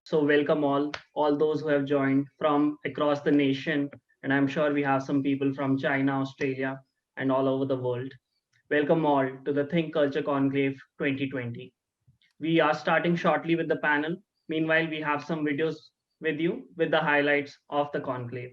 So welcome all those who have joined from across the nation, and I'm sure we have some people from China, Australia, and all over the world. Welcome all to the Think Culture Conclave 2020. We are starting shortly with the panel. Meanwhile, we have some videos with you with the highlights of the conclave.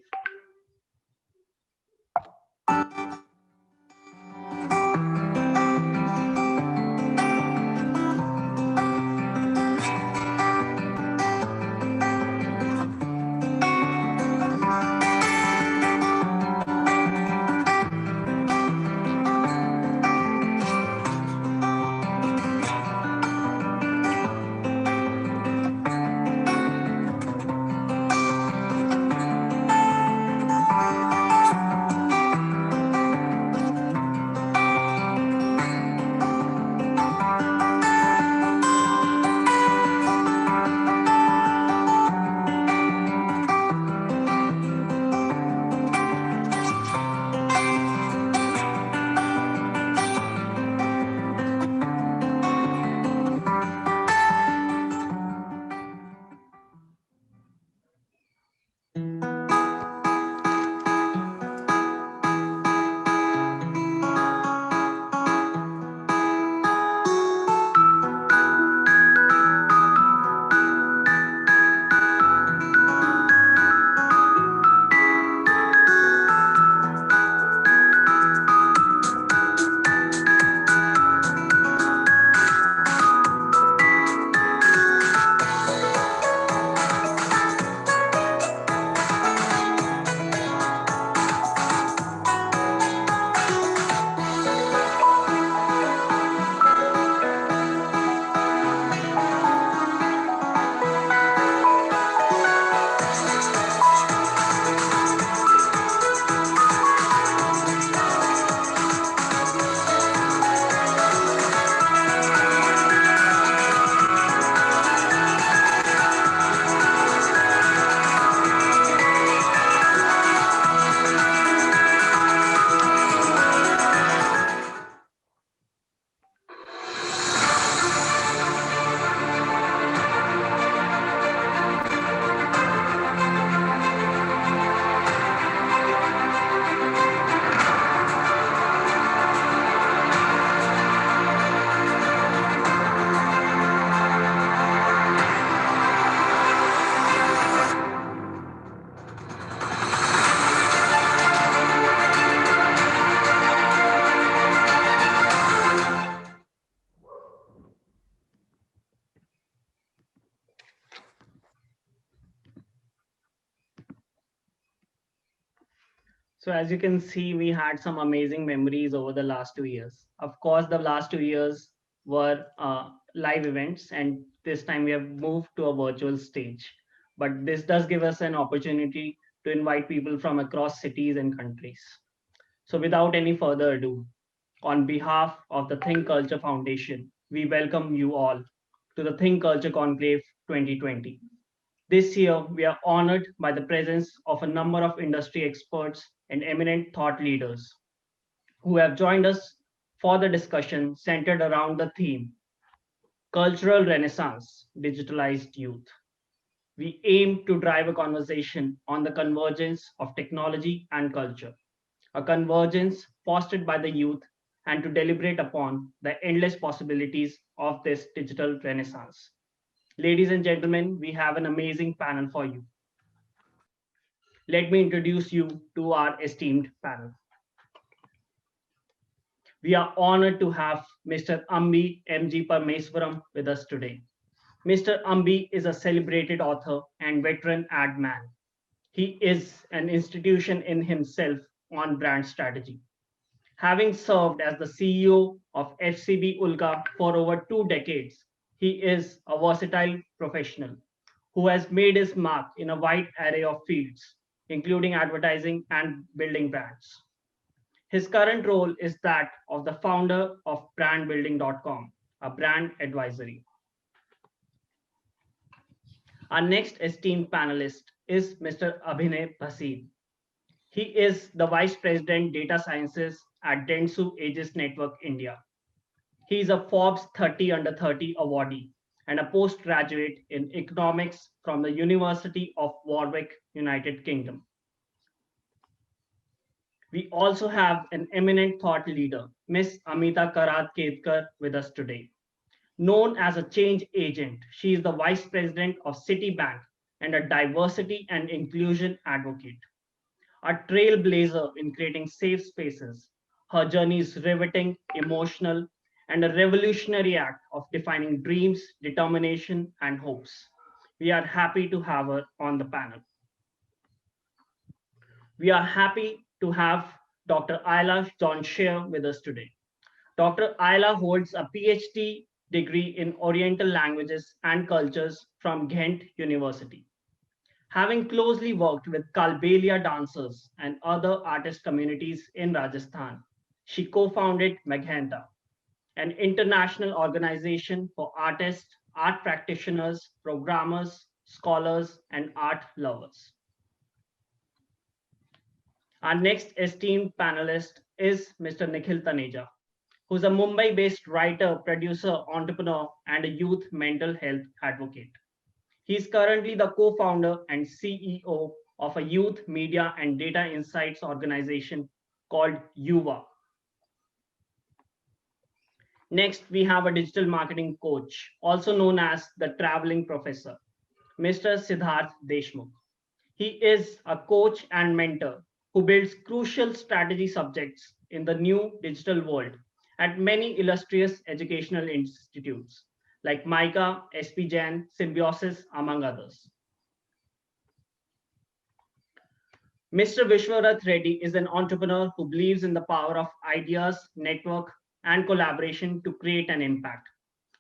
So as you can see, we had some amazing memories over the last 2 years. Of course, the last 2 years were live events, and this time we have moved to a virtual stage. But this does give us an opportunity to invite people from across cities and countries. So without any further ado, on behalf of the Think Culture Foundation, we welcome you all to the Think Culture Conclave 2020. This year, we are honored by the presence of a number of industry experts and eminent thought leaders who have joined us for the discussion centered around the theme Cultural Renaissance, Digitalized Youth. We aim to drive a conversation on the convergence of technology and culture, a convergence fostered by the youth, and to deliberate upon the endless possibilities of this digital renaissance. Ladies and gentlemen, we have an amazing panel for you. Let me introduce you to our esteemed panel. We are honored to have Mr. Ambi M.G. Parmeswaram with us today. Mr. Ambi is a celebrated author and veteran ad man. He is an institution in himself on brand strategy. Having served as the CEO of FCB Ulka for over 2 decades, he is a versatile professional who has made his mark in a wide array of fields, including advertising and building brands. His current role is that of the founder of brandbuilding.com, a brand advisory. Our next esteemed panelist is Mr. Abhinay Bhasin. He is the Vice President Data Sciences at Dentsu Aegis Network India. He is a Forbes 30 Under 30 awardee and a postgraduate in economics from the University of Warwick, United Kingdom. We also have an eminent thought leader, Miss Amita Karat-Kedkar, with us today. Known as a change agent, she is the Vice President of Citibank and a diversity and inclusion advocate. A trailblazer in creating safe spaces, her journey is riveting, emotional, and a revolutionary act of defining dreams, determination, and hopes. We are happy to have her on the panel. We are happy to have Dr. Ayla John-Scheer with us today. Dr. Ayla holds a PhD degree in Oriental Languages and Cultures from Ghent University. Having closely worked with Kalbelia dancers and other artist communities in Rajasthan, she co-founded Meghanta, an international organization for artists, art practitioners, programmers, scholars, and art lovers. Our next esteemed panelist is Mr. Nikhil Taneja, who's a Mumbai-based writer, producer, entrepreneur, and a youth mental health advocate. He is currently the co-founder and CEO of a youth media and data insights organization called Yuva. Next, we have a digital marketing coach, also known as the traveling professor, Mr. Siddharth Deshmukh. He is a coach and mentor who builds crucial strategy subjects in the new digital world at many illustrious educational institutes like MICA, SP Jain, Symbiosis, among others. Mr. Vishwarath Reddy is an entrepreneur who believes in the power of ideas, network, and collaboration to create an impact.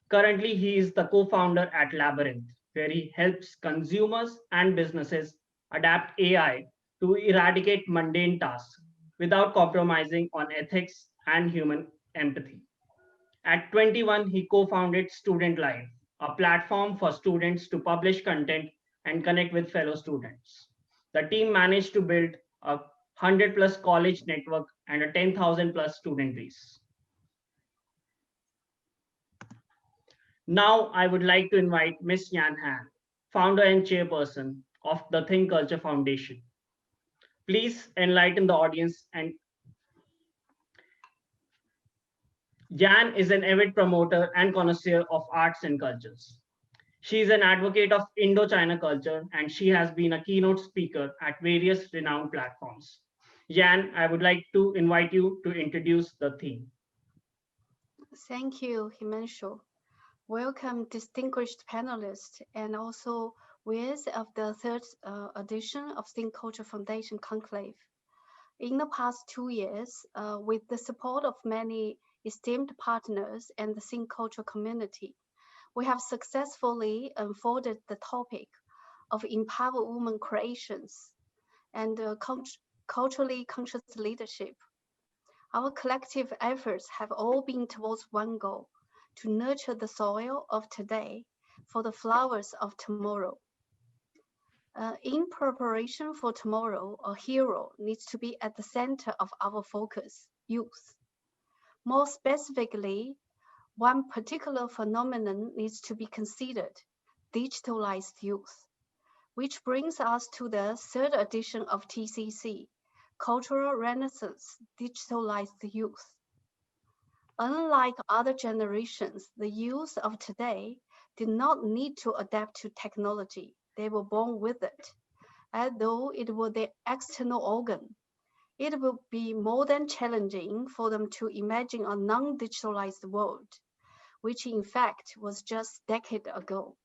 Currently, he is the co-founder at Labyrinth, where he helps consumers and businesses adapt AI to eradicate mundane tasks without compromising on ethics and human empathy. At 21, he co-founded Student Life, a platform for students to publish content and connect with fellow students. The team managed to build a 100 plus college network and a 10,000 plus student base. Now, I would like to invite Ms. Yan Han, founder and chairperson of the Think Culture Foundation. Please enlighten the audience. And Jan is an avid promoter and connoisseur of arts and cultures. She is an advocate of Indo-China culture, and she has been a keynote speaker at various renowned platforms. Jan, I would like to invite you to introduce the theme. Thank you, Himanshu. Welcome, distinguished panelists, and also viewers of the third edition of Think Culture Foundation Conclave. In the past 2 years, with the support of many esteemed partners and the Think Culture community, we have successfully unfolded the topic of empower women creations and culturally conscious leadership. Our collective efforts have all been towards one goal: to nurture the soil of today for the flowers of tomorrow. In preparation for tomorrow, a hero needs to be at the center of our focus: youth. More specifically, one particular phenomenon needs to be considered: digitalized youth, which brings us to the third edition of TCC, Cultural Renaissance Digitalized Youth. Unlike other generations, the youth of today did not need to adapt to technology. They were born with it, as though it were their external organ. It will be more than challenging for them to imagine a non-digitalized world, which in fact was just a decade ago.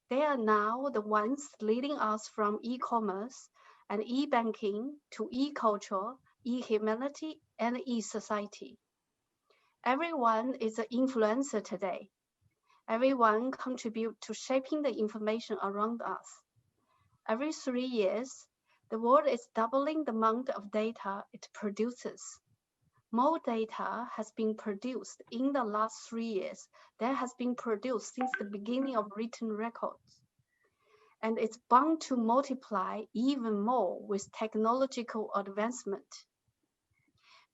They are now the ones leading us from e-commerce and e-banking to e-culture, e-humanity, and e-society. Everyone is an influencer today. Everyone contributes to shaping the information around us. Every 3 years, the world is doubling the amount of data it produces. More data has been produced in the last 3 years than has been produced since the beginning of written records. And it's bound to multiply even more with technological advancement.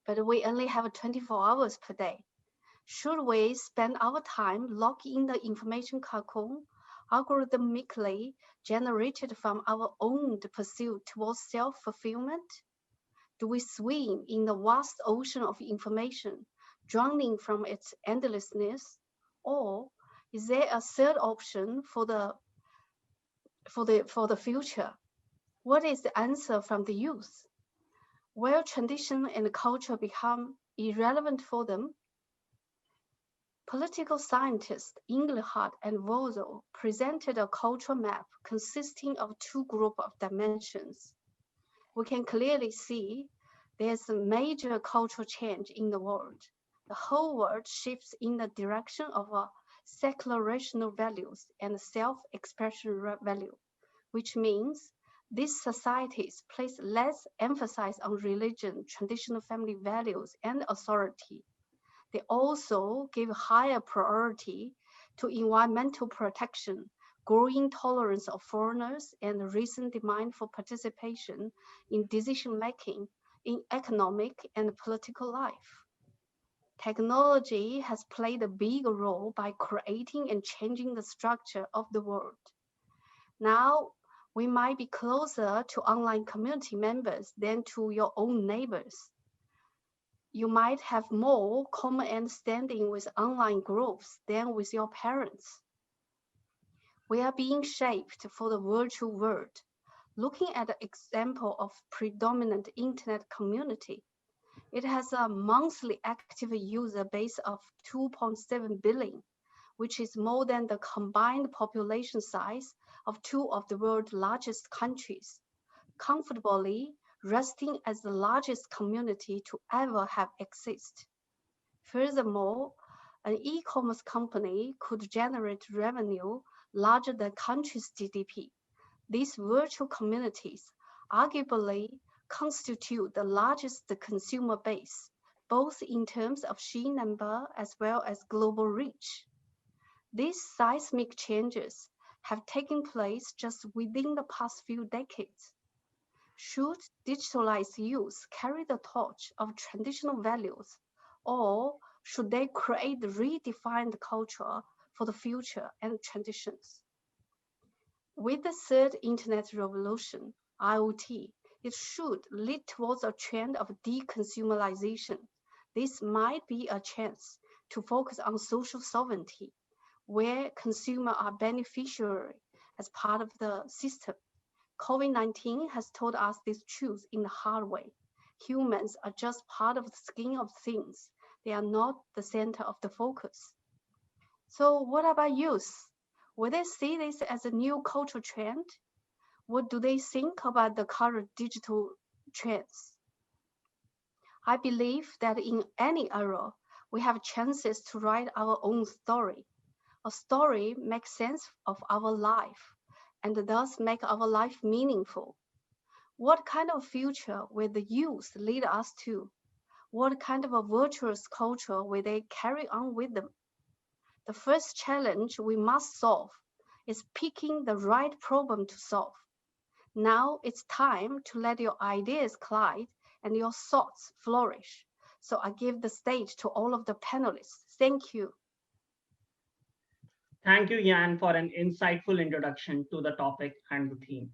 But we only have 24 hours per day. Should we spend our time locked in the information cocoon, algorithmically generated from our own pursuit towards self-fulfillment? Do we swim in the vast ocean of information, drowning from its endlessness? Or is there a third option for the future? What is the answer from the youth? Will tradition and culture become irrelevant for them? Political scientists Engelhardt and Vozel presented a cultural map consisting of two groups of dimensions. We can clearly see there's a major cultural change in the world. The whole world shifts in the direction of a secular rational values and self-expression value, which means these societies place less emphasis on religion, traditional family values, and authority. They also give higher priority to environmental protection, growing tolerance of foreigners, and recent demand for participation in decision-making in economic and political life. Technology has played a big role by creating and changing the structure of the world. Now, we might be closer to online community members than to your own neighbors. You might have more common understanding with online groups than with your parents. We are being shaped for the virtual world. Looking at the example of predominant internet community, it has a monthly active user base of 2.7 billion, which is more than the combined population size of two of the world's largest countries, comfortably resting as the largest community to ever have existed. Furthermore, an e-commerce company could generate revenue larger than country's GDP. These virtual communities arguably constitute the largest consumer base, both in terms of sheer number as well as global reach. These seismic changes have taken place just within the past few decades. Should digitalized youth carry the torch of traditional values, or should they create the redefined culture for the future and traditions? With the third internet revolution, IoT, it should lead towards a trend of deconsumerization. This might be a chance to focus on social sovereignty, where consumers are beneficiary as part of the system. COVID-19 has told us this truth in the hard way. Humans are just part of the scheme of things. They are not the center of the focus. So what about youth? Will they see this as a new cultural trend? What do they think about the current digital trends? I believe that in any era, we have chances to write our own story. A story makes sense of our life and thus make our life meaningful. What kind of future will the youth lead us to? What kind of a virtuous culture will they carry on with them? The first challenge we must solve is picking the right problem to solve. Now it's time to let your ideas collide and your thoughts flourish. So I give the stage to all of the panelists. Thank you. Thank you, Yan, for an insightful introduction to the topic and the theme.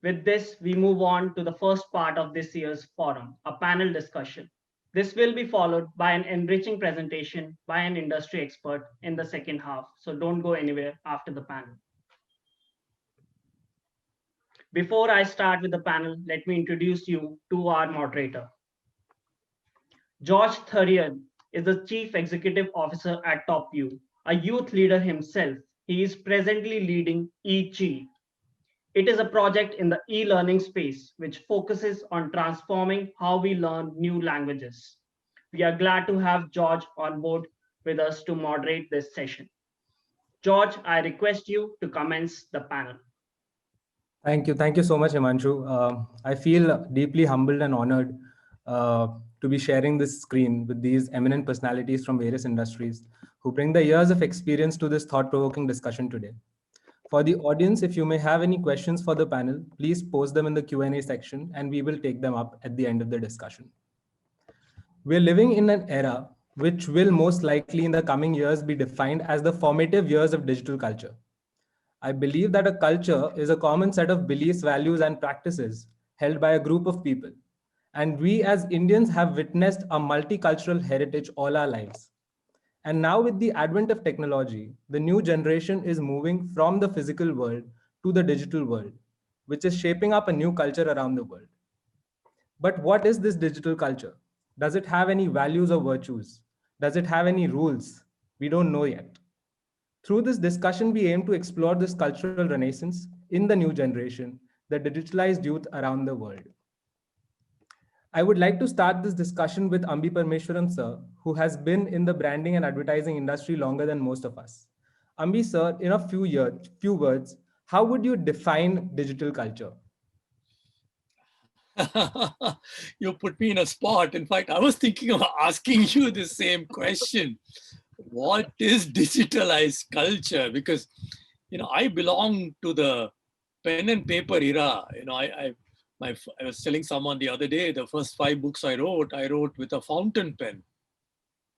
With this, we move on to the first part of this year's forum, a panel discussion. This will be followed by an enriching presentation by an industry expert in the second half, so don't go anywhere after the panel. Before I start with the panel, let me introduce you to our moderator. George Thurian is the Chief Executive Officer at TopView, a youth leader himself. He is presently leading eChi. It is a project in the e-learning space which focuses on transforming how we learn new languages. We are glad to have George on board with us to moderate this session. George, I request you to commence the panel. Thank you. Thank you so much, Himanshu. I feel deeply humbled and honored to be sharing this screen with these eminent personalities from various industries who bring the years of experience to this thought-provoking discussion today. For the audience, if you may have any questions for the panel, please post them in the Q&A section and we will take them up at the end of the discussion. We're living in an era which will most likely in the coming years be defined as the formative years of digital culture. I believe that a culture is a common set of beliefs, values, and practices held by a group of people. And we as Indians have witnessed a multicultural heritage all our lives. And now, with the advent of technology, the new generation is moving from the physical world to the digital world, which is shaping up a new culture around the world. But what is this digital culture? Does it have any values or virtues? Does it have any rules? We don't know yet. Through this discussion, we aim to explore this cultural renaissance in the new generation, the digitalized youth around the world. I would like to start this discussion with Ambi Parmeshwaran sir, who has been in the branding and advertising industry longer than most of us. Ambi sir, in a few words, how would you define digital culture? You put me in a spot. In fact, I was thinking of asking you the same question. What is digitalized culture? Because, I belong to the pen and paper era. I was telling someone the other day, the first 5 books I wrote with a fountain pen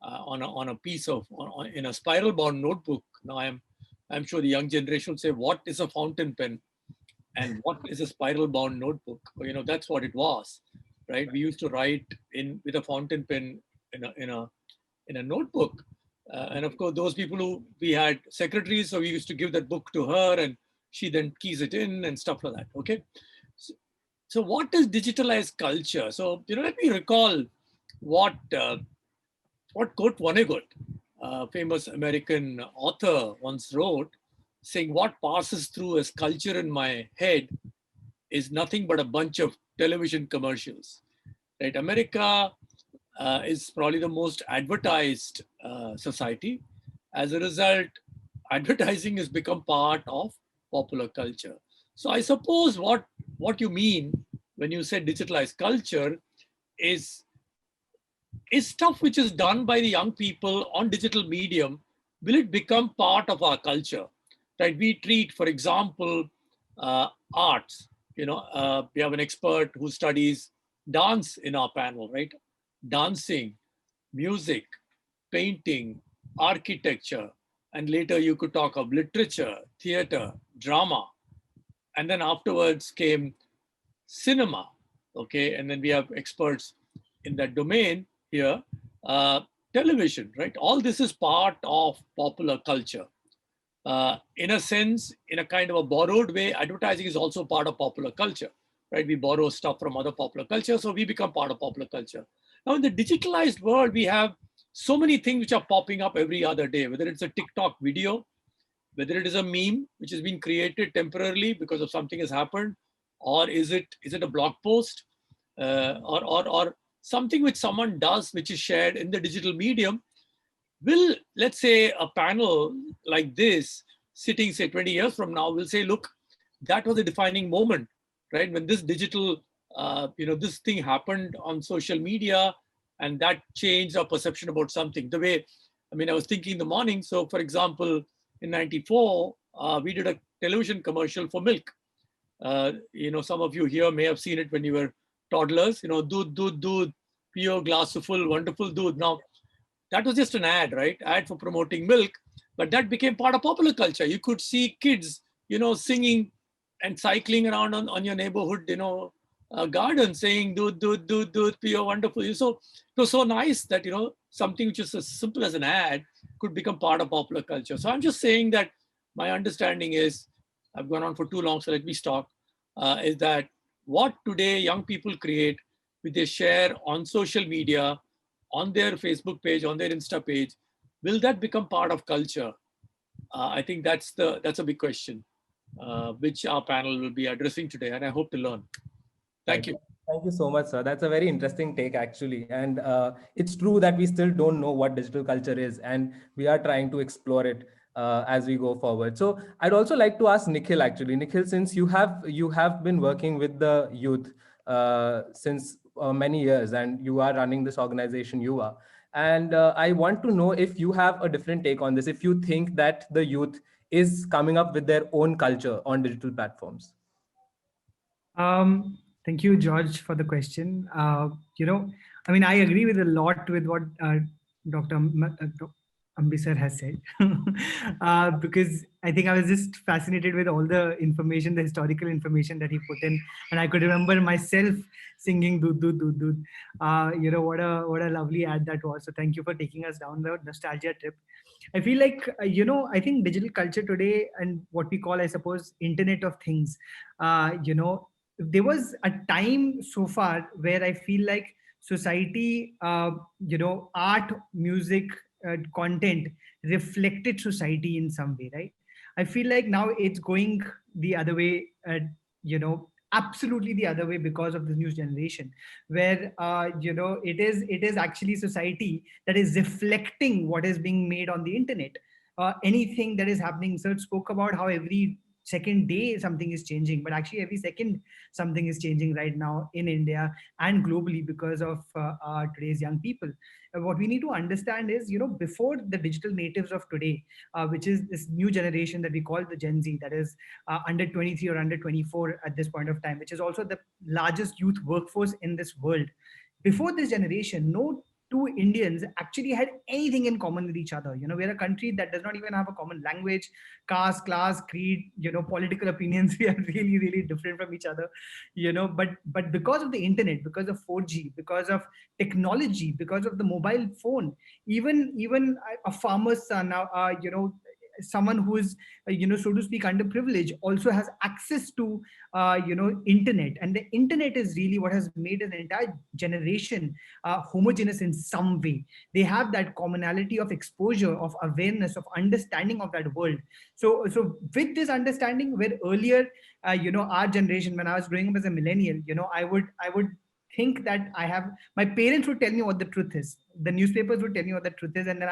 on a piece of, in a spiral bound notebook. Now I'm sure the young generation would say, what is a fountain pen? And what is a spiral bound notebook? That's what it was, right? We used to write with a fountain pen in a notebook. And of course, those people who we had secretaries, so we used to give that book to her and she then keys it in and stuff like that. Okay. So what is digitalized culture? So, let me recall what Kurt Vonnegut, famous American author, once wrote, saying what passes through as culture in my head is nothing but a bunch of television commercials. Right? America is probably the most advertised society. As a result, advertising has become part of popular culture. So I suppose what you mean when you say digitalized culture is stuff which is done by the young people on digital medium. Will it become part of our culture? Right? We treat, for example, arts. We have an expert who studies dance in our panel, right? Dancing, music, painting, architecture, and later you could talk of literature, theater, drama. And then afterwards came cinema, okay? And then we have experts in that domain here. Television, right? All this is part of popular culture. In a sense, in a kind of a borrowed way, advertising is also part of popular culture, right? We borrow stuff from other popular culture, so we become part of popular culture. Now, in the digitalized world, we have so many things which are popping up every other day, whether it's a TikTok video, whether it is a meme which has been created temporarily because of something has happened, or is it a blog post, or something which someone does which is shared in the digital medium. Will, let's say, a panel like this sitting, say, 20 years from now, will say, look, that was a defining moment, right? When this digital, this thing happened on social media, and that changed our perception about something. The way, I was thinking in the morning. So, for example, in '94, we did a television commercial for milk. Some of you here may have seen it when you were toddlers. Dood, pure glass full, wonderful dood. Now, that was just an ad, right? Ad for promoting milk, but that became part of popular culture. You could see kids, singing and cycling around on your neighborhood, garden, saying "do, pure, wonderful." So it was so nice that something which is as simple as an ad could become part of popular culture. So I'm just saying that my understanding is, I've gone on for too long, so let me stop. Is that what today young people create, which they share on social media, on their Facebook page, on their Insta page, will that become part of culture? I think that's a big question, which our panel will be addressing today, and I hope to learn. Thank you. Thank you so much, sir. That's a very interesting take, actually. And it's true that we still don't know what digital culture is, and we are trying to explore it as we go forward. So I'd also like to ask Nikhil, actually. Nikhil, since you have been working with the youth since many years, and you are running this organization, you are. And I want to know if you have a different take on this, if you think that the youth is coming up with their own culture on digital platforms. Thank you, George, for the question. I agree with a lot with what Dr. Ambisar has said, because I think I was just fascinated with all the information, the historical information that he put in, and I could remember myself singing "Dood Dood Dood Dood." What a lovely ad that was. So thank you for taking us down the nostalgia trip. I feel like I think digital culture today and what we call, I suppose, Internet of Things. There was a time so far where I feel like society, art, music, content reflected society in some way, right? I feel like now it's going the other way, absolutely the other way, because of the new generation, where it is actually society that is reflecting what is being made on the internet. Anything that is happening. Sir spoke about how every second day something is changing, but actually every second something is changing right now in India and globally because of today's young people. What we need to understand is, before the digital natives of today, which is this new generation that we call the Gen Z, that is under 23 or under 24 at this point of time, which is also the largest youth workforce in this world. Before this generation, no two Indians actually had anything in common with each other. We're a country that does not even have a common language, caste, class, creed, political opinions. We are really, really different from each other, but because of the internet, because of 4G, because of technology, because of the mobile phone, even a farmer's son now, someone who is, so to speak, underprivileged, also has access to internet. And the internet is really what has made an entire generation homogeneous in some way. They have that commonality of exposure, of awareness, of understanding of that world. So with this understanding, where earlier, our generation, when I was growing up as a millennial, I would think that my parents would tell me what the truth is, the newspapers would tell me what the truth is, and then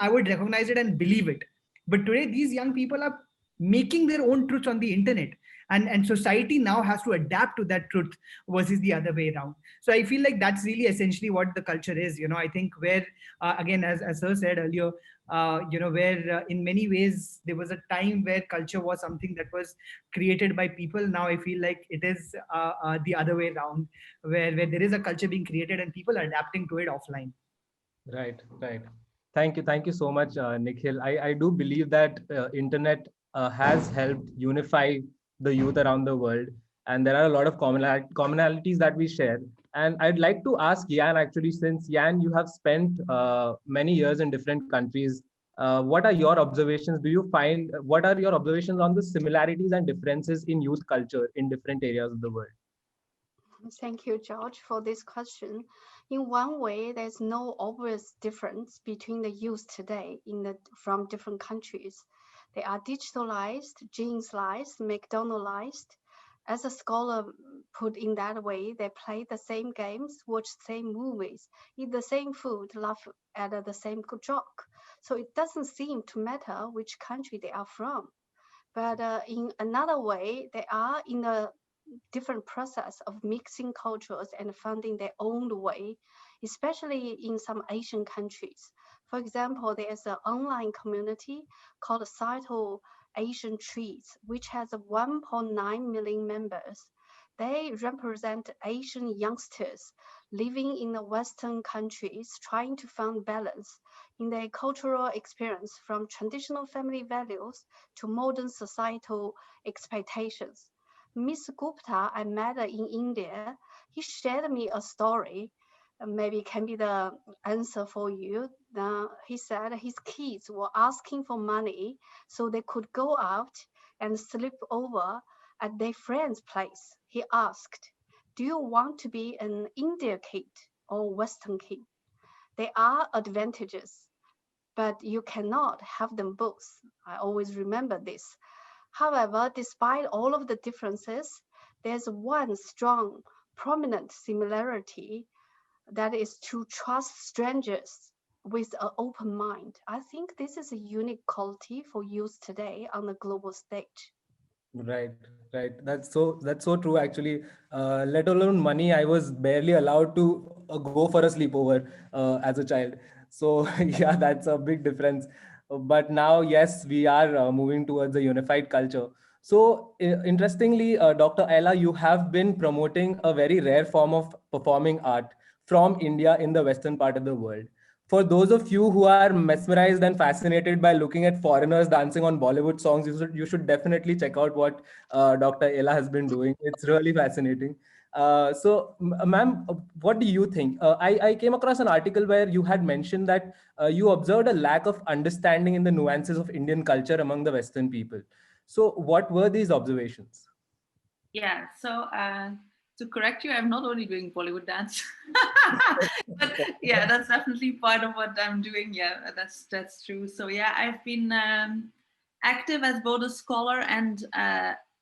I would recognize it and believe it. But today these young people are making their own truths on the internet, and society now has to adapt to that truth versus the other way around. So I feel like that's really essentially what the culture is. I think where, again, as sir said earlier, where in many ways there was a time where culture was something that was created by people. Now I feel like it is the other way around, where there is a culture being created and people are adapting to it offline. Right, right. Thank you so much, Nikhil. I do believe that internet has helped unify the youth around the world, and there are a lot of commonalities that we share. And I'd like to ask Yan, actually, since Yan, you have spent many years in different countries. What are your observations? What are your observations on the similarities and differences in youth culture in different areas of the world? Thank you, George, for this question. In one way, there's no obvious difference between the youth today from different countries. They are digitalized, genealized, McDonaldized. As a scholar put in that way, they play the same games, watch the same movies, eat the same food, laugh at the same joke. So it doesn't seem to matter which country they are from. But in another way, they are in a different process of mixing cultures and finding their own way, especially in some Asian countries. For example, there's an online community called Cyto Asian Trees, which has 1.9 million members. They represent Asian youngsters living in the Western countries trying to find balance in their cultural experience from traditional family values to modern societal expectations. Miss Gupta, I met in India. He shared me a story. Maybe can be the answer for you. He said his kids were asking for money so they could go out and sleep over at their friend's place. He asked, "Do you want to be an Indian kid or Western kid?" There are advantages, but you cannot have them both. I always remember this. However, despite all of the differences, there's one strong, prominent similarity, that is to trust strangers with an open mind. I think this is a unique quality for youth today on the global stage. Right, right. That's so true. Actually, let alone money, I was barely allowed to go for a sleepover as a child. So yeah, that's a big difference. But now, yes, we are moving towards a unified culture. So interestingly, Dr. Ella, you have been promoting a very rare form of performing art from India in the western part of the world. For those of you who are mesmerized and fascinated by looking at foreigners dancing on Bollywood songs, you should definitely check out what Dr. Ella has been doing. It's really fascinating. Ma'am, what do you think? I came across an article where you had mentioned that you observed a lack of understanding in the nuances of Indian culture among the Western people. So, what were these observations? Yeah, so to correct you, I'm not only doing Bollywood dance, but yeah, that's definitely part of what I'm doing. Yeah, that's true. So yeah, I've been active as both a scholar and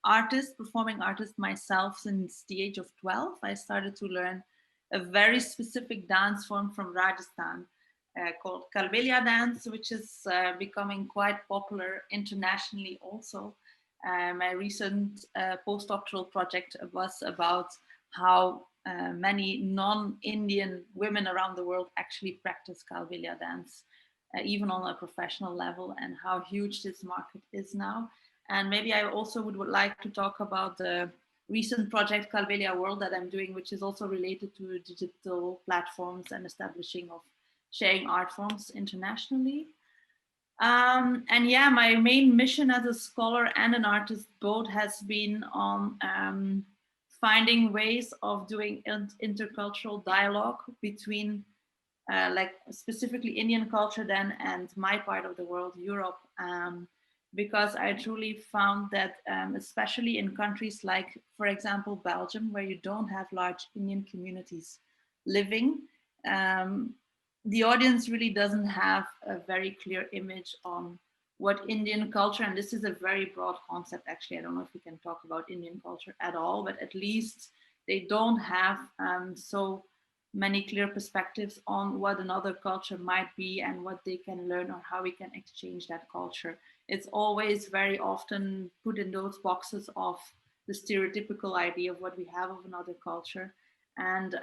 artist, performing artist myself since the age of 12. I started to learn a very specific dance form from Rajasthan called Kalbelia dance, which is becoming quite popular internationally also. My recent postdoctoral project was about how many non-Indian women around the world actually practice Kalbelia dance, even on a professional level, and how huge this market is now. And maybe I also would like to talk about the recent project Kalbelia World that I'm doing, which is also related to digital platforms and establishing of sharing art forms internationally. And yeah, my main mission as a scholar and an artist both has been on finding ways of doing intercultural dialogue between like specifically Indian culture then and my part of the world, Europe, because I truly found that especially in countries like, for example, Belgium, where you don't have large Indian communities living, um, the audience really doesn't have a very clear image on what Indian culture, and this is a very broad concept actually, I don't know if we can talk about Indian culture at all, but at least they don't have so many clear perspectives on what another culture might be and what they can learn or how we can exchange that culture. It's always very often put in those boxes of the stereotypical idea of what we have of another culture. And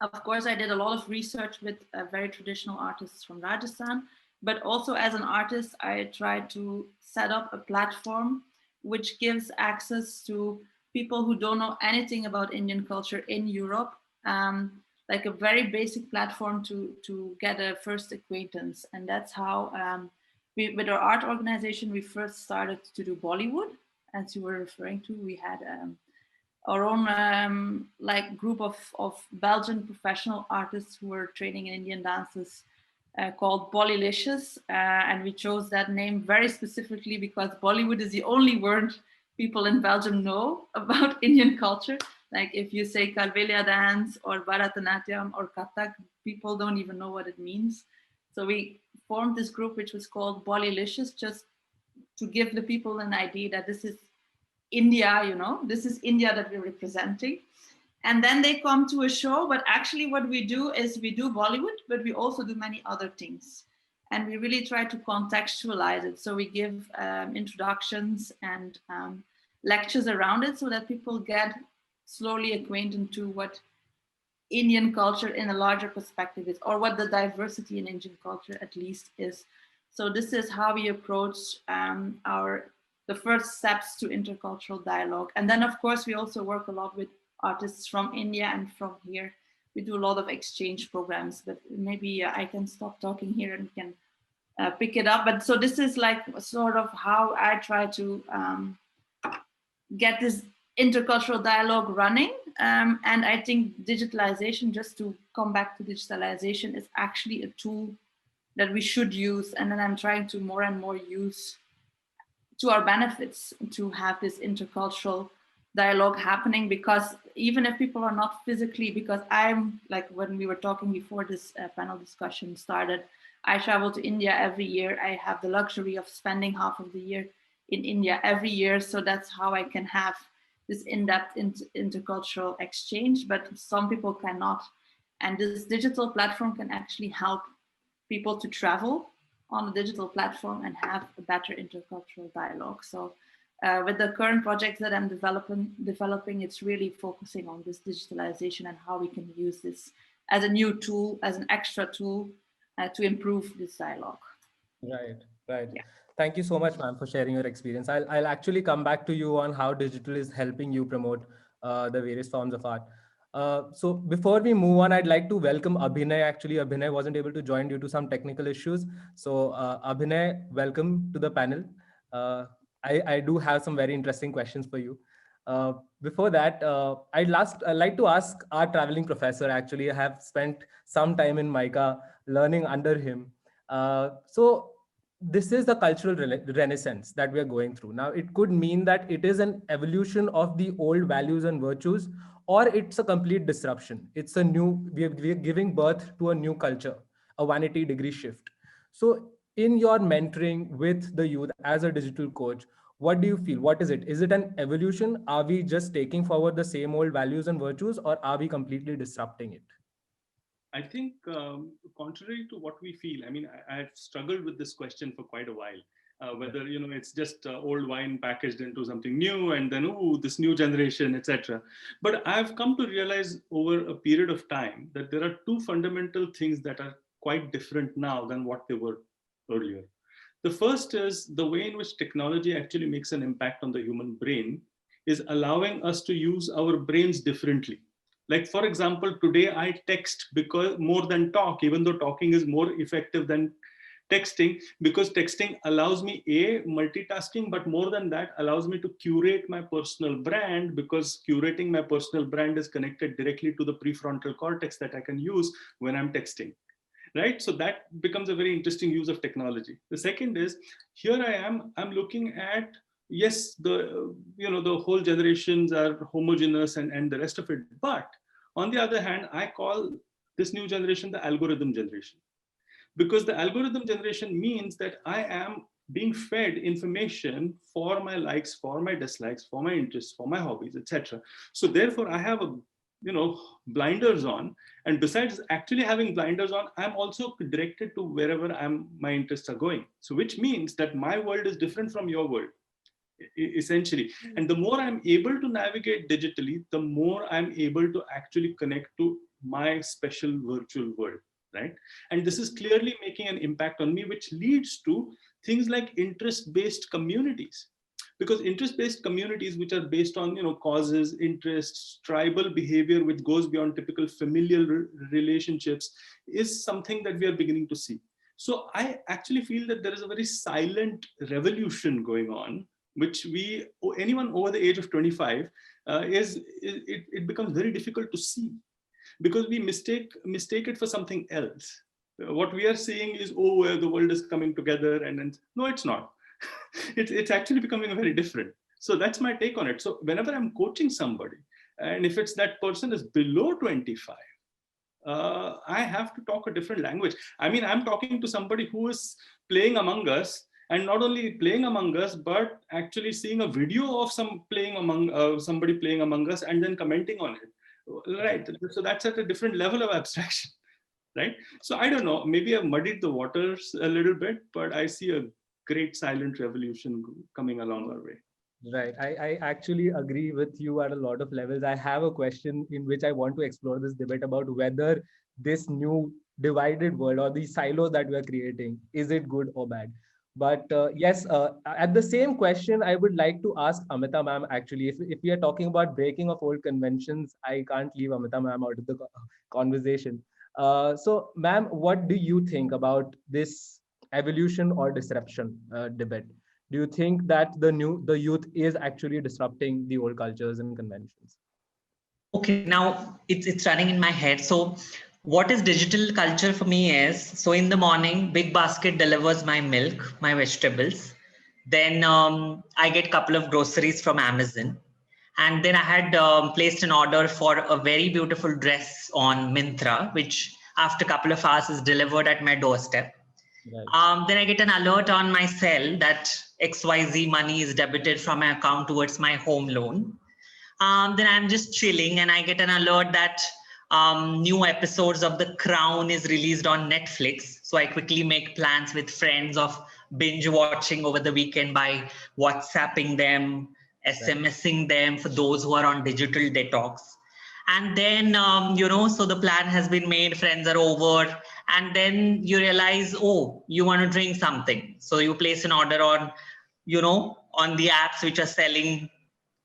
of course, I did a lot of research with very traditional artists from Rajasthan, but also as an artist, I tried to set up a platform which gives access to people who don't know anything about Indian culture in Europe, like a very basic platform to get a first acquaintance. And that's how with our art organization, we first started to do Bollywood, as you were referring to. We had our own like group of Belgian professional artists who were training in Indian dances called Bollylicious. And we chose that name very specifically because Bollywood is the only word people in Belgium know about Indian culture. Like if you say Kalbelia dance or Bharatanatyam or Kathak, people don't even know what it means. So we formed this group which was called Bollylicious, just to give the people an idea that this is India, you know, this is India that we're representing. And then they come to a show, but actually what we do is we do Bollywood, but we also do many other things. And we really try to contextualize it. So we give introductions and lectures around it so that people get slowly acquainted to what Indian culture in a larger perspective is, or what the diversity in Indian culture at least is. So this is how we approach the first steps to intercultural dialogue. And then of course we also work a lot with artists from India and from here. We do a lot of exchange programs, but maybe I can stop talking here and we can pick it up. But so this is like sort of how I try to get this intercultural dialogue running. And I think digitalization, just to come back to digitalization, is actually a tool that we should use. And then I'm trying to more and more use to our benefits to have this intercultural dialogue happening, because even if people are not physically, because I'm like, when we were talking before this panel discussion started, I travel to India every year. I have the luxury of spending half of the year in India every year. So that's how I can have this in-depth intercultural exchange, but some people cannot. And this digital platform can actually help people to travel on a digital platform and have a better intercultural dialogue. So with the current projects that I'm developing, it's really focusing on this digitalization and how we can use this as a new tool, as an extra tool to improve this dialogue. Right, right. Yeah. Thank you so much, ma'am, for sharing your experience. I'll actually come back to you on how digital is helping you promote the various forms of art. So before we move on, I'd like to welcome Abhinay. Actually, Abhinay wasn't able to join due to some technical issues. So Abhinay, welcome to the panel. I do have some very interesting questions for you. Before that, I'd like to ask our traveling professor. Actually, I have spent some time in MICA learning under him. So this is the cultural renaissance that we are going through. Now, it could mean that it is an evolution of the old values and virtues, or it's a complete disruption. It's a new, we are giving birth to a new culture, a 180-degree shift. So in your mentoring with the youth as a digital coach, what do you feel? What is it? Is it an evolution? Are we just taking forward the same old values and virtues, or are we completely disrupting it? I think, contrary to what we feel, I mean, I've struggled with this question for quite a while. Whether it's just old wine packaged into something new, and then this new generation, etc. But I've come to realize over a period of time that there are two fundamental things that are quite different now than what they were earlier. The first is the way in which technology actually makes an impact on the human brain is allowing us to use our brains differently. Like, for example, today I text because more than talk, even though talking is more effective than texting, because texting allows me multitasking, but more than that, allows me to curate my personal brand, because curating my personal brand is connected directly to the prefrontal cortex that I can use when I'm texting. Right? So that becomes a very interesting use of technology. The second is, here I am, I'm looking at, yes, the whole generations are homogeneous and the rest of it. But on the other hand, I call this new generation the algorithm generation. Because the algorithm generation means that I am being fed information for my likes, for my dislikes, for my interests, for my hobbies, etc. So therefore, I have blinders on. And besides actually having blinders on, I'm also directed to wherever my interests are going. So which means that my world is different from your world, essentially. And the more I'm able to navigate digitally, the more I'm able to actually connect to my special virtual world. Right? And this is clearly making an impact on me, which leads to things like interest-based communities. Because interest-based communities, which are based on causes, interests, tribal behavior, which goes beyond typical familial relationships, is something that we are beginning to see. So I actually feel that there is a very silent revolution going on, which anyone over the age of 25 it becomes very difficult to see, because we mistake it for something else. What we are seeing is, the world is coming together, and no, it's not. It's actually becoming very different. So that's my take on it. So whenever I'm coaching somebody, and if it's that person is below 25, I have to talk a different language. I mean, I'm talking to somebody who is playing Among Us, and not only playing Among Us, but actually seeing a video of somebody playing Among Us and then commenting on it. Right. So that's at a different level of abstraction. Right. So I don't know, maybe I've muddied the waters a little bit, but I see a great silent revolution coming along our way. Right. I actually agree with you at a lot of levels. I have a question in which I want to explore this debate about whether this new divided world or these silos that we are creating, is it good or bad? But yes, at the same question, I would like to ask Amita ma'am, actually, if we are talking about breaking of old conventions, I can't leave Amita ma'am out of the conversation. So ma'am, what do you think about this evolution or disruption debate? Do you think that the youth is actually disrupting the old cultures and conventions? Okay, now it's running in my head. So what is digital culture for me is, so in the morning, Big Basket delivers my milk, my vegetables. Then I get a couple of groceries from Amazon. And then I had placed an order for a very beautiful dress on Myntra, which after a couple of hours is delivered at my doorstep. Right. Then I get an alert on my cell that XYZ money is debited from my account towards my home loan. Then I'm just chilling and I get an alert that new episodes of The Crown is released on Netflix. So I quickly make plans with friends of binge watching over the weekend by WhatsApping them, SMSing them for those who are on digital detox. And then, so the plan has been made, friends are over, and then you realize, you want to drink something. So you place an order on, on the apps which are selling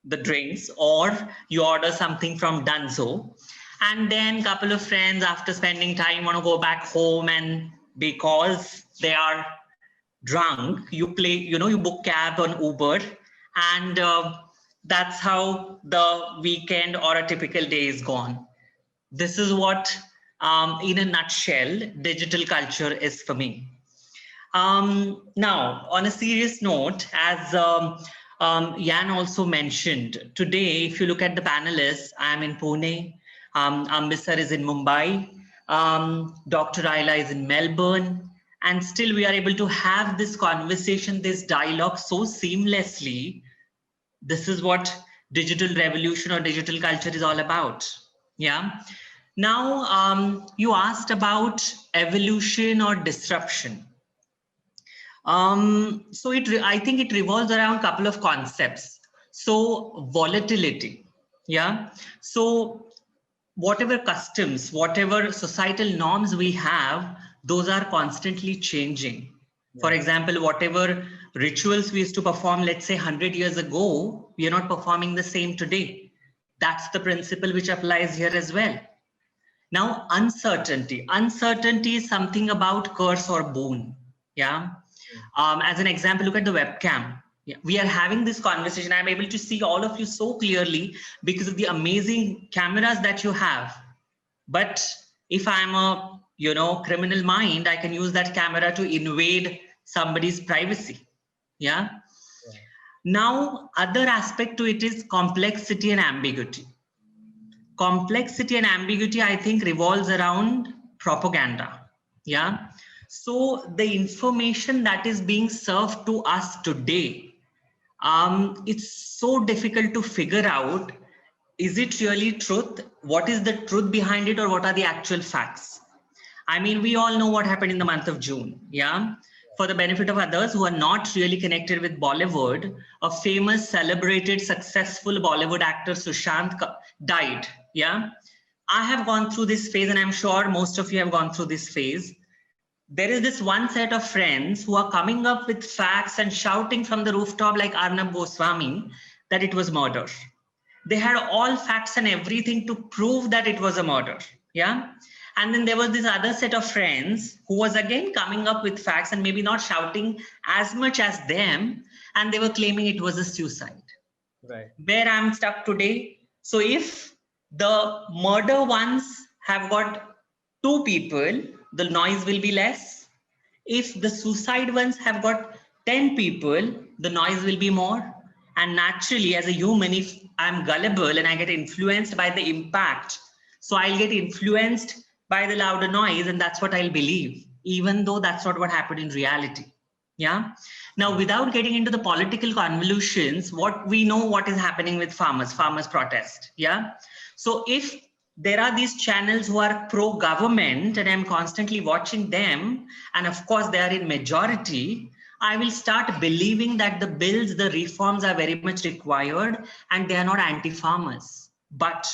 the drinks, or you order something from Dunzo. And then couple of friends after spending time want to go back home, and because they are drunk, you play, you book cab on Uber, and that's how the weekend or a typical day is gone. This is what, in a nutshell, digital culture is for me. Now, on a serious note, as Jan also mentioned, today, if you look at the panelists, I am in Pune, Amritsar is in Mumbai, Dr. Ayla is in Melbourne, and still we are able to have this conversation, this dialogue so seamlessly. This is what digital revolution or digital culture is all about. Yeah. Now, you asked about evolution or disruption. So I think it revolves around a couple of concepts. So volatility, yeah. So whatever customs, whatever societal norms we have, those are constantly changing. For example, whatever rituals we used to perform, let's say 100 years ago, we are not performing the same today. That's the principle which applies here as well. Now, uncertainty. Uncertainty is something about curse or boon. Yeah. As an example, look at the webcam. Yeah. We are having this conversation. I'm able to see all of you so clearly because of the amazing cameras that you have. But if I'm a criminal mind, I can use that camera to invade somebody's privacy. Yeah. Now, other aspect to it is complexity and ambiguity. Complexity and ambiguity, I think, revolves around propaganda. Yeah. So the information that is being served to us today, it's so difficult to figure out, is it really truth? What is the truth behind it, or what are the actual facts? I mean, we all know what happened in the month of June. Yeah. For the benefit of others who are not really connected with Bollywood, a famous, celebrated, successful Bollywood actor, Sushant, died. Yeah. I have gone through this phase, and I'm sure most of you have gone through this phase. There is this one set of friends who are coming up with facts and shouting from the rooftop like Arnab Goswami that it was murder. They had all facts and everything to prove that it was a murder. Yeah. And then there was this other set of friends who was again coming up with facts and maybe not shouting as much as them. And they were claiming it was a suicide. Right. Where I'm stuck today. So if the murder ones have got 2 people, the noise will be less. If the suicide ones have got 10 people, the noise will be more. And naturally, as a human, if I'm gullible and I get influenced by the impact, so I'll get influenced by the louder noise, and that's what I'll believe, even though that's not what happened in reality. Yeah. Now, without getting into the political convolutions, what we know what is happening with farmers protest. Yeah. So if there are these channels who are pro-government and I'm constantly watching them, and of course they are in majority, I will start believing that the bills, the reforms are very much required and they are not anti-farmers. But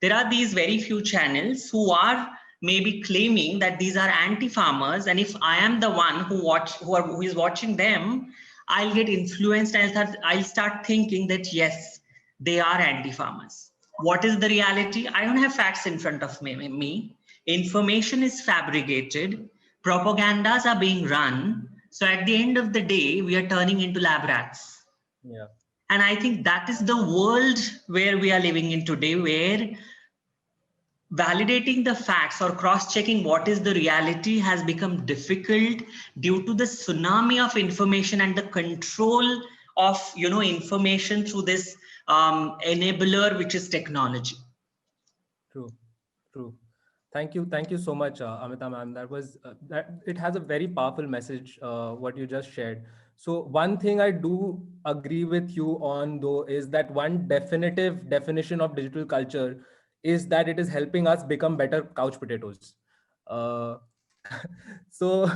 there are these very few channels who are maybe claiming that these are anti-farmers, and if I am the one who is watching them, I'll get influenced and I'll start thinking that yes, they are anti-farmers. What is the reality? I don't have facts in front of me. Information is fabricated, propagandas are being run. So at the end of the day, we are turning into lab rats. Yeah. And I think that is the world where we are living in today, where validating the facts or cross-checking what is the reality has become difficult due to the tsunami of information and the control of information through this enabler, which is technology. True. Thank you so much, Amita ma'am. That was that. It has a very powerful message. What you just shared. So one thing I do agree with you on, though, is that one definitive definition of digital culture is that it is helping us become better couch potatoes. Uh, so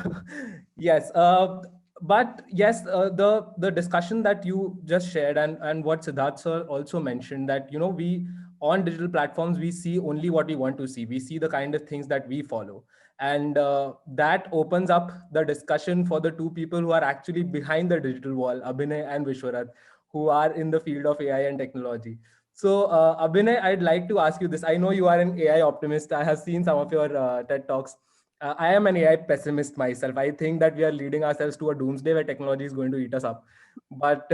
yes, but yes, the discussion that you just shared and what Siddharth sir also mentioned, that we on digital platforms, we see only what we want to see. We see the kind of things that we follow. And that opens up the discussion for the 2 people who are actually behind the digital wall, Abhinay and Vishwarath, who are in the field of AI and technology. So, Abhinay, I'd like to ask you this. I know you are an AI optimist. I have seen some of your TED Talks. I am an AI pessimist myself. I think that we are leading ourselves to a doomsday where technology is going to eat us up. But,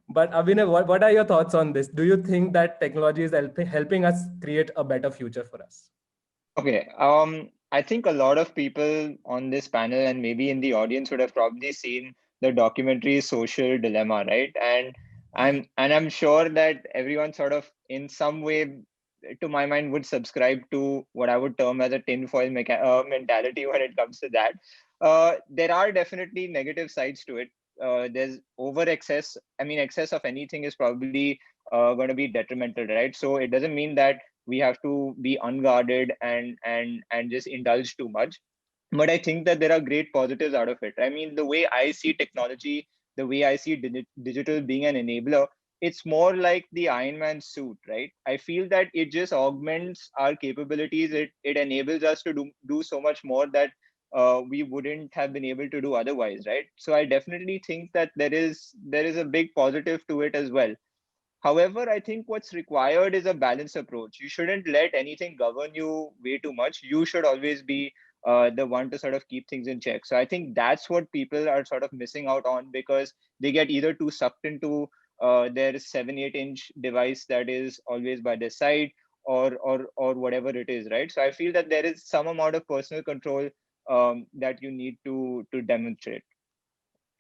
but Abhinay, what are your thoughts on this? Do you think that technology is helping us create a better future for us? Okay. I think a lot of people on this panel and maybe in the audience would have probably seen the documentary Social Dilemma, right? And I'm sure that everyone sort of in some way, to my mind, would subscribe to what I would term as a tinfoil mentality when it comes to that. There are definitely negative sides to it. There's over excess. I mean, excess of anything is probably going to be detrimental, right? So it doesn't mean that we have to be unguarded and just indulge too much, but I think that there are great positives out of it. I mean, the way I see technology, the way I see digital being an enabler, it's more like the Iron Man suit, right? I feel that it just augments our capabilities. It enables us to do so much more that we wouldn't have been able to do otherwise, right? So I definitely think that there is a big positive to it as well. However, I think what's required is a balanced approach. You shouldn't let anything govern you way too much. You should always be the one to sort of keep things in check. So I think that's what people are sort of missing out on, because they get either too sucked into their 7-8 inch device that is always by their side, or whatever it is, right? So I feel that there is some amount of personal control that you need to demonstrate.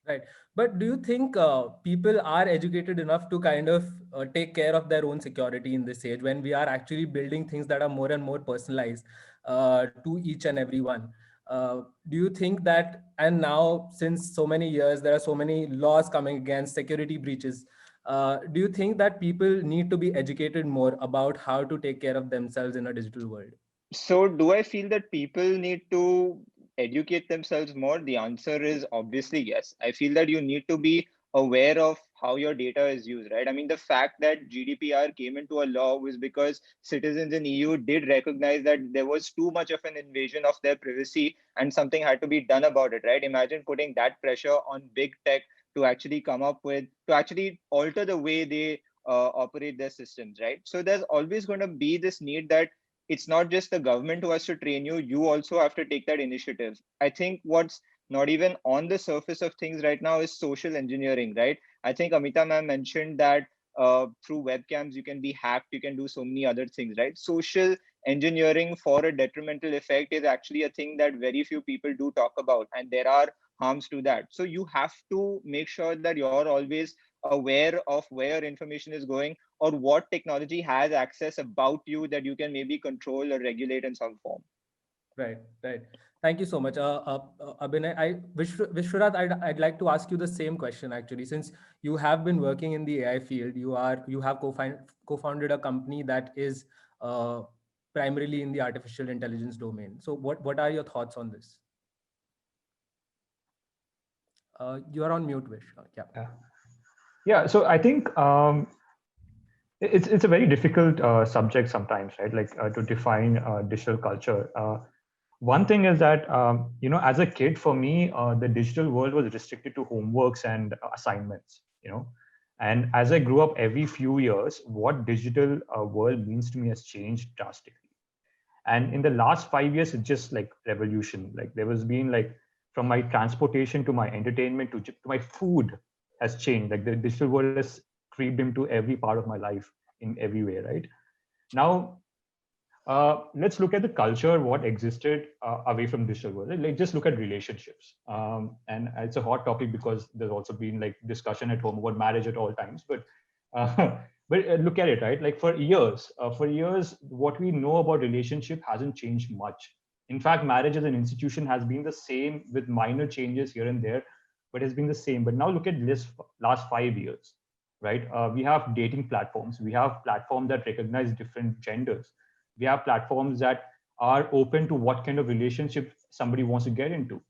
Right. But do you think people are educated enough to kind of take care of their own security in this age when we are actually building things that are more and more personalized to each and every one? Do you think that, and now since so many years, there are so many laws coming against security breaches, do you think that people need to be educated more about how to take care of themselves in a digital world? So, do I feel that people need to educate themselves more? The answer is obviously yes. I feel that you need to be aware of how your data is used, right? I mean, the fact that GDPR came into a law was because citizens in EU did recognize that there was too much of an invasion of their privacy and something had to be done about it, right? Imagine putting that pressure on big tech to actually come up with, to actually alter the way they operate their systems, right? So there's always going to be this need that it's not just the government who has to train you, you also have to take that initiative. I think what's not even on the surface of things right now is social engineering, right? I think Amita ma'am mentioned that through webcams you can be hacked, you can do so many other things, right? Social engineering for a detrimental effect is actually a thing that very few people do talk about, and there are harms to that. So you have to make sure that you're always aware of where your information is going, or what technology has access about you that you can maybe control or regulate in some form. Right, right. Thank you so much. Abhinay, Vishwanath, I'd like to ask you the same question actually. Since you have been working in the AI field, you have co-founded a company that is primarily in the artificial intelligence domain. So what are your thoughts on this? You are on mute, Vish. Yeah. Yeah. So I think it's a very difficult subject sometimes, right? Like to define digital culture. One thing is that as a kid, for me, the digital world was restricted to homeworks and assignments. And as I grew up, every few years, what digital world means to me has changed drastically. And in the last 5 years, it's just like revolution. Like there was been like from my transportation to my entertainment to my food has changed. Like the digital world has creeped into every part of my life in every way, right? Now, let's look at the culture, what existed away from digital world. Like just look at relationships. And it's a hot topic because there's also been like discussion at home about marriage at all times. But but look at it, right? Like for years, what we know about relationship hasn't changed much. In fact, marriage as an institution has been the same with minor changes here and there, but has been the same. But now look at this last 5 years, right? We have dating platforms. We have platforms that recognize different genders. We have platforms that are open to what kind of relationship somebody wants to get into.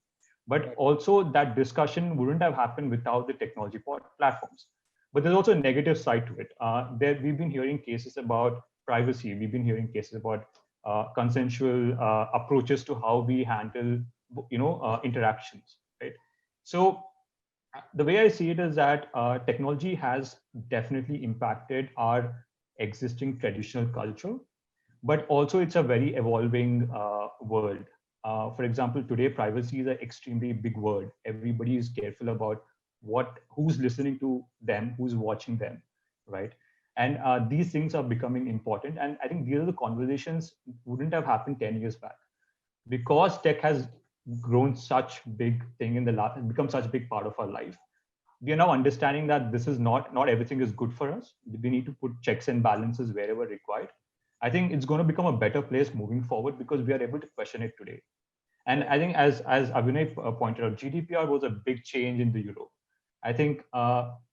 But also that discussion wouldn't have happened without the technology platforms. But there's also a negative side to it. We've been hearing cases about privacy. We've been hearing cases about consensual approaches to how we handle, interactions, right? So the way I see it is that technology has definitely impacted our existing traditional culture, but also it's a very evolving world. For example, today privacy is an extremely big word. Everybody is careful about who's listening to them, who's watching them, right? And these things are becoming important. And I think these are the conversations wouldn't have happened 10 years back, because tech has grown such big thing in the last, become such a big part of our life. We are now understanding that this is not everything is good for us. We need to put checks and balances wherever required. I think it's going to become a better place moving forward because we are able to question it today. And I think as Abhinay pointed out, GDPR was a big change in the Europe. I think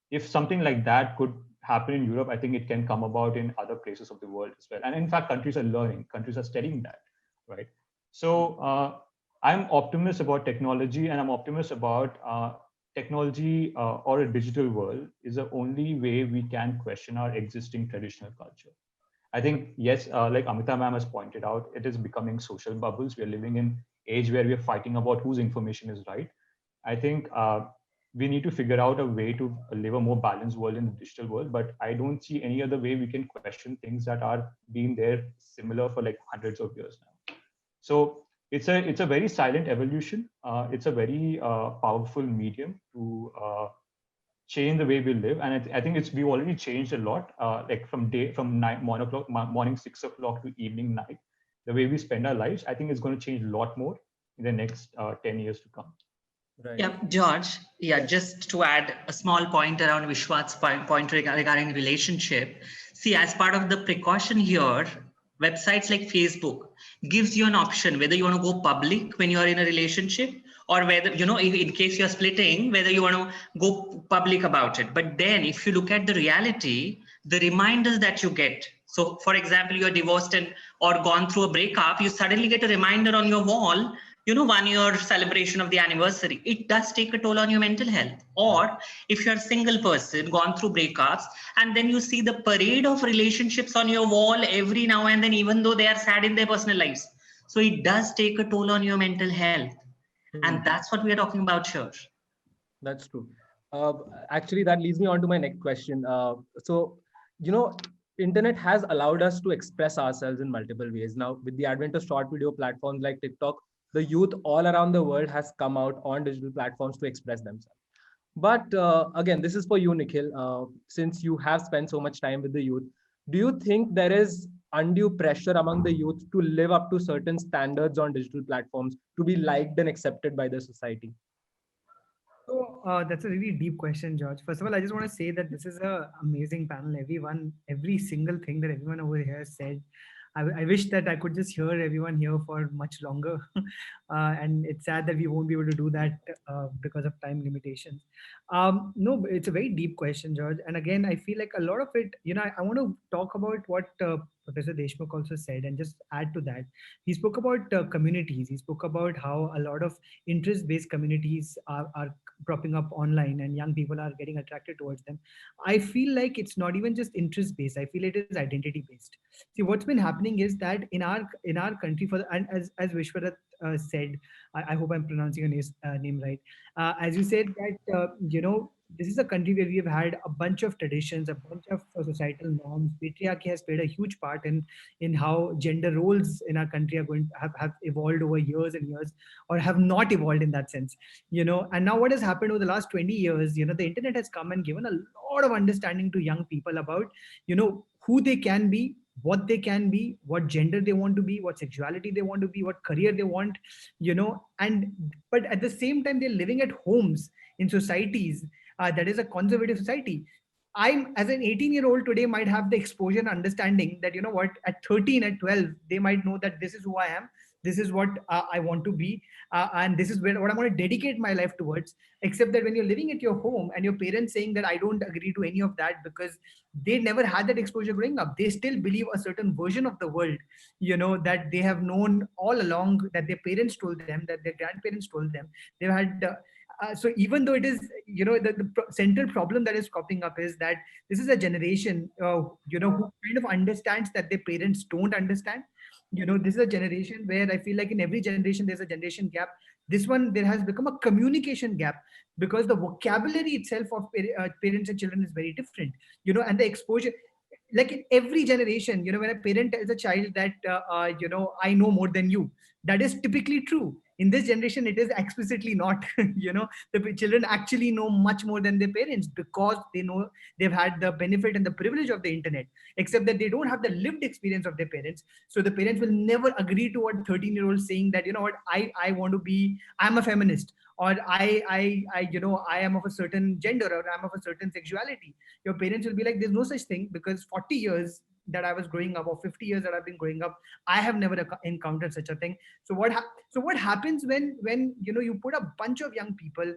if something like that could happen in Europe, I think it can come about in other places of the world as well. And in fact, countries are learning, countries are studying that, right? So I'm optimistic about technology, and I'm optimistic about technology or a digital world is the only way we can question our existing traditional culture. I think, yes, like Amita ma'am has pointed out, it is becoming social bubbles. We are living in age where we are fighting about whose information is right. I think we need to figure out a way to live a more balanced world in the digital world, but I don't see any other way we can question things that are being there similar for like hundreds of years now. So it's a very silent evolution. It's a very powerful medium to change the way we live, and I think we've already changed a lot. Like from morning 6 o'clock to evening night, the way we spend our lives, I think it's going to change a lot more in the next 10 years to come. Right. Yeah, George. Yeah, just to add a small point around Vishwat's point regarding relationship. See, as part of the precaution here, websites like Facebook gives you an option whether you want to go public when you're in a relationship, or whether, you know, in case you're splitting, whether you want to go public about it. But then if you look at the reality, the reminders that you get. So for example, you're divorced or gone through a breakup, you suddenly get a reminder on your wall, you know, 1 year celebration of the anniversary. It does take a toll on your mental health. Or if you're a single person, gone through breakups, and then you see the parade of relationships on your wall every now and then, even though they are sad in their personal lives. So it does take a toll on your mental health. And that's what we are talking about here. That's true. Actually, that leads me on to my next question. So, you know, internet has allowed us to express ourselves in multiple ways. Now, with the advent of short video platforms like TikTok, the youth all around the world has come out on digital platforms to express themselves. But again, this is for you, Nikhil. Since you have spent so much time with the youth, do you think there is undue pressure among the youth to live up to certain standards on digital platforms to be liked and accepted by the society? So that's a really deep question, George. First of all, I just want to say that this is an amazing panel. Every single thing that everyone over here said, I wish that I could just hear everyone here for much longer. And it's sad that we won't be able to do that because of time limitations. No, it's a very deep question, George. And again, I feel like a lot of it, you know, I want to talk about what Professor Deshmukh also said and just add to that. He spoke about communities. He spoke about how a lot of interest-based communities are propping up online and young people are getting attracted towards them. I feel like it's not even just interest-based. I feel it is identity-based. See, what's been happening is that in our country, and as Vishwanath said, I hope I'm pronouncing your name right. As you said that you know, this is a country where we have had a bunch of traditions, a bunch of societal norms. Patriarchy has played a huge part in how gender roles in our country are going to have evolved over years and years, or have not evolved in that sense. You know, and now what has happened over the last 20 years, you know, the internet has come and given a lot of understanding to young people about, you know, who they can be, what they can be, what gender they want to be, what sexuality they want to be, what career they want, you know, but at the same time, they're living at homes in societies that is a conservative society. I'm, as an 18-year-old today, might have the exposure and understanding that, you know what, at 13, at 12, they might know that this is who I am, this is what I want to be, and this is what I want to dedicate my life towards. Except that when you're living at your home and your parents saying that I don't agree to any of that because they never had that exposure growing up, they still believe a certain version of the world, you know, that they have known all along, that their parents told them, that their grandparents told them. They've had so even though it is, you know, the central problem that is cropping up is that this is a generation, you know, who kind of understands that their parents don't understand. You know, this is a generation where I feel like in every generation there's a generation gap. This one, there has become a communication gap because the vocabulary itself of parents and children is very different, you know, and the exposure. like in every generation, when a parent tells a child that, I know more than you, that is typically true. In this generation, it is explicitly not. The children actually know much more than their parents, because they know they've had the benefit and the privilege of the internet, except that they don't have the lived experience of their parents. So the parents will never agree to what 13-year-olds saying that, what, I want to be, I'm a feminist, or I am of a certain gender, or I'm of a certain sexuality. Your parents will be like, there's no such thing, because 40 years that I was growing up, or 50 years that I've been growing up, I have never encountered such a thing. So what happens when you put a bunch of young people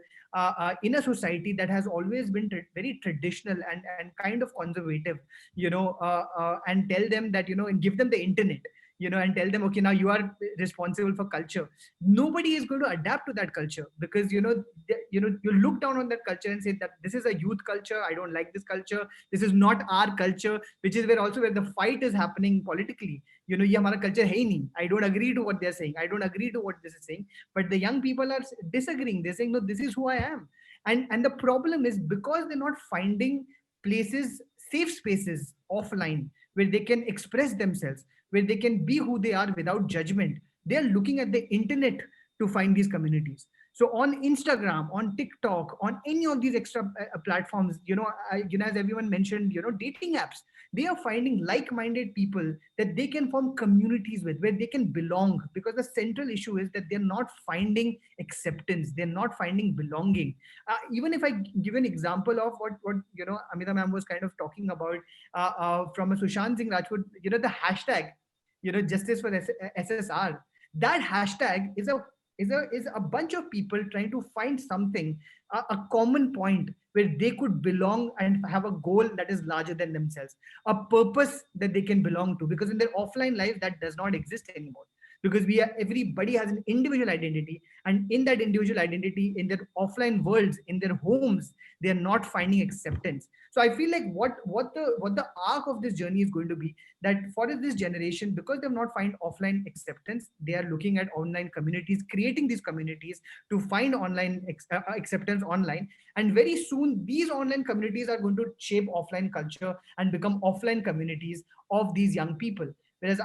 in a society that has always been very traditional and kind of conservative, and tell them that, and give them the internet, and tell them, okay, now you are responsible for culture. Nobody is going to adapt to that culture, because you look down on that culture and say that this is a youth culture, I don't like this culture, this is not our culture, which is where the fight is happening politically. ये हमारा culture है ही नहीं. I don't agree to what they're saying, I don't agree to what this is saying, but the young people are disagreeing. They're saying, no, this is who I am. And the problem is, because they're not finding places, safe spaces offline, where they can express themselves, where they can be who they are without judgment. They're looking at the internet to find these communities. So on Instagram, on TikTok, on any of these extra platforms, as everyone mentioned, dating apps, they are finding like-minded people that they can form communities with, where they can belong. Because the central issue is that they're not finding acceptance, they're not finding belonging. Even if I give an example of what Amita ma'am was kind of talking about, from a Sushant Singh Rajput, the hashtag, justice for SSR. That hashtag is a bunch of people trying to find something, a common point where they could belong and have a goal that is larger than themselves, a purpose that they can belong to, because in their offline life that does not exist anymore. Because everybody has an individual identity, and in that individual identity, in their offline worlds, in their homes, they are not finding acceptance. So I feel like what the arc of this journey is going to be, that for this generation, because they have not find offline acceptance, they are looking at online communities, creating these communities to find online acceptance online. And very soon these online communities are going to shape offline culture and become offline communities of these young people. Whereas,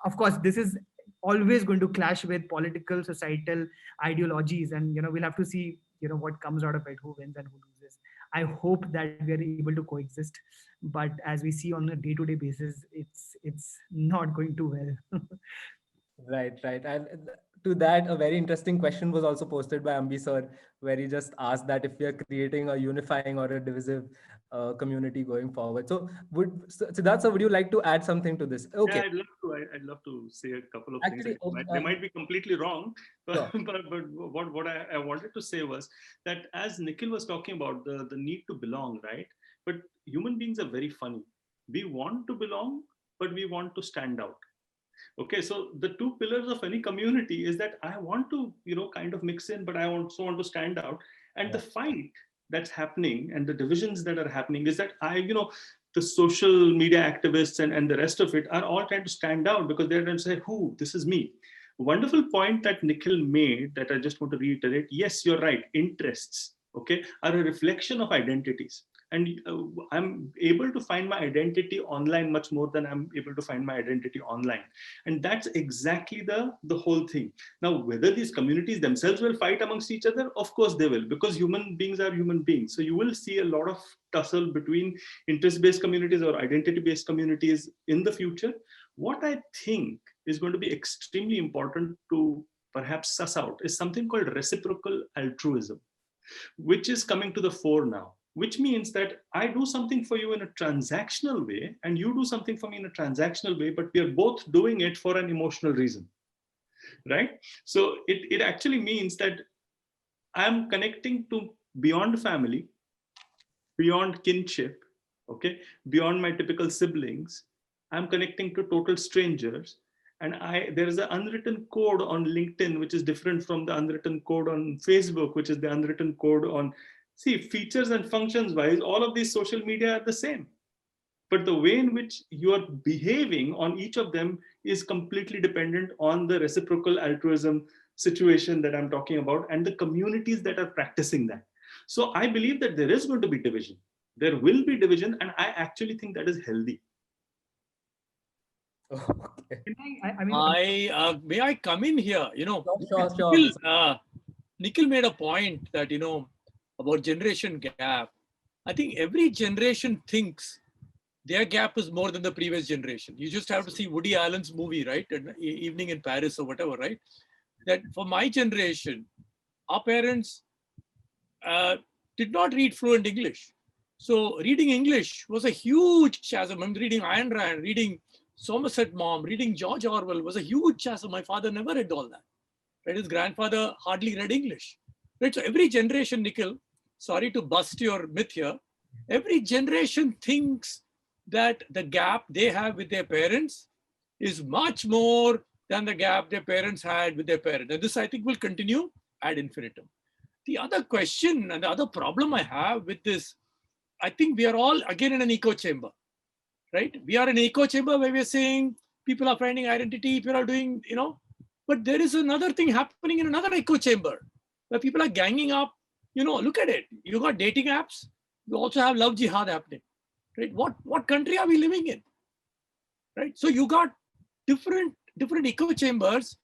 of course, this is always going to clash with political, societal ideologies, and we'll have to see what comes out of it, who wins and who loses. I hope that we are able to coexist, but as we see on a day-to-day basis, it's not going too well. Right. And to that, a very interesting question was also posted by Ambi sir, where he just asked that if we are creating a unifying or a divisive community going forward. So Siddharth sir, would you like to add something to this? Okay. Yeah, I'd love to. I'd love to say a couple of Actually, things. They might be completely wrong, but, sure. but what I wanted to say was that, as Nikhil was talking about the need to belong, right? But human beings are very funny. We want to belong, but we want to stand out. Okay, so the two pillars of any community is that I want to, kind of mix in, but I also want to stand out. And the fight that's happening and the divisions that are happening is that the social media activists and the rest of it are all trying to stand out, because they're trying to say, this is me. Wonderful point that Nikhil made that I just want to reiterate. Yes, you're right. Interests, okay, are a reflection of identities. And I'm able to find my identity online much more than I'm able to find my identity online. And that's exactly the whole thing. Now, whether these communities themselves will fight amongst each other, of course they will, because human beings are human beings. So you will see a lot of tussle between interest-based communities or identity-based communities in the future. What I think is going to be extremely important to perhaps suss out is something called reciprocal altruism, which is coming to the fore now. Which means that I do something for you in a transactional way and you do something for me in a transactional way, but we are both doing it for an emotional reason, right? So it actually means that I'm connecting to beyond family, beyond kinship, okay, beyond my typical siblings. I'm connecting to total strangers. And there is an unwritten code on LinkedIn, which is different from the unwritten code on Facebook, which is the unwritten code on, features and functions wise, all of these social media are the same. But the way in which you are behaving on each of them is completely dependent on the reciprocal altruism situation that I'm talking about and the communities that are practicing that. So I believe that there is going to be division. There will be division, and I actually think that is healthy. Okay. May I come in here? Sure. Nikhil made a point that, about generation gap. I think every generation thinks their gap is more than the previous generation. You just have to see Woody Allen's movie, right? Evening in Paris or whatever, right? That for my generation, our parents did not read fluent English. So reading English was a huge chasm. I'm reading Ayn Rand, reading Somerset Maugham, reading George Orwell was a huge chasm. My father never read all that. Right? His grandfather hardly read English. Right? So every generation, Nikhil, sorry to bust your myth here, every generation thinks that the gap they have with their parents is much more than the gap their parents had with their parents. And this, I think, will continue ad infinitum. The other question and the other problem I have with this, I think we are all again in an echo chamber, right? We are in an echo chamber where we're saying people are finding identity, people are doing, but there is another thing happening in another echo chamber where people are ganging up. Look at it. You got dating apps. You also have love jihad happening, right? What country are we living in, right? So you got different echo chambers,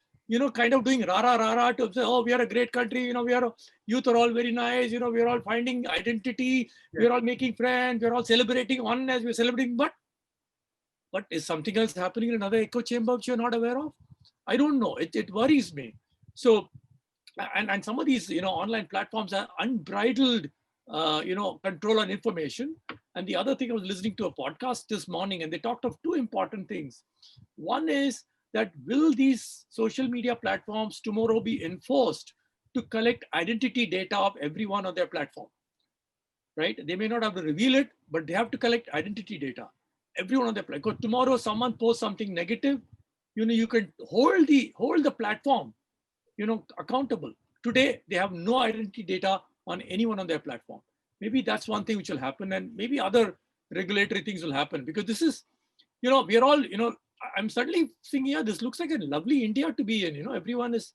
kind of doing rah to say, oh, we are a great country. Youth are all very nice. We are all finding identity. We are all making friends. We are all celebrating oneness. We're celebrating, but is something else happening in another echo chamber which you're not aware of? I don't know. It worries me. So, and some of these, online platforms are unbridled, control on information. And the other thing, I was listening to a podcast this morning, and they talked of two important things. One is that will these social media platforms tomorrow be enforced to collect identity data of everyone on their platform, right? They may not have to reveal it, but they have to collect identity data. Everyone on their platform. Because tomorrow someone posts something negative, you can hold the platform, accountable. Today, they have no identity data on anyone on their platform. Maybe that's one thing which will happen, and maybe other regulatory things will happen, because this is, we are all, I'm suddenly thinking, yeah, this looks like a lovely India to be in. Everyone is,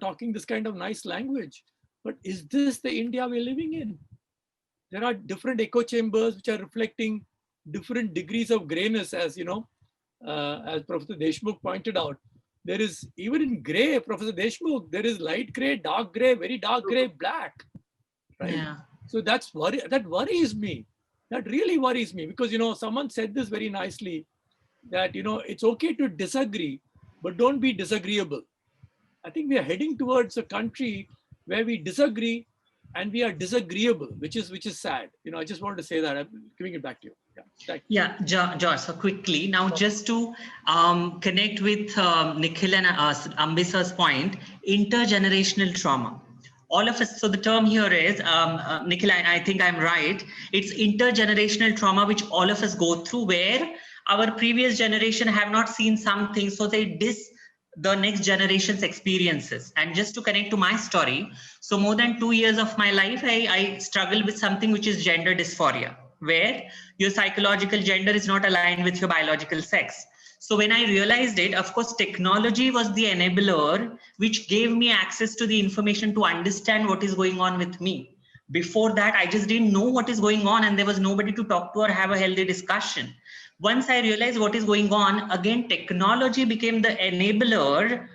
talking this kind of nice language. But is this the India we're living in? There are different echo chambers which are reflecting different degrees of grayness, as as Professor Deshmukh pointed out. There is, even in gray, Professor Deshmukh, there is light gray, dark gray, very dark gray, black. Right? Yeah. So that worries me. That really worries me, because someone said this very nicely, that it's okay to disagree, but don't be disagreeable. I think we are heading towards a country where we disagree and we are disagreeable, which is sad. I just wanted to say that. I'm giving it back to you. Yeah, George, so quickly now, just to connect with Nikhil and Ambissa's point, intergenerational trauma. All of us, so the term here is, Nikhil, I think I'm right, it's intergenerational trauma, which all of us go through, where our previous generation have not seen something, so they diss the next generation's experiences. And just to connect to my story, so more than 2 years of my life, I struggled with something which is gender dysphoria, where your psychological gender is not aligned with your biological sex. So when I realized it, of course, technology was the enabler which gave me access to the information to understand what is going on with me. Before that, I just didn't know what is going on, and there was nobody to talk to or have a healthy discussion. Once I realized what is going on, again, technology became the enabler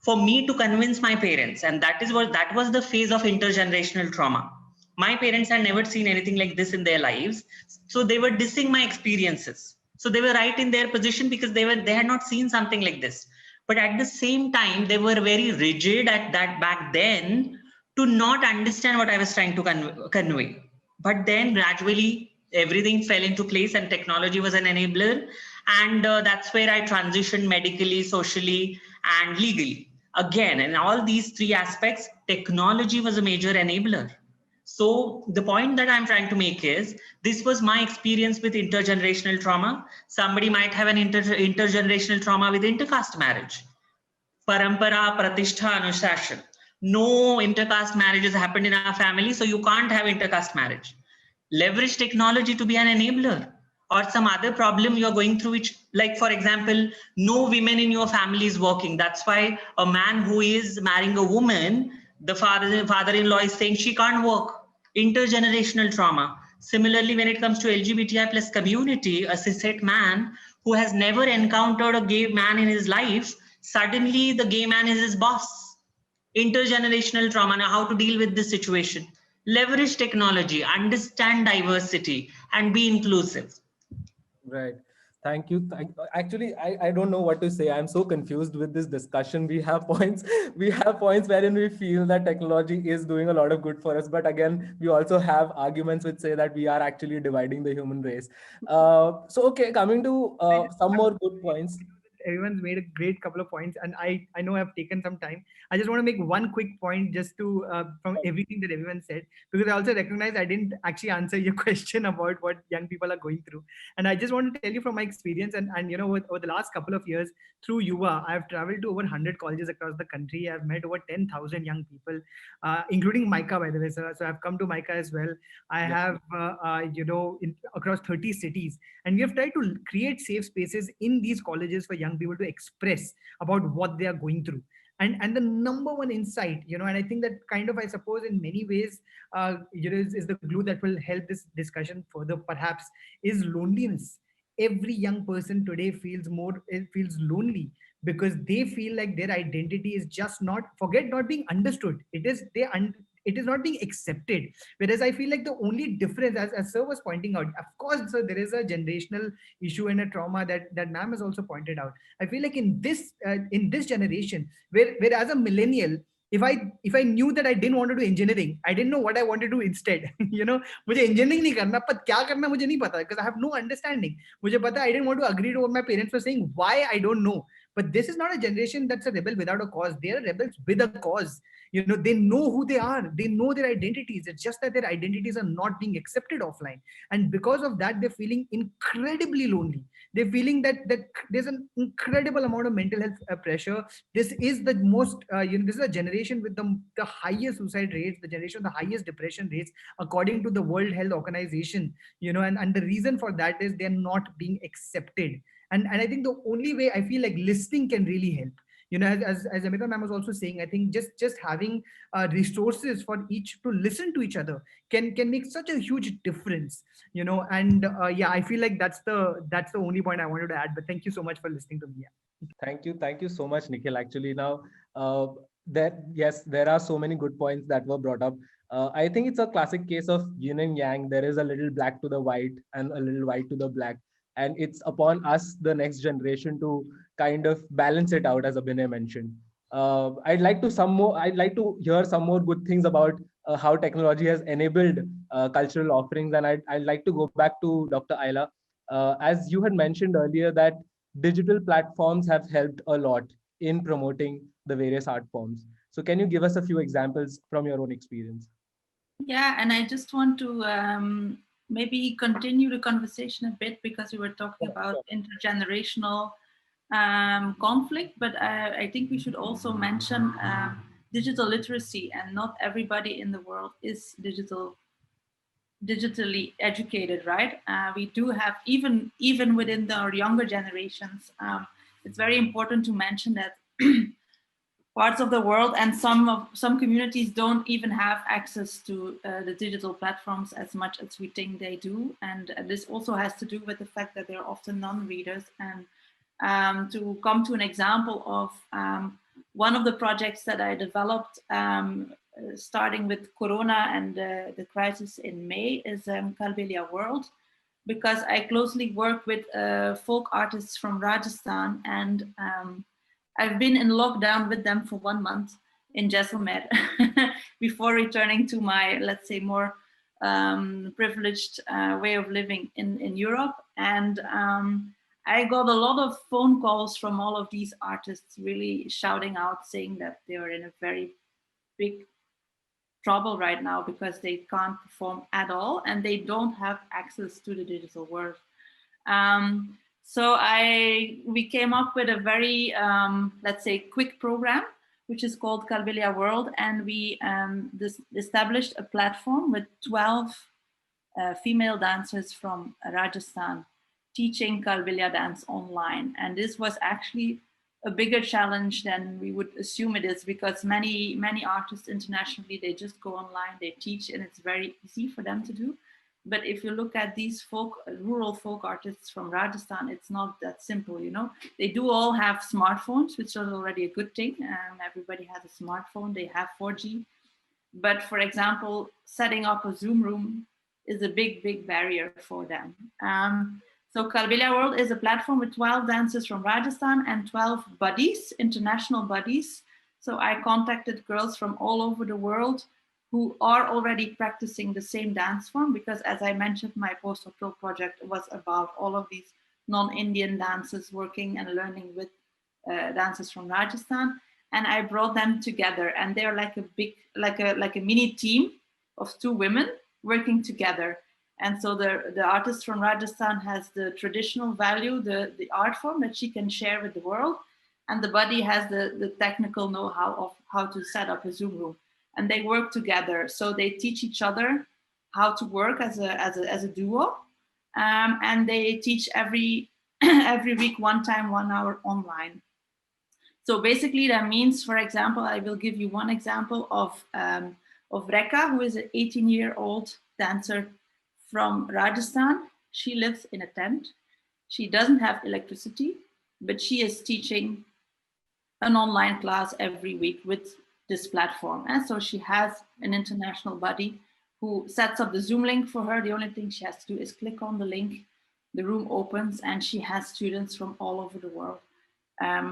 for me to convince my parents. And that was the phase of intergenerational trauma. My parents had never seen anything like this in their lives. So they were dissing my experiences. So they were right in their position because they had not seen something like this. But at the same time, they were very rigid at that back then to not understand what I was trying to convey. But then gradually, everything fell into place and technology was an enabler. And that's where I transitioned medically, socially, and legally. Again, in all these three aspects, technology was a major enabler. So the point that I'm trying to make is, this was my experience with intergenerational trauma. Somebody might have an intergenerational trauma with intercaste marriage. Parampara, Pratishtha, Anushashan. No intercaste marriages happened in our family, so you can't have intercaste marriage. Leverage technology to be an enabler, or some other problem you're going through, which, like, for example, no women in your family is working. That's why a man who is marrying a woman, the father-in-law is saying she can't work. Intergenerational trauma. Similarly, when it comes to LGBTI plus community, a cishet man who has never encountered a gay man in his life, suddenly the gay man is his boss. Intergenerational trauma, now how to deal with this situation. Leverage technology, understand diversity, and be inclusive. Right. Thank you. Actually, I don't know what to say. I'm so confused with this discussion. We have points, wherein we feel that technology is doing a lot of good for us. But again, we also have arguments which say that we are actually dividing the human race. So, okay, coming to some more good points. Everyone's made a great couple of points, and I know I've taken some time. I just want to make one quick point just to from everything that everyone said, because I also recognize I didn't actually answer your question about what young people are going through. And I just want to tell you from my experience, and you know, over the last couple of years through Yuva, I've traveled to over 100 colleges across the country. I've met over 10,000 young people, including Micah, by the way. So I've come to Micah as well. I have you know, across 30 cities, and we have tried to create safe spaces in these colleges for young people to express about what they are going through. And the number one insight, you know, and I think that kind of, I suppose, in many ways, you know, is the glue that will help this discussion further, perhaps, is loneliness. Every young person today feels lonely because they feel like their identity is just not, forget not being understood. It is not being accepted. Whereas I feel like the only difference, as Sir was pointing out, of course, so there is a generational issue and a trauma that ma'am has also pointed out. I feel like in this generation, where as a millennial, if I knew that I didn't want to do engineering, I didn't know what I want to do instead. You know, मुझे engineering नहीं करना, पर क्या करना मुझे नहीं पता, because I have no understanding. मुझे पता, I didn't want to agree to what my parents were saying. Why, I don't know. But this is not a generation that's a rebel without a cause. They are rebels with a cause. You know, they know who they are. They know their identities. It's just that their identities are not being accepted offline. And because of that, they're feeling incredibly lonely. They're feeling that there's an incredible amount of mental health pressure. This is the most, you know, this is a generation with the highest suicide rates, the generation with the highest depression rates, according to the World Health Organization. You know, and the reason for that is they're not being accepted. And I think the only way, I feel like listening can really help. You know, as Amita ma'am was also saying, I think just having resources for each to listen to each other can make such a huge difference. You know, and yeah, I feel like that's the only point I wanted to add. But thank you so much for listening to me. Thank you so much, Nikhil. Actually, now there are so many good points that were brought up. I think it's a classic case of yin and yang. There is a little black to the white and a little white to the black, and it's upon us, the next generation, to kind of balance it out, as Abhinay mentioned. I'd like to hear some more good things about how technology has enabled cultural offerings, and I'd like to go back to Dr. Ayla. As you had mentioned earlier, that digital platforms have helped a lot in promoting the various art forms. So can you give us a few examples from your own experience? Yeah, and I just want to maybe continue the conversation a bit, because we were talking about intergenerational conflict, but I think we should also mention digital literacy, and not everybody in the world is digitally educated, right? We do have, even within our younger generations, it's very important to mention that parts of the world and some communities don't even have access to the digital platforms as much as we think they do. And this also has to do with the fact that they're often non-readers. And to come to an example of one of the projects that I developed starting with Corona and the crisis in May is Kalbelia World, because I closely work with folk artists from Rajasthan, and I've been in lockdown with them for 1 month in Jaisalmer before returning to my, let's say, more privileged way of living in Europe. And I got a lot of phone calls from all of these artists really shouting out, saying that they are in a very big trouble right now because they can't perform at all and they don't have access to the digital world. So we came up with a very, let's say, quick program, which is called Kalbelia World. And we established a platform with 12 female dancers from Rajasthan teaching Kalbelia dance online. And this was actually a bigger challenge than we would assume it is, because many artists internationally, they just go online, they teach, and it's very easy for them to do. But if you look at these rural folk artists from Rajasthan, it's not that simple, you know. They do all have smartphones, which is already a good thing. Everybody has a smartphone, they have 4G. But for example, setting up a Zoom room is a big barrier for them. So Kalbelia World is a platform with 12 dancers from Rajasthan and 12 buddies, international buddies. So I contacted girls from all over the world who are already practicing the same dance form, because as I mentioned, my postdoctoral project was about all of these non-Indian dancers working and learning with dancers from Rajasthan. And I brought them together, and they're like a big, like a mini team of 2 women working together. And so the artist from Rajasthan has the traditional value, the art form that she can share with the world. And the buddy has the technical know-how of how to set up a Zoom room. And they work together. So they teach each other how to work as a duo. And they teach every week, 1 time, 1 hour online. So basically that means, for example, I will give you one example of Rekha, who is an 18-year-old dancer from Rajasthan. She lives in a tent. She doesn't have electricity, but she is teaching an online class every week with this platform. And so she has an international buddy who sets up the Zoom link for her. The only thing she has to do is click on the link, the room opens, and she has students from all over the world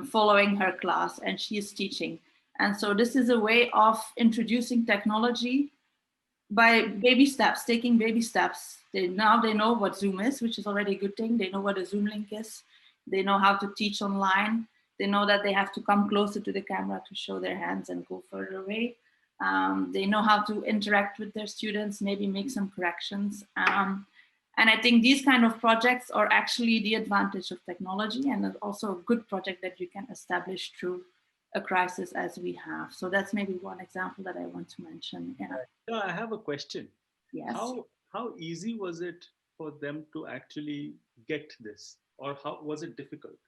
following her class, and she is teaching. And so this is a way of introducing technology by baby steps, taking baby steps. Now they know what Zoom is, which is already a good thing. They know what a Zoom link is. They know how to teach online. They know that they have to come closer to the camera to show their hands and go further away. They know how to interact with their students, maybe make some corrections. And I think these kind of projects are actually the advantage of technology, and also a good project that you can establish through a crisis as we have. So that's maybe one example that I want to mention. Yeah, I have a question. Yes. How easy was it for them to actually get this, or how was it difficult?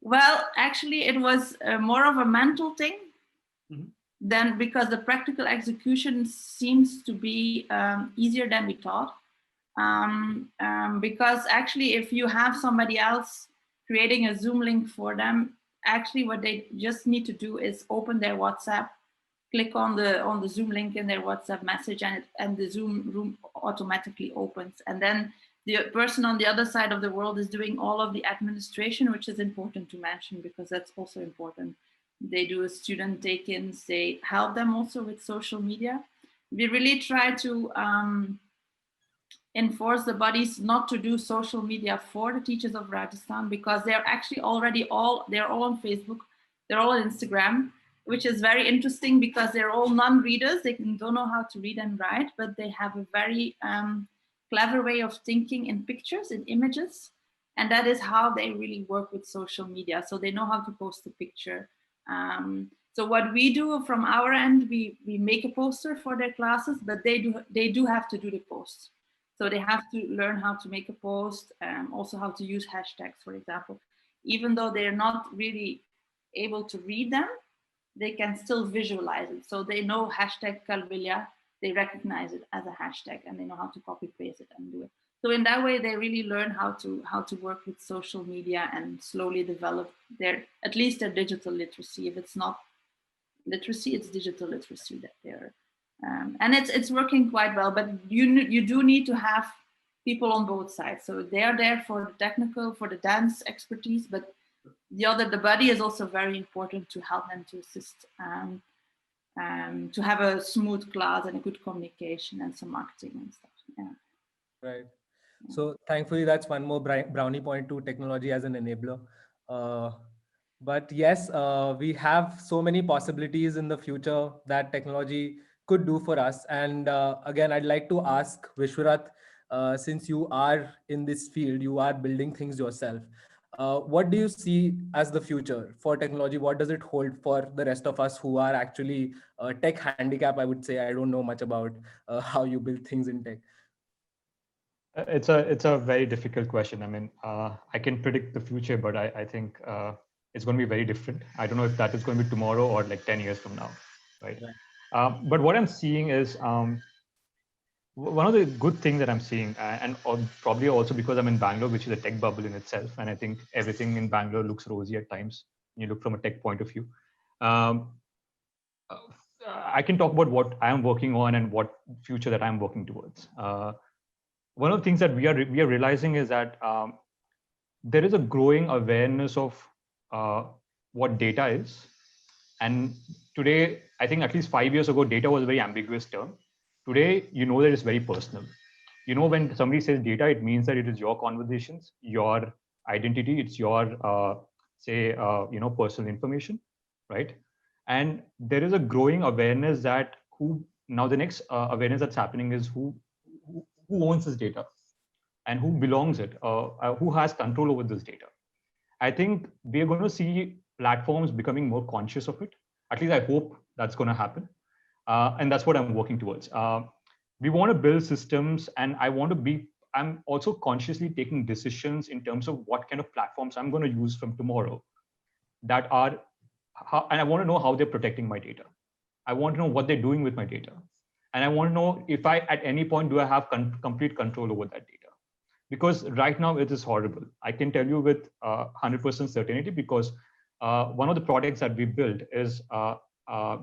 Well, actually, it was more of a mental thing. Mm-hmm. Then, because the practical execution seems to be easier than we thought. Because actually, if you have somebody else creating a Zoom link for them, actually what they just need to do is open their WhatsApp, click on the Zoom link in their WhatsApp message, and the Zoom room automatically opens. And then the person on the other side of the world is doing all of the administration, which is important to mention because that's also important. They do a student take-ins, they help them also with social media. We really try to enforce the buddies not to do social media for the teachers of Rajasthan, because they're actually already they're all on Facebook, they're all on Instagram, which is very interesting because they're all non-readers. They don't know how to read and write, but they have a very clever way of thinking in pictures, in images. And that is how they really work with social media. So they know how to post a picture. So what we do from our end, we make a poster for their classes, but they do have to do the post. So they have to learn how to make a post, also how to use hashtags, for example. Even though they're not really able to read them, they can still visualize it. So they know hashtag Kalbelia, they recognize it as a hashtag, and they know how to copy paste it and do it. So in that way, they really learn how to work with social media and slowly develop at least their digital literacy. If it's not literacy, it's digital literacy that they're. And it's working quite well, but you do need to have people on both sides. So they are there for the technical, for the dance expertise, but the buddy is also very important to help them to assist, to have a smooth class and a good communication and some marketing and stuff. Yeah. Right. So thankfully, that's one more brownie point to technology as an enabler. But yes, we have so many possibilities in the future that technology could do for us. And again, I'd like to ask Vishwarath, since you are in this field, you are building things yourself. What do you see as the future for technology? What does it hold for the rest of us who are actually tech handicap? I would say I don't know much about how you build things in tech. It's a very difficult question. I mean, I can predict the future, but I think it's going to be very different. I don't know if that is going to be tomorrow or like 10 years from now, right? But what I'm seeing is one of the good things that I'm seeing, and probably also because I'm in Bangalore, which is a tech bubble in itself, and I think everything in Bangalore looks rosy at times. You look from a tech point of view. Um, uh, I can talk about what I am working on and what future that I'm working towards. One of the things that we are realizing is that there is a growing awareness of what data is. And today, I think at least 5 years ago, data was a very ambiguous term. Today, you know that it's very personal. You know, when somebody says data, it means that it is your conversations, your identity, it's your, personal information, right? And there is a growing awareness that the next awareness that's happening is who owns this data and who belongs it, who has control over this data. I think we're going to see platforms becoming more conscious of it. At least I hope that's going to happen. And that's what I'm working towards. We want to build systems, and I'm also consciously taking decisions in terms of what kind of platforms I'm going to use from tomorrow and I want to know how they're protecting my data. I want to know what they're doing with my data. And I want to know if at any point, do I have complete control over that data? Because right now it is horrible. I can tell you with 100% certainty, because one of the products that we build is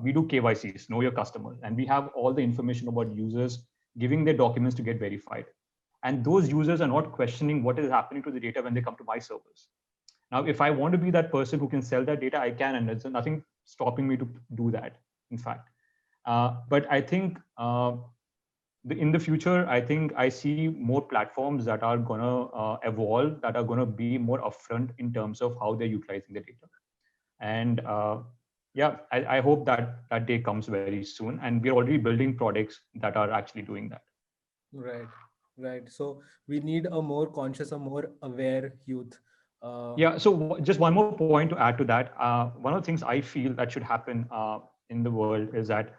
we do KYCs, know your customer, and we have all the information about users giving their documents to get verified. And those users are not questioning what is happening to the data when they come to my servers. Now, if I want to be that person who can sell that data, I can, and there's nothing stopping me to do that, in fact. But I think in the future, I think I see more platforms that are going to evolve, that are going to be more upfront in terms of how they're utilizing the data. And I hope that day comes very soon. And we're already building products that are actually doing that. Right. So we need a more conscious, a more aware youth. So just one more point to add to that. One of the things I feel that should happen in the world is that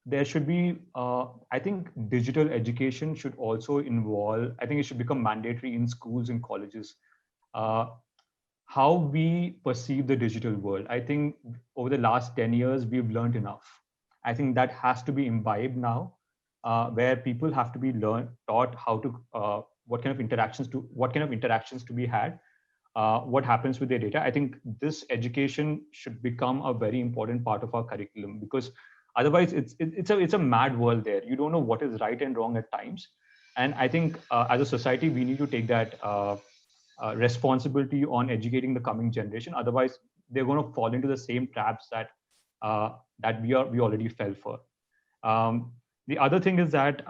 there should be, I think digital education should also involve, I think it should become mandatory in schools and colleges, how we perceive the digital world. I think over the last 10 years, we've learned enough. I think that has to be imbibed now, where people have to be taught how to, what kind of interactions to be had, what happens with their data. I think this education should become a very important part of our curriculum, because otherwise it's a mad world there. You don't know what is right and wrong at times. And I think as a society, we need to take that responsibility on educating the coming generation. Otherwise, they're going to fall into the same traps that we already fell for. The other thing is that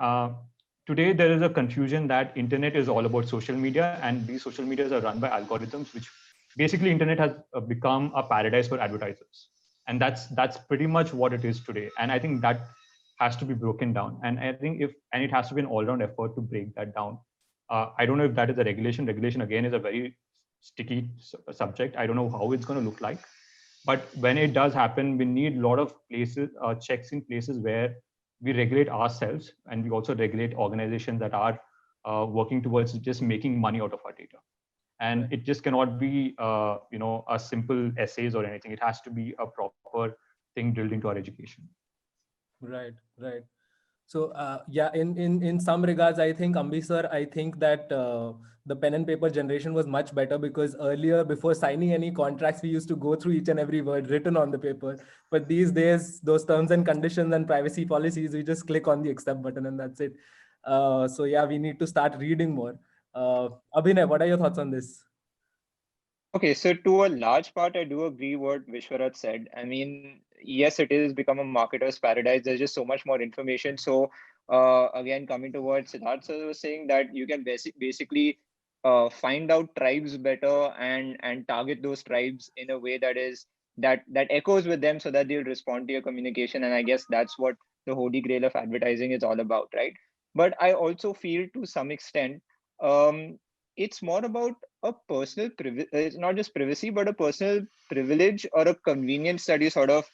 today there is a confusion that internet is all about social media, and these social medias are run by algorithms, which basically internet has become a paradise for advertisers. And that's pretty much what it is today. And I think that has to be broken down. And I think it has to be an all-round effort to break that down. I don't know if that is a regulation. Regulation, again, is a very sticky subject. I don't know how it's going to look like. But when it does happen, we need a lot of places, checks in places where we regulate ourselves, and we also regulate organizations that are working towards just making money out of our data. And it just cannot be, a simple essays or anything. It has to be a proper thing drilled into our education. Right. So in some regards, I think Ambi sir, I think that the pen and paper generation was much better, because earlier, before signing any contracts, we used to go through each and every word written on the paper. But these days, those terms and conditions and privacy policies, we just click on the accept button and that's it. We need to start reading more. Abhinay, what are your thoughts on this? Okay, so to a large part, I do agree what Vishwarath said. I mean, yes, it is become a marketer's paradise. There's just so much more information. So again, coming towards Siddharth sir was saying that you can basically find out tribes better and target those tribes in a way that echoes with them, so that they'll respond to your communication. And I guess that's what the holy grail of advertising is all about, right? But I also feel to some extent, it's more about a personal privilege. It's not just privacy, but a personal privilege or a convenience that you sort of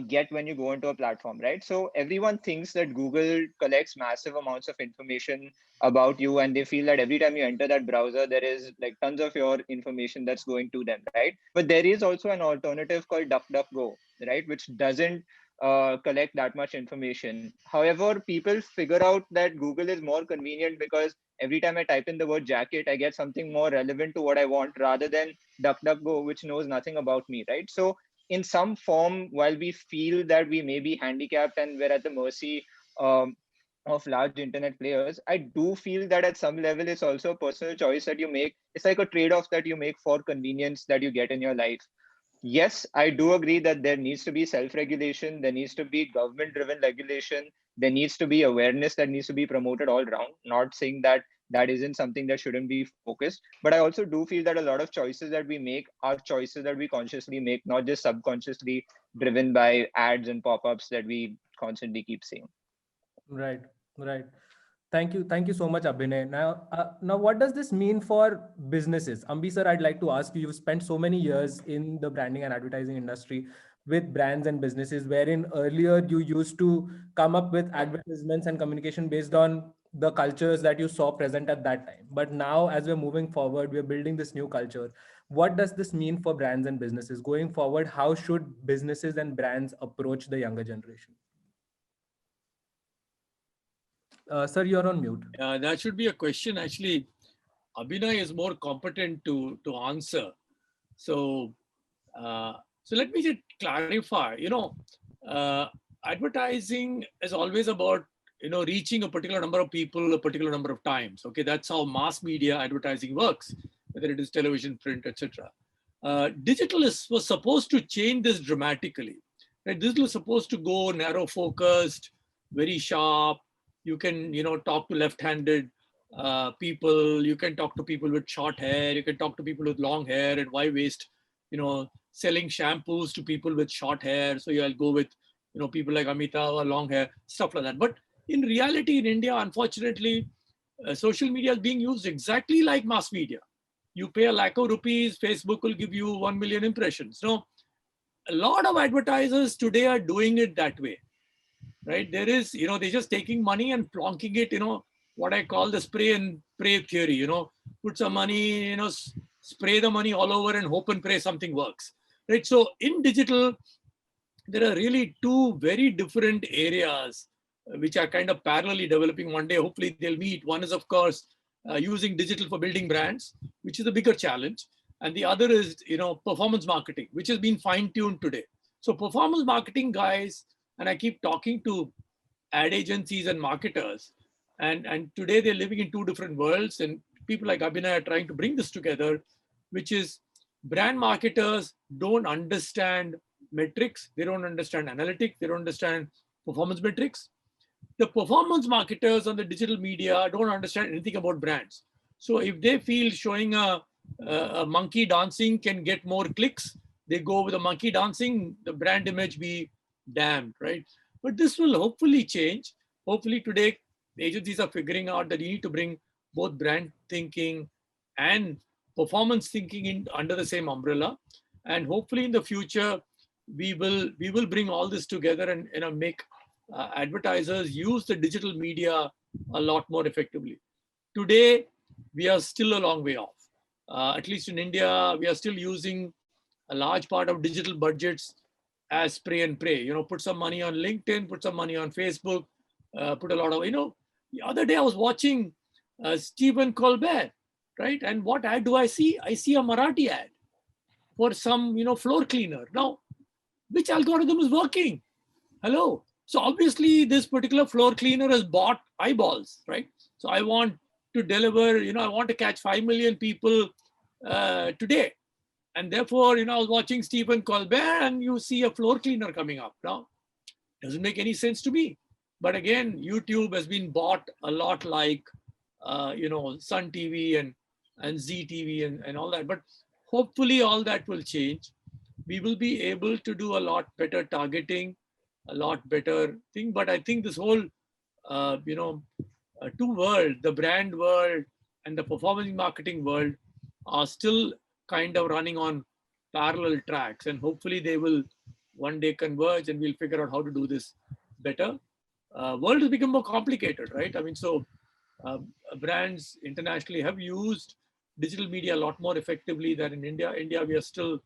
get when you go into a platform, right? So everyone thinks that Google collects massive amounts of information about you, and they feel that every time you enter that browser, there is like tons of your information that's going to them, right? But there is also an alternative called DuckDuckGo, right, which doesn't collect that much information. However, people figure out that Google is more convenient because every time I type in the word jacket, I get something more relevant to what I want rather than DuckDuckGo, which knows nothing about me, right? So in some form, while we feel that we may be handicapped and we're at the mercy of large internet players, I do feel that at some level it's also a personal choice that you make. It's like a trade-off that you make for convenience that you get in your life. Yes, I do agree that there needs to be self-regulation, there needs to be government-driven regulation, there needs to be awareness that needs to be promoted all around. Not saying that that isn't something that shouldn't be focused, but I also do feel that a lot of choices that we make are choices that we consciously make, not just subconsciously driven by ads and pop-ups that we constantly keep seeing. Right, right. Thank you so much, Abhinay. Now, what does this mean for businesses? Ambi sir, I'd like to ask you. You've spent so many years in the branding and advertising industry with brands and businesses, wherein earlier you used to come up with advertisements and communication based on the cultures that you saw present at that time. But now, as we're moving forward, we're building this new culture. What does this mean for brands and businesses going forward? How should businesses and brands approach the younger generation? Sir, you're on mute. That should be a question. Actually, Abhinay is more competent to answer. So, so let me just clarify. Advertising is always about reaching a particular number of people a particular number of times. Okay, that's how mass media advertising works, whether it is television, print, etc. Digital was supposed to change this dramatically. Right? Digital is supposed to go narrow focused, very sharp. You can talk to left-handed people. You can talk to people with short hair. You can talk to people with long hair. And why waste selling shampoos to people with short hair? So I'll go with people like Amitabh or long hair, stuff like that. But in reality, in India, unfortunately, social media is being used exactly like mass media. You pay ₹1,00,000, Facebook will give you 1 million impressions. A lot of advertisers today are doing it that way. Right? There is, they're just taking money and plonking it, what I call the spray and pray theory, put some money, spray the money all over and hope and pray something works. Right? So in digital, there are really two very different areas which are kind of parallelly developing. One day, hopefully they'll meet. One is, of course, using digital for building brands, which is a bigger challenge. And the other is, performance marketing, which has been fine-tuned today. So performance marketing guys, and I keep talking to ad agencies and marketers, and today they're living in two different worlds, and people like Abhinay are trying to bring this together, which is brand marketers don't understand metrics, they don't understand analytics, they don't understand performance metrics. The performance marketers on the digital media don't understand anything about brands. So if they feel showing a monkey dancing can get more clicks, they go with the monkey dancing, the brand image be damned, right? But this will hopefully change. Hopefully today, the agencies are figuring out that you need to bring both brand thinking and performance thinking in under the same umbrella. And hopefully in the future, we will bring all this together and make advertisers use the digital media a lot more effectively. Today, we are still a long way off. At least in India, we are still using a large part of digital budgets as spray and pray. Put some money on LinkedIn, put some money on Facebook, put a lot of, the other day I was watching Stephen Colbert, right? And what ad do I see? I see a Marathi ad for some, floor cleaner. Now, which algorithm is working? Hello. So obviously this particular floor cleaner has bought eyeballs, right? So I want to deliver, I want to catch 5 million people today. And therefore, I was watching Stephen Colbert and you see a floor cleaner coming up. Now, doesn't make any sense to me. But again, YouTube has been bought a lot like, Sun TV and Z TV and all that. But hopefully all that will change. We will be able to do a lot better targeting, a lot better thing. But I think this whole, two world, the brand world and the performance marketing world are still kind of running on parallel tracks, and hopefully they will one day converge and we'll figure out how to do this better. World has become more complicated, right? I mean, so brands internationally have used digital media a lot more effectively than in India. India, we are still,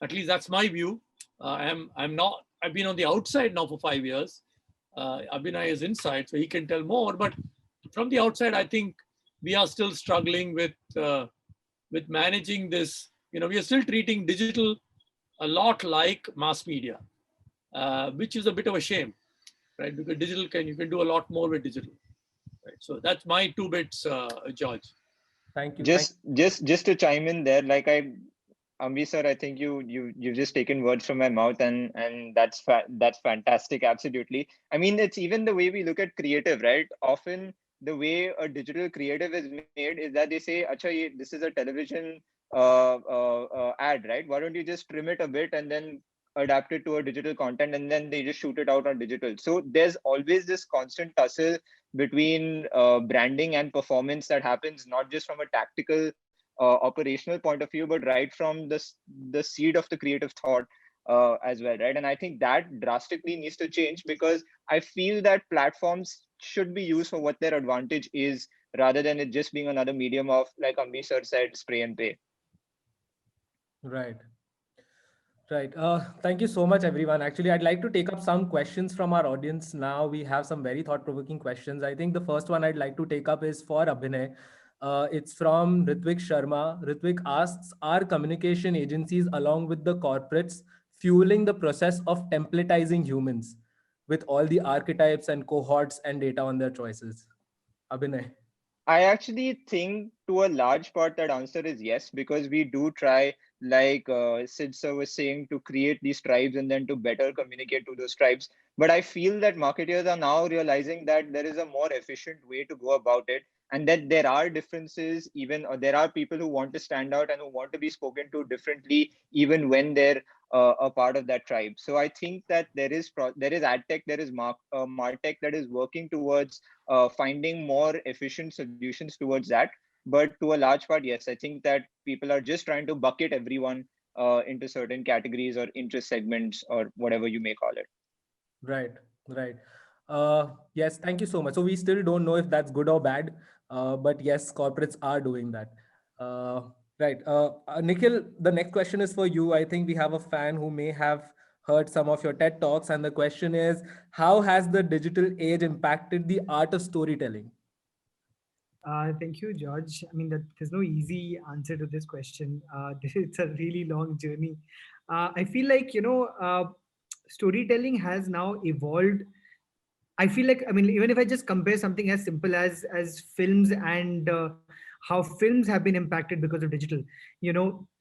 at least that's my view. I'm not I've been on the outside now for 5 years. Abhinay is inside, so he can tell more. But from the outside, I think we are still struggling with managing this. We are still treating digital a lot like mass media, which is a bit of a shame, right? Because you can do a lot more with digital, right? So that's my 2 bits, George. Thank you. Just to chime in there, like Ambi sir, I think you've just taken words from my mouth, and that's fantastic. Absolutely. I mean, it's even the way we look at creative, right? Often the way a digital creative is made is that they say, "Acha, this is a television ad, right? Why don't you just trim it a bit and then adapt it to a digital content, and then they just shoot it out on digital." So there's always this constant tussle between branding and performance that happens, not just from a tactical operational point of view, but right from the seed of the creative thought as well, right? And I think that drastically needs to change, because I feel that platforms should be used for what their advantage is, rather than it just being another medium of, like Ambi sir said, spray and pay. Right. Right. Thank you so much, everyone. Actually, I'd like to take up some questions from our audience now. We have some very thought-provoking questions. I think the first one I'd like to take up is for Abhinay. It's from Ritvik Sharma. Ritvik asks, are communication agencies along with the corporates fueling the process of templatizing humans with all the archetypes and cohorts and data on their choices? Abhinay. I actually think to a large part that answer is yes, because we do try, like Sid sir was saying, to create these tribes and then to better communicate to those tribes. But I feel that marketers are now realizing that there is a more efficient way to go about it, and that there are differences, even, or there are people who want to stand out and who want to be spoken to differently, even when they're a part of that tribe. So I think that there is ad tech, there is martech that is working towards finding more efficient solutions towards that. But to a large part, yes, I think that people are just trying to bucket everyone into certain categories or interest segments or whatever you may call it. Right, right. Yes, thank you so much. So we still don't know if that's good or bad, but yes, corporates are doing that. Uh, right. Nikhil, the next question is for you. I think we have a fan who may have heard some of your TED Talks, and the question is, how has the digital age impacted the art of storytelling? Thank you, George. I mean, there's no easy answer to this question. It's a really long journey. I feel like, storytelling has now evolved. I feel like, I mean, even if I just compare something as simple as films and how films have been impacted because of digital,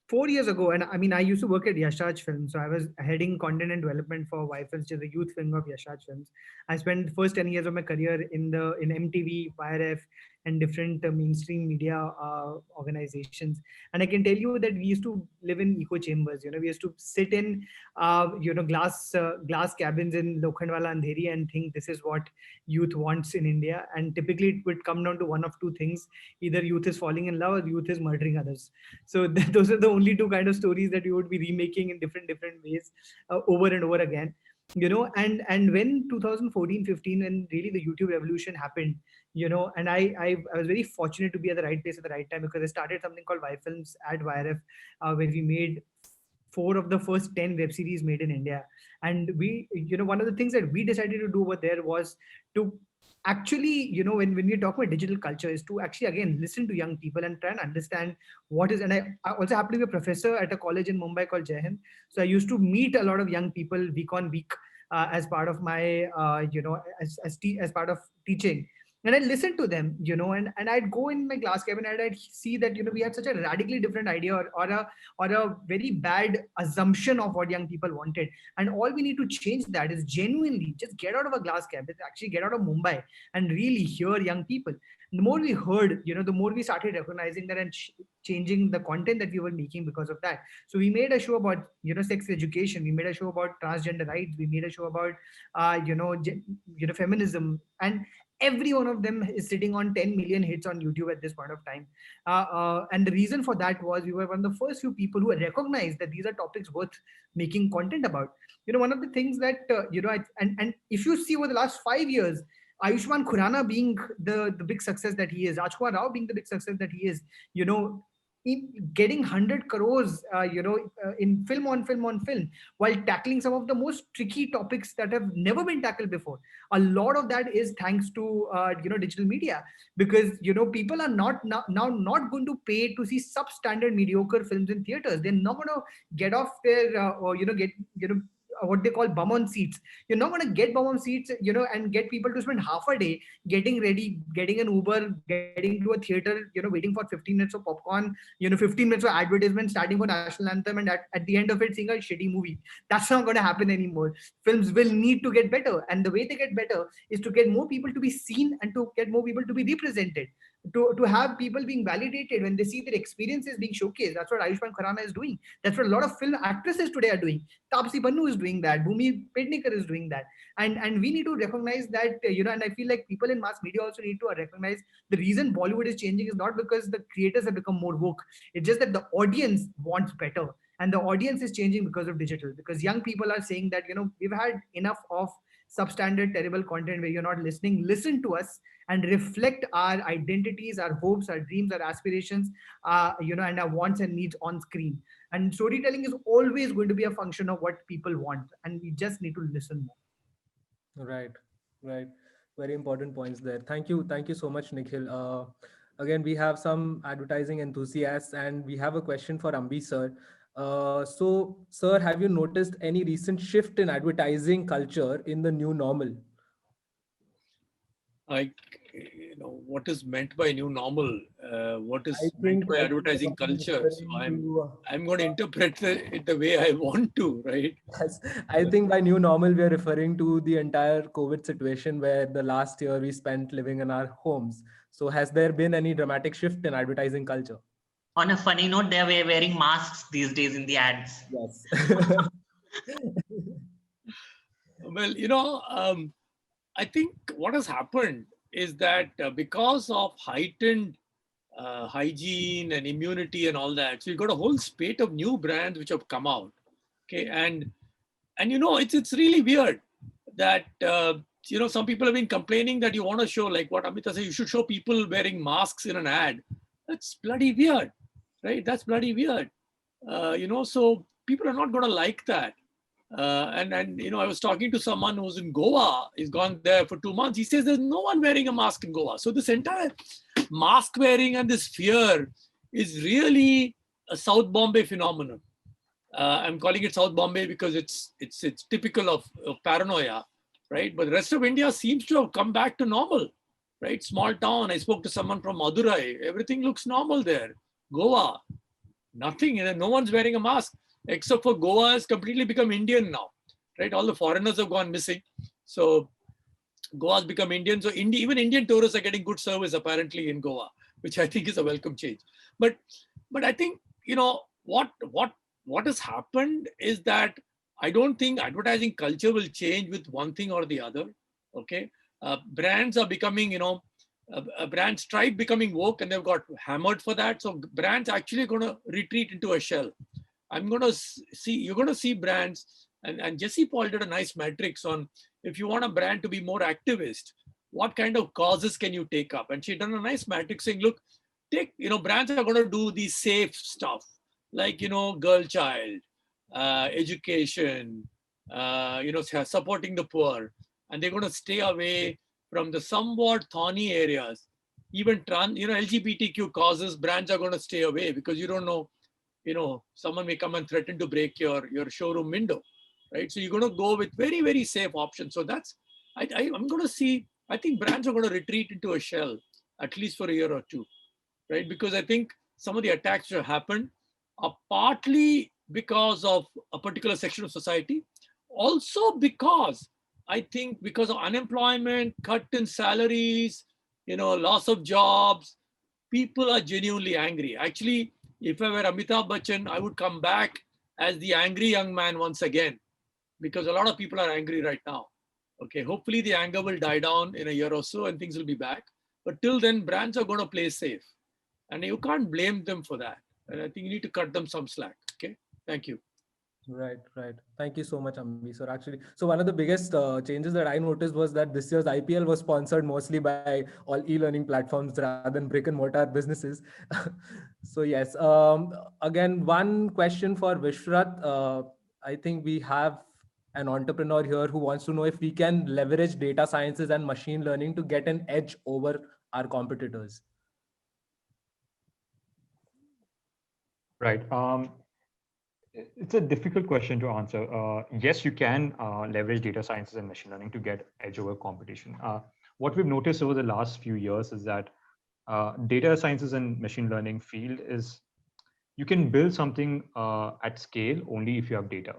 4 years ago, and I mean, I used to work at Yashraj Films, so I was heading content and development for Y Films, which is a youth film of Yashraj Films. I spent the first 10 years of my career in MTV, YRF, and different mainstream media organizations. And I can tell you that we used to live in echo chambers. We used to sit in glass cabins in Lokhandwala Andheri and think this is what youth wants in India. And typically it would come down to one of two things: either youth is falling in love or youth is murdering others. So those are the only two kind of stories that you would be remaking in different ways over and over again. And when 2014-15, and really the YouTube revolution happened, and I was very fortunate to be at the right place at the right time, because I started something called Y Films at YRF, where we made 4 of the first 10 web series made in India. And we, one of the things that we decided to do over there was to actually, when we talk about digital culture, is to actually, again, listen to young people and try and understand what is. And I also happen to be a professor at a college in Mumbai called Jai Hind. So I used to meet a lot of young people week on week as part of my, as part of teaching. And I'd listen to them, and I'd go in my glass cabin and I'd see that, we had such a radically different idea, or a very bad assumption of what young people wanted. And all we need to change that is genuinely just get out of a glass cabin, actually get out of Mumbai and really hear young people. And the more we heard, the more we started recognizing that and changing the content that we were making because of that. So we made a show about, sex education. We made a show about transgender rights. We made a show about, feminism. And every one of them is sitting on 10 million hits on YouTube at this point of time. And the reason for that was we were one of the first few people who recognized that these are topics worth making content about. One of the things that, and if you see over the last 5 years, Ayushmann Khurrana being the big success that he is, Rajkumar Rao being the big success that he is, getting 100 crores, in film on film on film, while tackling some of the most tricky topics that have never been tackled before. A lot of that is thanks to digital media, because people are now not going to pay to see substandard mediocre films in theaters. They're not going to get off their or get what they call bum on seats. You're not going to get bum on seats, and get people to spend half a day getting ready, getting an Uber, getting to a theater, waiting for 15 minutes of popcorn, 15 minutes of advertisement, starting for national anthem, and at the end of it, seeing a shitty movie. That's not going to happen anymore. Films will need to get better. And the way they get better is to get more people to be seen and to get more people to be represented. To have people being validated when they see their experiences being showcased. That's what Ayushmann Khurrana is doing. That's what a lot of film actresses today are doing. Tapsi Pannu is doing that. Bhumi Pednekar is doing that. And we need to recognize that, and I feel like people in mass media also need to recognize the reason Bollywood is changing is not because the creators have become more woke. It's just that the audience wants better. And the audience is changing because of digital, because young people are saying that, we've had enough of substandard, terrible content where you're not listening. Listen to us and reflect our identities, our hopes, our dreams, our aspirations, and our wants and needs on screen. And storytelling is always going to be a function of what people want, and we just need to listen more. Right, right. Very important points there. Thank you so much, Nikhil. Again, we have some advertising enthusiasts, and we have a question for Ambi sir. So, sir, have you noticed any recent shift in advertising culture in the new normal? What is meant by new normal? What is meant by advertising culture? So I'm going to interpret it the way I want to, right? Yes, I think by new normal, we are referring to the entire COVID situation where the last year we spent living in our homes. So has there been any dramatic shift in advertising culture? On a funny note, they're wearing masks these days in the ads. Yes. Well, I think what has happened is that because of heightened hygiene and immunity and all that, so you've got a whole spate of new brands which have come out. Okay, and it's really weird that some people have been complaining that you want to show, like what Amita said, you should show people wearing masks in an ad. That's bloody weird, right? That's bloody weird. So people are not going to like that. And I was talking to someone who's in Goa. He's gone there for 2 months. He says there's no one wearing a mask in Goa. So this entire mask wearing and this fear is really a South Bombay phenomenon. I'm calling it South Bombay because it's typical of paranoia, right? But the rest of India seems to have come back to normal, right? Small town. I spoke to someone from Madurai. Everything looks normal there. Goa, nothing. No one's wearing a mask. Except for Goa has completely become Indian now, right? All the foreigners have gone missing. So Goa has become Indian. So even Indian tourists are getting good service apparently in Goa, which I think is a welcome change. But I think, what has happened is that I don't think advertising culture will change with one thing or the other. Okay. Brands are becoming, brands tried becoming woke and they've got hammered for that. So brands actually going to retreat into a shell. You're going to see brands, and Jessie Paul did a nice matrix on if you want a brand to be more activist, what kind of causes can you take up? And she done a nice matrix saying, look, brands are going to do the safe stuff, like, girl child, education, supporting the poor. And they're going to stay away from the somewhat thorny areas. Even LGBTQ causes, brands are going to stay away because you don't know, someone may come and threaten to break your showroom window, right? So you're going to go with very, very safe options. So that's, I'm going to see, I think brands are going to retreat into a shell, at least for a year or two, right? Because I think some of the attacks that have happened are partly because of a particular section of society. Also because of unemployment, cut in salaries, loss of jobs, people are genuinely angry. Actually, if I were Amitabh Bachchan, I would come back as the angry young man once again, because a lot of people are angry right now. Okay, hopefully the anger will die down in a year or so and things will be back. But till then, brands are going to play safe. And you can't blame them for that. And I think you need to cut them some slack. Okay, thank you. Right, right. Thank you so much, Ambi. So actually, so one of the biggest changes that I noticed was that this year's IPL was sponsored mostly by all e-learning platforms rather than brick and mortar businesses. So yes, again, one question for Vishrat. I think we have an entrepreneur here who wants to know if we can leverage data sciences and machine learning to get an edge over our competitors. Right. It's a difficult question to answer. Yes, you can leverage data sciences and machine learning to get edge over competition. What we've noticed over the last few years is that data sciences and machine learning field is you can build something at scale only if you have data.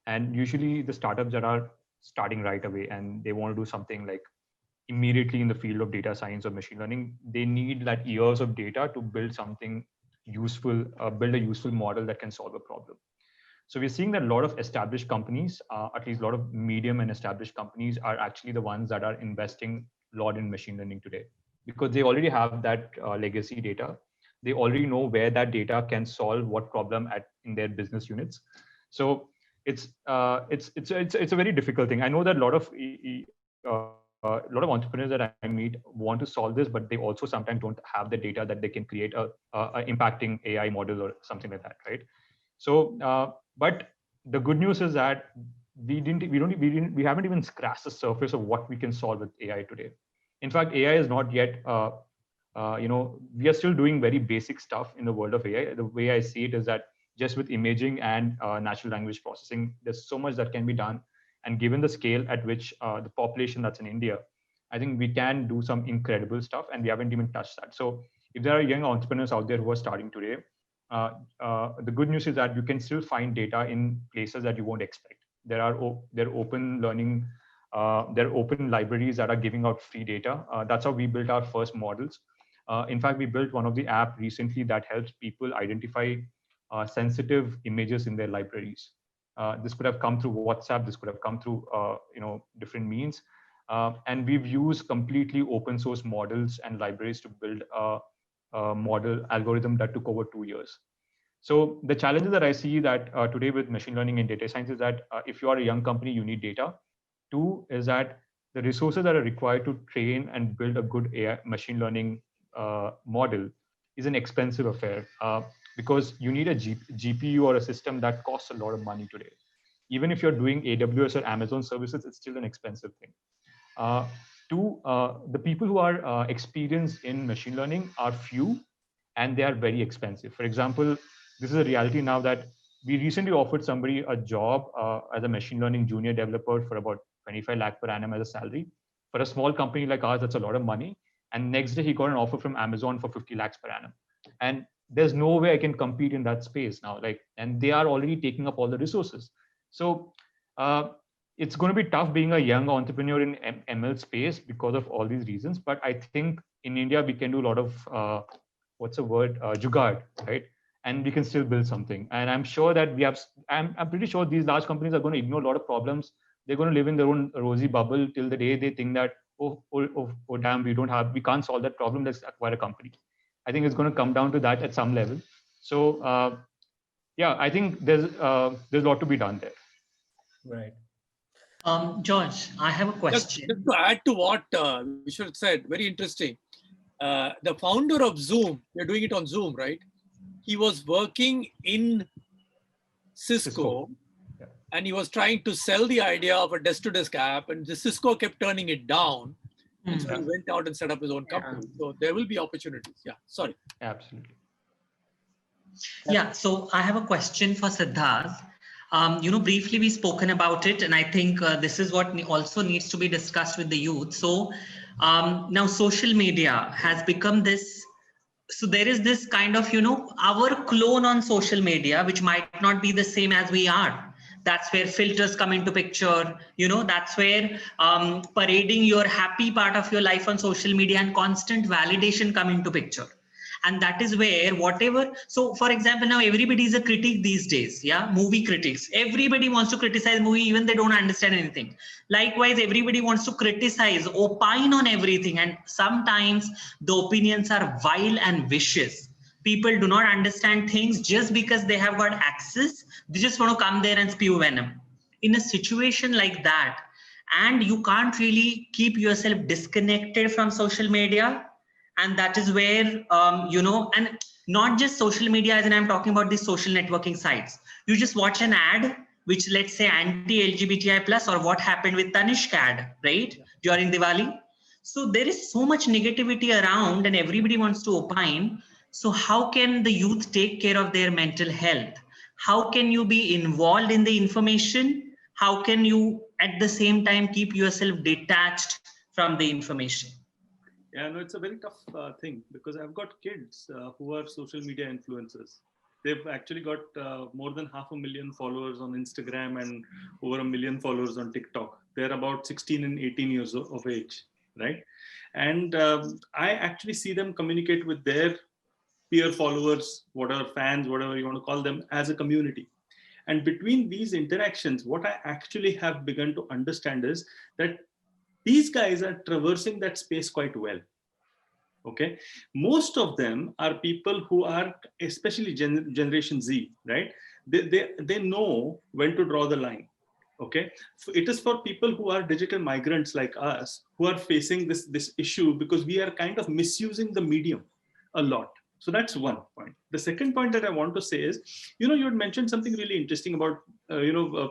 And usually the startups that are starting right away and they want to do something like immediately in the field of data science or machine learning, they need that years of data to build something useful, build a useful model that can solve a problem. So we're seeing that a lot of established companies, at least a lot of medium and established companies, are actually the ones that are investing a lot in machine learning today because they already have that legacy data. They already know where that data can solve what problem in their business units. So it's a very difficult thing. I know that a lot of entrepreneurs that I meet want to solve this, but they also sometimes don't have the data that they can create a impacting AI model or something like that, right? So, but the good news is that we haven't even scratched the surface of what we can solve with AI today. In fact, AI is not yet, we are still doing very basic stuff in the world of AI. The way I see it is that just with imaging and natural language processing, there's so much that can be done. And given the scale at which the population that's in India, I think we can do some incredible stuff, and we haven't even touched that. So if there are young entrepreneurs out there who are starting today, the good news is that you can still find data in places that you won't expect. There are open learning, there are open libraries that are giving out free data. That's how we built our first models. In fact, we built one of the app recently that helps people identify sensitive images in their libraries. This could have come through WhatsApp. This could have come through different means. And we've used completely open source models and libraries to build a model algorithm that took over 2 years. So the challenges that I see that today with machine learning and data science is that if you are a young company, you need data. Two is that the resources that are required to train and build a good AI machine learning model is an expensive affair because you need a GPU or a system that costs a lot of money today. Even if you're doing AWS or Amazon services, it's still an expensive thing. Two, the people who are experienced in machine learning are few and they are very expensive. For example, this is a reality now that we recently offered somebody a job as a machine learning junior developer for about 25 lakh per annum as a salary. For a small company like ours, that's a lot of money. And next day he got an offer from Amazon for 50 lakhs per annum. And there's no way I can compete in that space now. And they are already taking up all the resources. So it's going to be tough being a young entrepreneur in ML space because of all these reasons. But I think in India, we can do a lot of, jugaad, right? And we can still build something. And I'm sure that I'm pretty sure these large companies are going to ignore a lot of problems. They're going to live in their own rosy bubble till the day they think that, oh damn, we can't solve that problem. Let's acquire a company. I think it's going to come down to that at some level. So yeah, I think there's a lot to be done there. Right. George, I have a question. Just to add to what Vishal said, very interesting. The founder of Zoom, they're doing it on Zoom, right? He was working in Cisco. Yeah. And he was trying to sell the idea of a desk-to-desk app, and the Cisco kept turning it down. And so he went out and set up his own company. So there will be opportunities. Yeah, sorry. Absolutely. Yeah, so I have a question for Siddharth. Briefly we've spoken about it, and I think this is what also needs to be discussed with the youth. So now social media has become this. So there is this kind of, our clone on social media, which might not be the same as we are. That's where filters come into picture. That's where parading your happy part of your life on social media and constant validation come into picture. And that is where so for example, now everybody is a critic these days. Yeah, movie critics. Everybody wants to criticize movie, even they don't understand anything. Likewise, everybody wants to criticize, opine on everything. And sometimes the opinions are vile and vicious. People do not understand things just because they have got access. They just want to come there and spew venom. In a situation like that, and you can't really keep yourself disconnected from social media, and that is where and not just social media, as in I'm talking about these social networking sites. You just watch an ad which, let's say, anti-LGBTI plus, or what happened with Tanishq ad, right, during Diwali. So there is so much negativity around and everybody wants to opine. So how can the youth take care of their mental health? How can you be involved in the information? How can you at the same time keep yourself detached from the information? Yeah, no, it's a very tough thing, because I've got kids who are social media influencers. They've actually got more than 500,000 followers on Instagram and over 1 million followers on TikTok. They're about 16 and 18 years of age, right? And I actually see them communicate with their peer followers, whatever, fans, whatever you want to call them, as a community. And between these interactions, what I actually have begun to understand is that these guys are traversing that space quite well. Okay, most of them are people who are, especially Generation Z, right? They know when to draw the line. Okay, so it is for people who are digital migrants like us, who are facing this issue, because we are kind of misusing the medium a lot. So that's one point. The second point that I want to say is, you had mentioned something really interesting about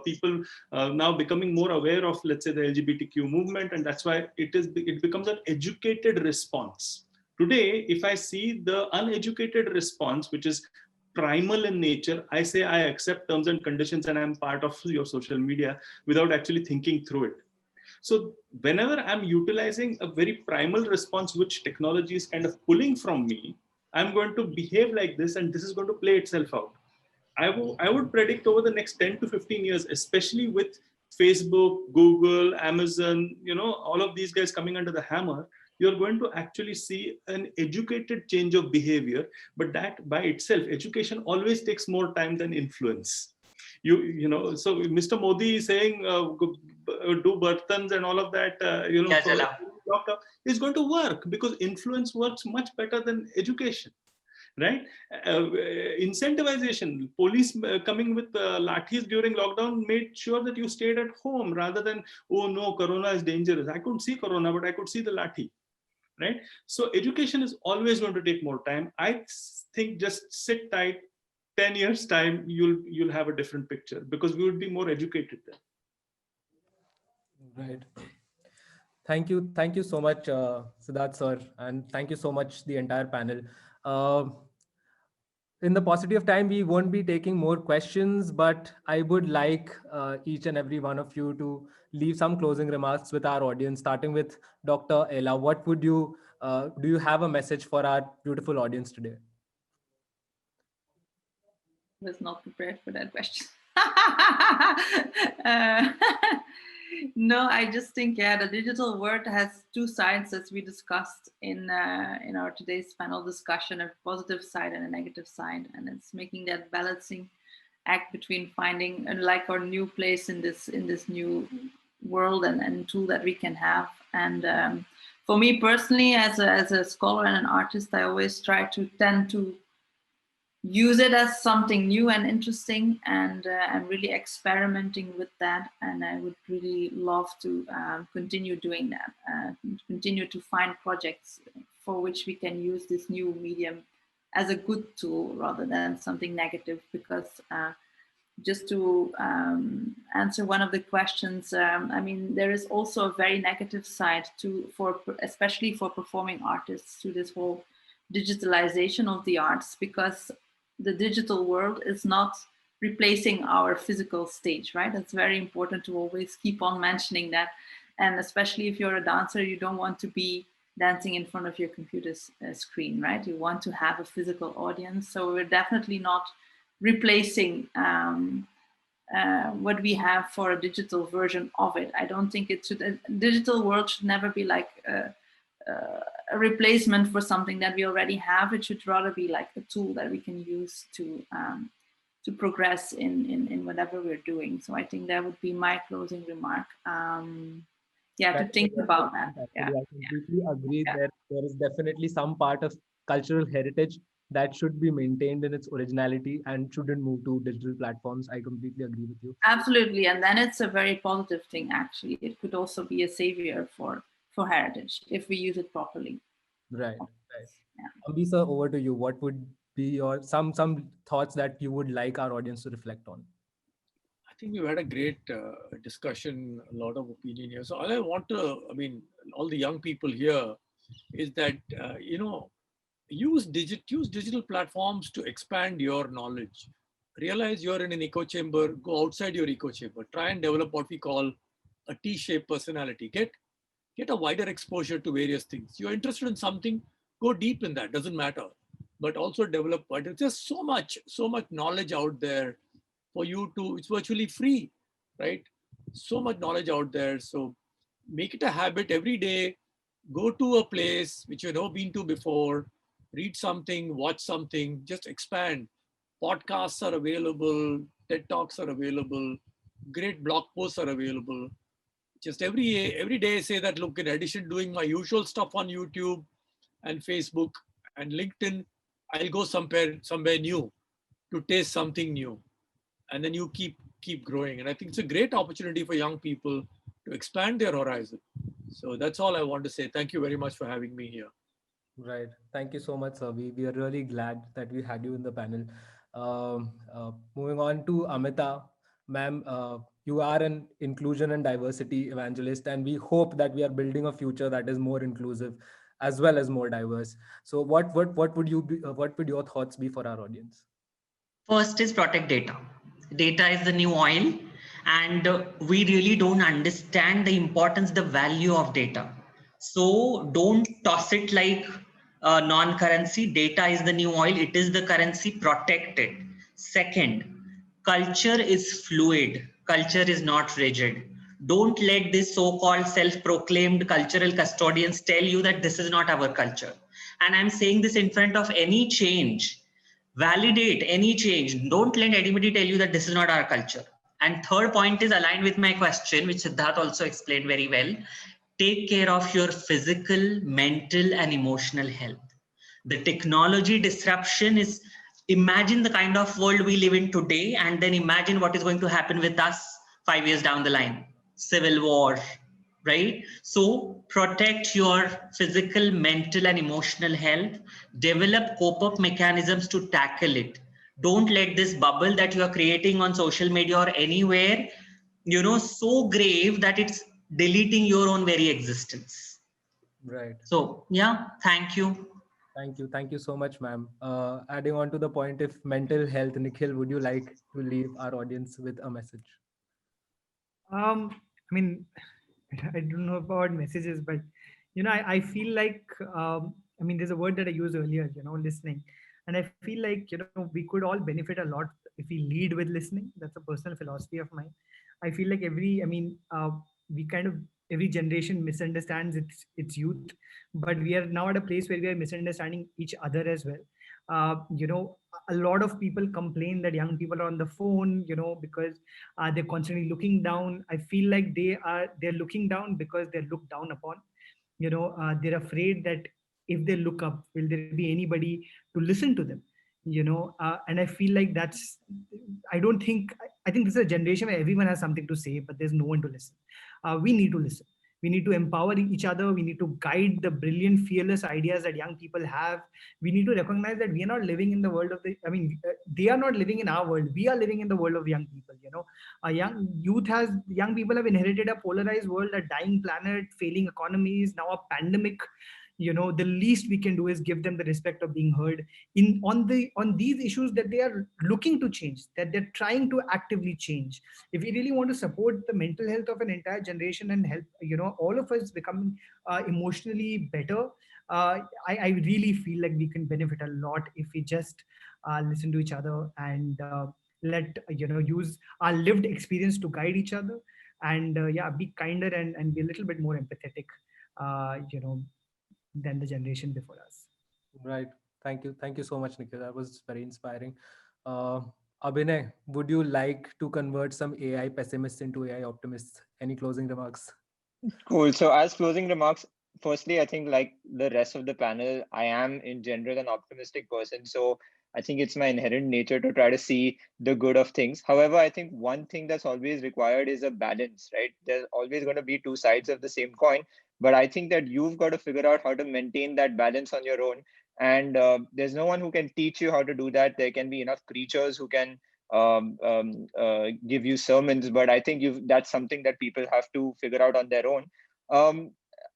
people now becoming more aware of, let's say, the LGBTQ movement, and that's why it becomes an educated response. Today, if I see the uneducated response, which is primal in nature, I say I accept terms and conditions and I'm part of your social media without actually thinking through it. So whenever I'm utilizing a very primal response, which technology is kind of pulling from me, I'm going to behave like this, and this is going to play itself out. I would predict over the next 10 to 15 years, especially with Facebook, Google, Amazon, all of these guys coming under the hammer, you're going to actually see an educated change of behavior. But that by itself, education always takes more time than influence. So Mr. Modi is saying do bartans and all of that, is going to work, because influence works much better than education. Right? Incentivization, police coming with lathis during lockdown made sure that you stayed at home, rather than, oh no, corona is dangerous. I couldn't see corona, but I could see the lathi. Right? So education is always going to take more time. I think just sit tight. 10 years time, you'll have a different picture, because we would be more educated then. Right. Thank you so much, Siddharth sir, and thank you so much the entire panel. In the paucity of time, we won't be taking more questions, but I would like each and every one of you to leave some closing remarks with our audience, starting with Dr. Ella. What would you, do you have a message for our beautiful audience today? I was not prepared for that question. No, I just think, the digital world has two sides, as we discussed in our today's panel discussion, a positive side and a negative side, and it's making that balancing act between finding our new place in this new world and tool that we can have. And for me personally, as a scholar and an artist, I always tend to use it as something new and interesting, and I'm really experimenting with that, and I would really love to continue doing that, continue to find projects for which we can use this new medium as a good tool rather than something negative, because just to answer one of the questions, there is also a very negative side especially for performing artists, to this whole digitalization of the arts, because the digital world is not replacing our physical stage, right? It's very important to always keep on mentioning that. And especially if you're a dancer, you don't want to be dancing in front of your computer screen, right? You want to have a physical audience. So we're definitely not replacing what we have for a digital version of it. I don't think it should, a digital world should never be like a replacement for something that we already have. It should rather be like a tool that we can use to progress in whatever we're doing. So I think that would be my closing remark. To think about that. I completely agree. There is definitely some part of cultural heritage that should be maintained in its originality and shouldn't move to digital platforms. I completely agree with you. Absolutely, and then it's a very positive thing. Actually, it could also be a savior for heritage if we use it properly. Right, right. Yeah. Ambisa, over to you. What would be your some thoughts that you would like our audience to reflect on? I think we've had a great discussion, a lot of opinion here. So all I want to, I mean, all the young people here is that, use digital platforms to expand your knowledge. Realize you're in an echo chamber, go outside your echo chamber, try and develop what we call a T-shaped personality. Get a wider exposure to various things. You're interested in something, go deep in that, doesn't matter. But also develop wider. There's so much knowledge out there for you to, it's virtually free, right? So much knowledge out there. So make it a habit every day, go to a place which you've never been to before, read something, watch something, just expand. Podcasts are available, TED Talks are available, great blog posts are available. Just every day say that, look, in addition to doing my usual stuff on YouTube and Facebook and LinkedIn, I'll go somewhere new to taste something new. And then you keep growing. And I think it's a great opportunity for young people to expand their horizon. So that's all I want to say. Thank you very much for having me here. Right. Thank you so much, sir. We are really glad that we had you in the panel. Moving on to Amita, ma'am, you are an inclusion and diversity evangelist, and we hope that we are building a future that is more inclusive as well as more diverse. So, what would you be? What would your thoughts be for our audience? First is protect data. Data is the new oil, and we really don't understand the importance, the value of data. So don't toss it like non-currency. Data is the new oil. It is the currency. Protect it. Second, culture is fluid. Culture is not rigid. Don't let this so-called self-proclaimed cultural custodians tell you that this is not our culture. And I'm saying this in front of any change. Validate any change. Don't let anybody tell you that this is not our culture. And third point is aligned with my question, which Siddharth also explained very well. Take care of your physical, mental, and emotional health. The technology disruption is, imagine the kind of world we live in today, and then imagine what is going to happen with us 5 years down the line. Civil war, right? So protect your physical, mental, and emotional health. Develop cope-up mechanisms to tackle it. Don't let this bubble that you are creating on social media or anywhere, so grave that it's deleting your own very existence. Right. So yeah, thank you. Thank you so much, ma'am. Adding on to the point, if mental health, Nikhil, would you like to leave our audience with a message? I mean, I don't know about messages, but I feel like there's a word that I used earlier, listening, and I feel like we could all benefit a lot if we lead with listening. That's a personal philosophy of mine. I feel like we kind of every generation misunderstands its youth, but we are now at a place where we are misunderstanding each other as well. A lot of people complain that young people are on the phone, because they're constantly looking down. I feel like they're looking down because they're looked down upon. They're afraid that if they look up, will there be anybody to listen to them? And I feel like I think this is a generation where everyone has something to say, but there's no one to listen. We need to listen. We need to empower each other. We need to guide the brilliant, fearless ideas that young people have. We need to recognize that we are not living in the world of they are not living in our world. We are living in the world of young people. Young people have inherited a polarized world, a dying planet, failing economies, now a pandemic. The least we can do is give them the respect of being heard on these issues that they are looking to change, that they're trying to actively change. If we really want to support the mental health of an entire generation and help all of us become emotionally better, I really feel like we can benefit a lot if we just listen to each other and let use our lived experience to guide each other, and be kinder and be a little bit more empathetic than the generation before us. Right. Thank you so much, Nikhil. That was very inspiring. Uh, Abhinay, would you like to convert some AI pessimists into AI optimists? Any closing remarks? Cool. So as closing remarks, firstly, I think like the rest of the panel, I am in general an optimistic person. So I think it's my inherent nature to try to see the good of things. However, I think one thing that's always required is a balance, right? There's always going to be two sides of the same coin. But I think that you've got to figure out how to maintain that balance on your own. And there's no one who can teach you how to do that. There can be enough creatures who can give you sermons, but I think that's something that people have to figure out on their own. Um,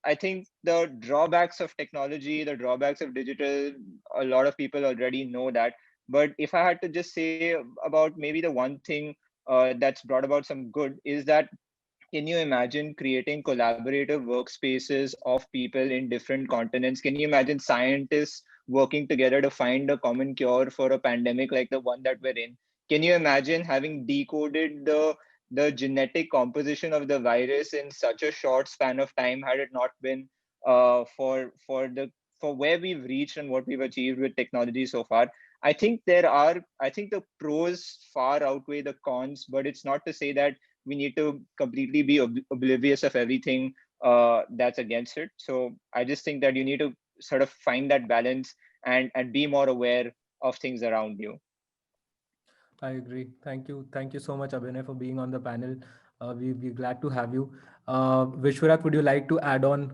I think the drawbacks of technology, the drawbacks of digital, a lot of people already know that. But if I had to just say about maybe the one thing that's brought about some good is that, can you imagine creating collaborative workspaces of people in different continents? Can you imagine scientists working together to find a common cure for a pandemic like the one that we're in? Can you imagine having decoded the genetic composition of the virus in such a short span of time, had it not been for where we've reached and what we've achieved with technology so far? I think the pros far outweigh the cons, but it's not to say that we need to completely be oblivious of everything that's against it. So I just think that you need to sort of find that balance and be more aware of things around you. I agree. Thank you. Thank you so much, Abhinay, for being on the panel. We're glad to have you. Vishwarat, would you like to add on?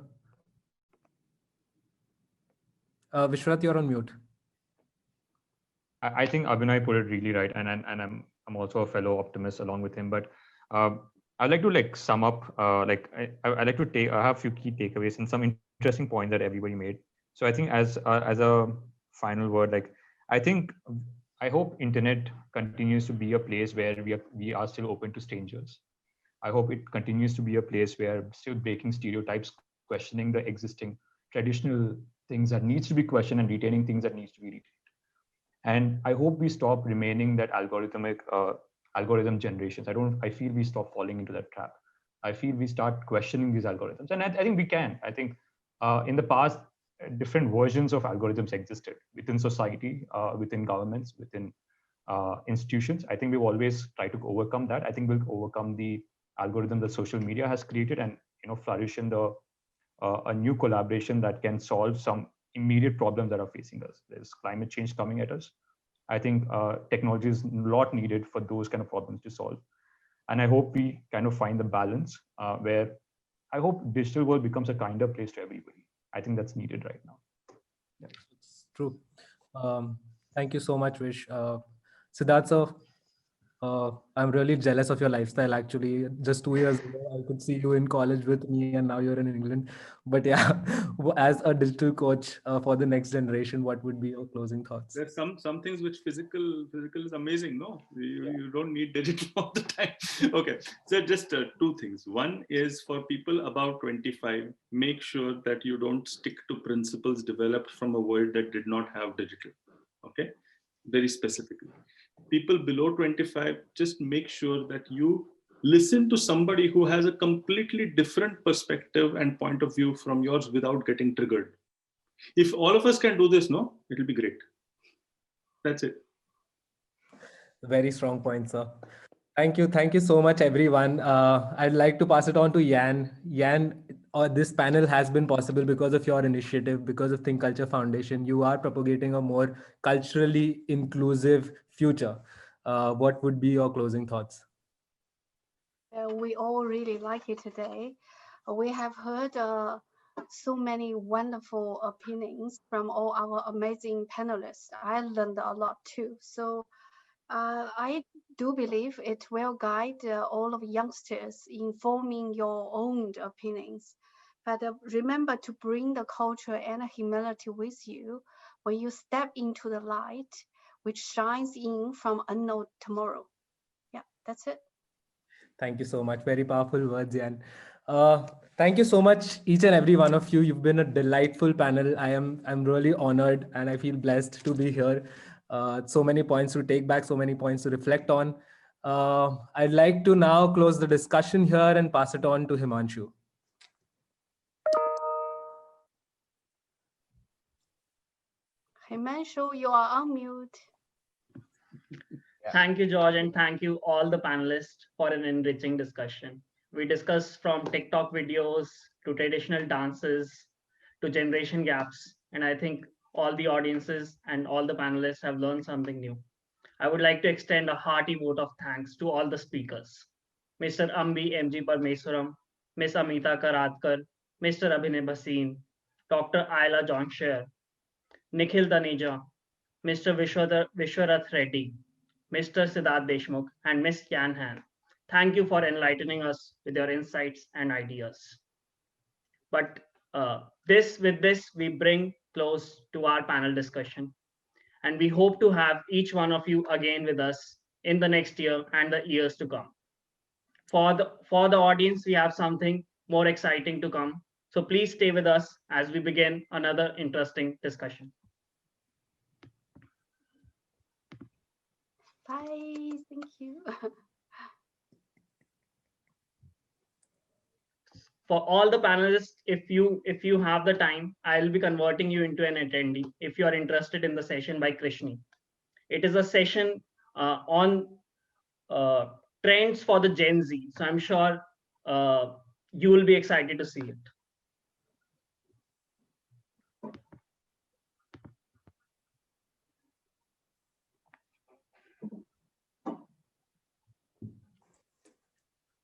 Vishwarat, you're on mute. I think Abhinay put it really right, and I'm also a fellow optimist along with him. But I'd like to like sum up. I like to take. I have a few key takeaways and some interesting points that everybody made. So I think as a final word, like I hope internet continues to be a place where we are still open to strangers. I hope it continues to be a place where still breaking stereotypes, questioning the existing traditional things that needs to be questioned and retaining things that needs to be retained. And I hope we stop remaining that algorithm generations. I feel we stop falling into that trap. I feel we start questioning these algorithms, and I think we can. I think in the past, different versions of algorithms existed within society, within governments, within institutions. I think we've always tried to overcome that. I think we'll overcome the algorithm that social media has created, and flourish in the a new collaboration that can solve some immediate problems that are facing us. There's climate change coming at us. I think technology is a lot needed for those kind of problems to solve. And I hope we kind of find the balance where I hope digital world becomes a kinder place to everybody. I think that's needed right now. Yeah. It's true. Thank you so much, Vish. Siddharth, sir, I'm really jealous of your lifestyle. Actually, just 2 years ago, I could see you in college with me, and now you're in England. But yeah, as a digital coach for the next generation, what would be your closing thoughts? There's some things which physical is amazing. No, you don't need digital all the time. Okay, so just two things. One is for people above 25, make sure that you don't stick to principles developed from a world that did not have digital. Okay, very specifically. People below 25, just make sure that you listen to somebody who has a completely different perspective and point of view from yours without getting triggered. If all of us can do this, no, it'll be great. That's it. Very strong point, sir. Thank you. Thank you so much, everyone. I'd like to pass it on to Yan. Yan, this panel has been possible because of your initiative, because of Think Culture Foundation. You are propagating a more culturally inclusive future. What would be your closing thoughts? We all really like it today. We have heard so many wonderful opinions from all our amazing panelists. I learned a lot too. So I do believe it will guide all of youngsters in forming your own opinions. But remember to bring the culture and humility with you when you step into the light, which shines in from unknown tomorrow. Yeah, that's it. Thank you so much. Very powerful words, Yan. Thank you so much, each and every one of you. You've been a delightful panel. I'm really honored, and I feel blessed to be here. So many points to take back, so many points to reflect on. I'd like to now close the discussion here and pass it on to Himanshu. Himanshu, you are on mute. Thank you, George, and thank you all the panelists for an enriching discussion. We discussed from TikTok videos to traditional dances to generation gaps. And I think all the audiences and all the panelists have learned something new. I would like to extend a hearty vote of thanks to all the speakers. Mr. Ambi M.G. Parmesuram, Ms. Amita Karadkar, Mr. Abhinay Bhasin, Dr. Ayla Johnshire, Nikhil Daneja, Mr. Vishwarath Reddy, Mr. Siddharth Deshmukh, and Ms. Yan Han. Thank you for enlightening us with your insights and ideas. But with this, we bring close to our panel discussion. And we hope to have each one of you again with us in the next year and the years to come. For the audience, we have something more exciting to come. So please stay with us as we begin another interesting discussion. Bye. Thank you. For all the panelists, if you have the time, I'll be converting you into an attendee if you are interested in the session by Krishni. It is a session on trends for the Gen Z. So I'm sure you will be excited to see it.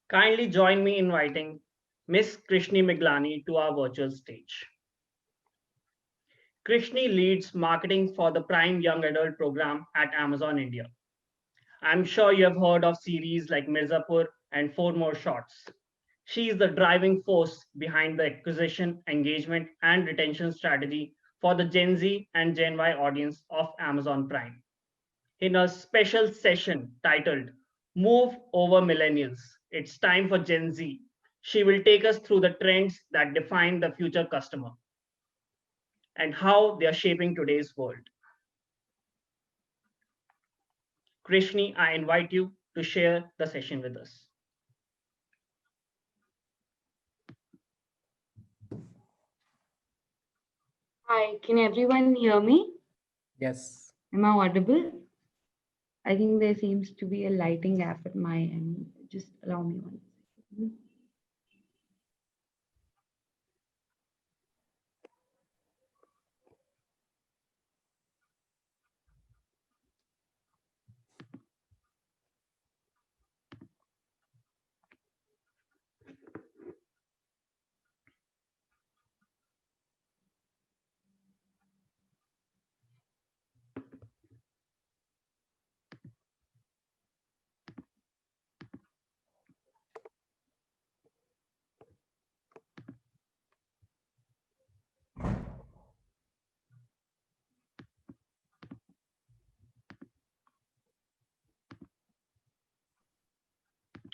Kindly join me inviting Miss Krishni Miglani to our virtual stage. Krishni leads marketing for the Prime Young Adult program at Amazon India. I'm sure you have heard of series like Mirzapur and Four More Shots. She is the driving force behind the acquisition, engagement, and retention strategy for the Gen Z and Gen Y audience of Amazon Prime. In a special session titled Move Over Millennials, it's time for Gen Z. She will take us through the trends that define the future customer and how they are shaping today's world. Krishni, I invite you to share the session with us. Hi, can everyone hear me? Yes. Am I audible? I think there seems to be a lighting gap at my end. Just allow me 1 second.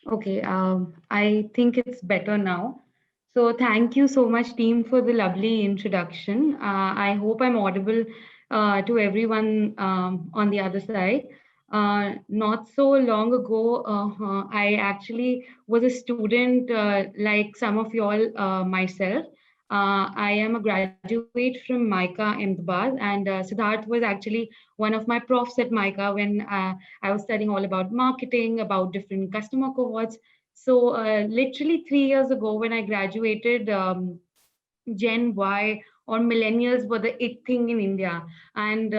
Okay, I think it's better now. So thank you so much, team, for the lovely introduction. I hope I'm audible to everyone on the other side. Not so long ago, I actually was a student like some of you all myself. I am a graduate from MICA Ahmedabad, and Siddharth was actually one of my profs at MICA when I was studying all about marketing, about different customer cohorts. So literally 3 years ago when I graduated, Gen Y or millennials were the it thing in India. And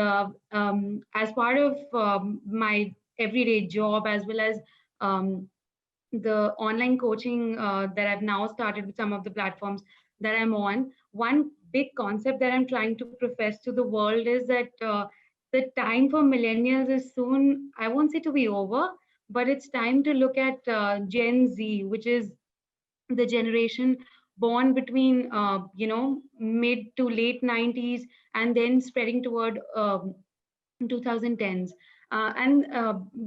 as part of my everyday job, as well as the online coaching that I've now started with some of the platforms that I'm on, one big concept that I'm trying to profess to the world is that the time for millennials is soon, I won't say to be over, but it's time to look at Gen Z, which is the generation born between mid to late 90s and then spreading toward 2010s. And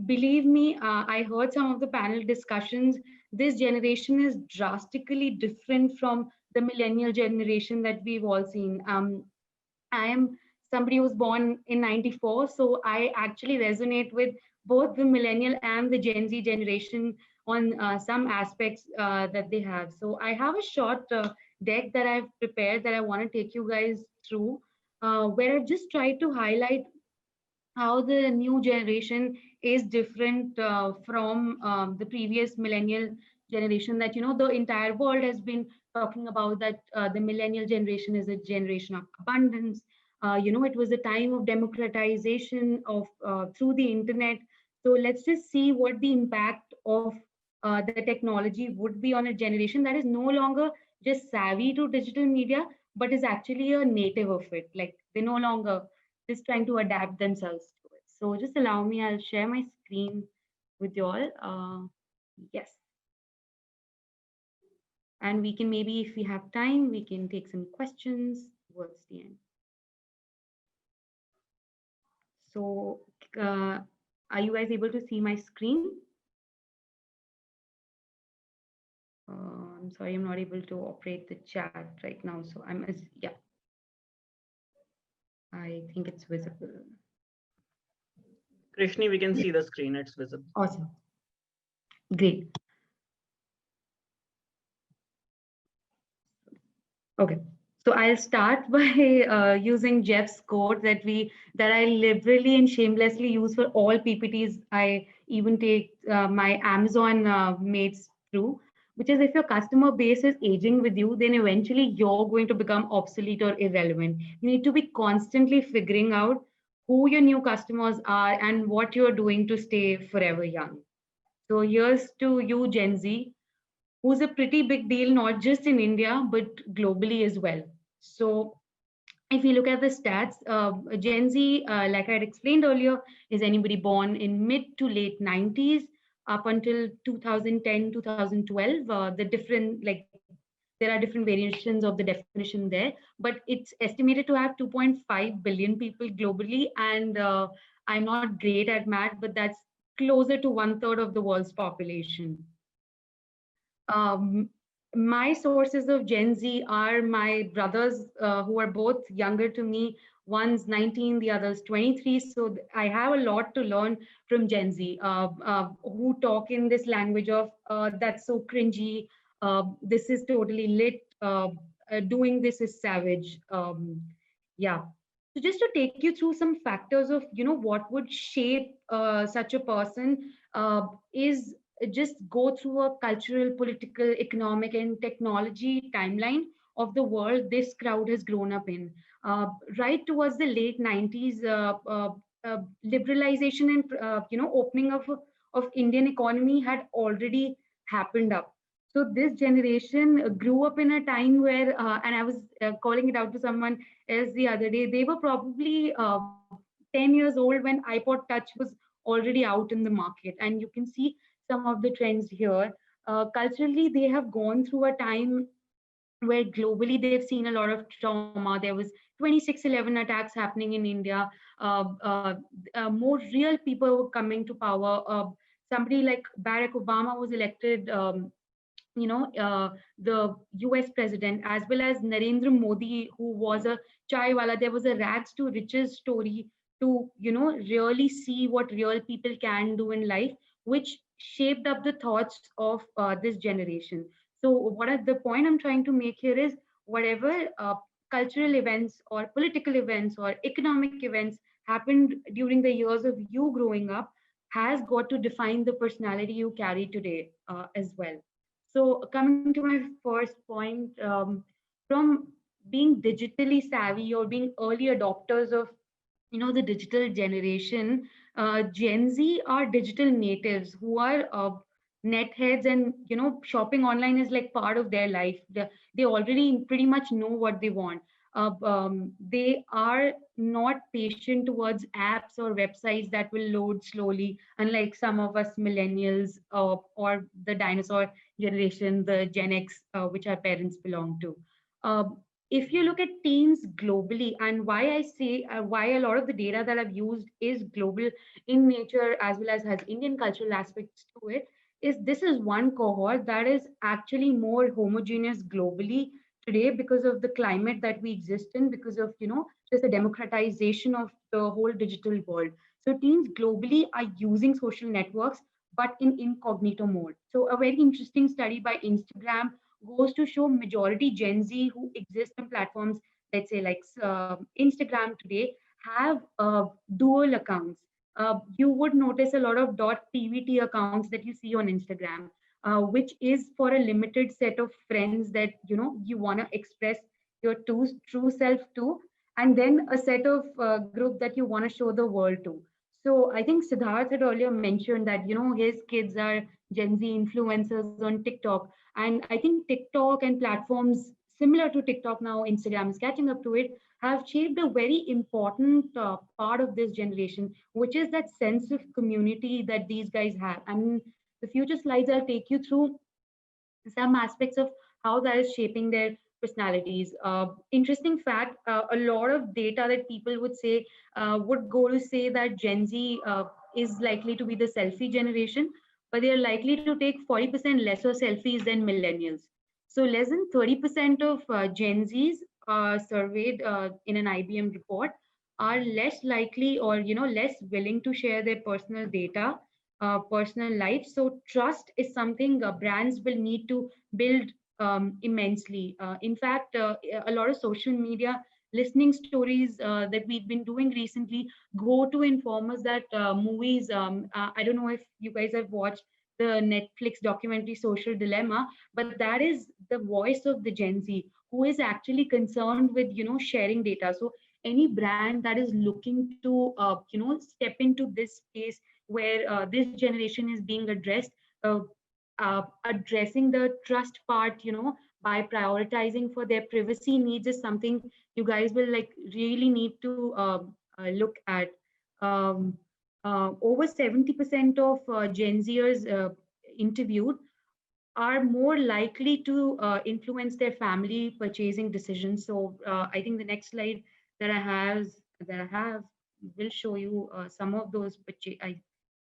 believe me, I heard some of the panel discussions. This generation is drastically different from the millennial generation that we've all seen. I am somebody who was born in 94, so I actually resonate with both the millennial and the Gen Z generation on some aspects that they have. So I have a short deck that I've prepared that I want to take you guys through, where I've just tried to highlight how the new generation is different from the previous millennial generation, that the entire world has been talking about that the millennial generation is a generation of abundance. It was a time of democratization of through the internet. So let's just see what the impact of the technology would be on a generation that is no longer just savvy to digital media, but is actually a native of it. Like they no longer just trying to adapt themselves to it. So just allow me, I'll share my screen with you all. Yes. And we can maybe, if we have time, we can take some questions towards the end. So are you guys able to see my screen? I'm sorry, I'm not able to operate the chat right now. So yeah, I think it's visible. Krishni, we can see the screen, it's visible. Awesome. Great. Okay. So I'll start by using Jeff's quote that I liberally and shamelessly use for all PPTs. I even take my Amazon mates through, which is if your customer base is aging with you, then eventually you're going to become obsolete or irrelevant. You need to be constantly figuring out who your new customers are and what you're doing to stay forever young. So here's to you, Gen Z, who's a pretty big deal, not just in India, but globally as well. So if you look at the stats, Gen Z, like I had explained earlier, is anybody born in mid to late 90s up until 2010, 2012. The different, like, there are different variations of the definition there, but it's estimated to have 2.5 billion people globally. And I'm not great at math, but that's closer to 1/3 of the world's population. My sources of Gen Z are my brothers who are both younger to me. One's 19, the other's 23. So I have a lot to learn from Gen Z who talk in this language of that's so cringy. This is totally lit. Doing this is savage. Yeah. So just to take you through some factors of, what would shape such a person is just go through a cultural, political, economic, and technology timeline of the world this crowd has grown up in. Right towards the late 90s, liberalization and opening of Indian economy had already happened up. So this generation grew up in a time where, and I was calling it out to someone else the other day, they were probably 10 years old when iPod Touch was already out in the market. And you can see some of the trends here. Culturally, they have gone through a time where globally they've seen a lot of trauma. There was 26/11 attacks happening in India. More real people were coming to power. Somebody like Barack Obama was elected the US president, as well as Narendra Modi, who was a chaiwala. There was a rags to riches story to, really see what real people can do in life, which shaped up the thoughts of this generation. So the point I'm trying to make here is whatever cultural events or political events or economic events happened during the years of you growing up has got to define the personality you carry today as well. So coming to my first point, from being digitally savvy or being early adopters of the digital generation, Gen Z are digital natives who are net heads, and shopping online is like part of their life. They already pretty much know what they want. They are not patient towards apps or websites that will load slowly, unlike some of us millennials or the dinosaur generation, the Gen X, which our parents belong to. If you look at teens globally, and why I say why a lot of the data that I've used is global in nature as well as has Indian cultural aspects to it, is this is one cohort that is actually more homogeneous globally today because of the climate that we exist in, because of just the democratization of the whole digital world. So teens globally are using social networks but in incognito mode. So a very interesting study by Instagram goes to show majority Gen Z who exist on platforms, let's say like Instagram today, have dual accounts. You would notice a lot of .pvt accounts that you see on Instagram. which is for a limited set of friends that you want to express your true self to, and then a set of group that you want to show the world to. So I think Siddharth had earlier mentioned that his kids are Gen Z influencers on TikTok, and I think TikTok and platforms similar to TikTok now, Instagram is catching up to it, have shaped a very important part of this generation, which is that sense of community that these guys have. And the future slides, I'll take you through some aspects of how that is shaping their personalities. Interesting fact, a lot of data that people would say would go to say that Gen Z is likely to be the selfie generation, but they are likely to take 40% lesser selfies than millennials. So less than 30% of Gen Zs surveyed in an IBM report are less likely or less willing to share their personal data, personal life. So trust is something brands will need to build immensely. In fact, a lot of social media listening stories that we've been doing recently go to inform us that movies. I don't know if you guys have watched the Netflix documentary Social Dilemma, but that is the voice of the Gen Z who is actually concerned with sharing data. So any brand that is looking to step into this space where this generation is being addressed, uh, addressing the trust part, by prioritizing for their privacy needs is something you guys will like really need to look at. Um, Over 70% of Gen Zers interviewed are more likely to influence their family purchasing decisions. So I think the next slide that I have will show you some of those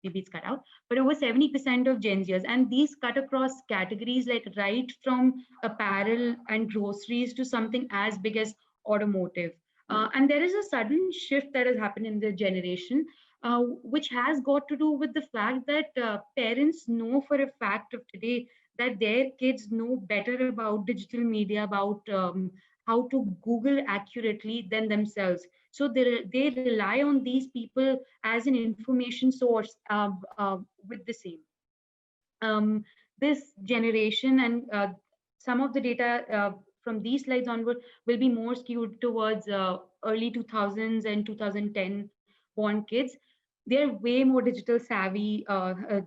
maybe it's cut out, but over 70% of Gen Zers, and these cut across categories like right from apparel and groceries to something as big as automotive. And there is a sudden shift that has happened in the generation, which has got to do with the fact that parents know for a fact of today that their kids know better about digital media, about how to Google accurately than themselves. So they rely on these people as an information source with the same. This generation and some of the data from these slides onward will be more skewed towards early 2000s and 2010 born kids. They're way more digital savvy,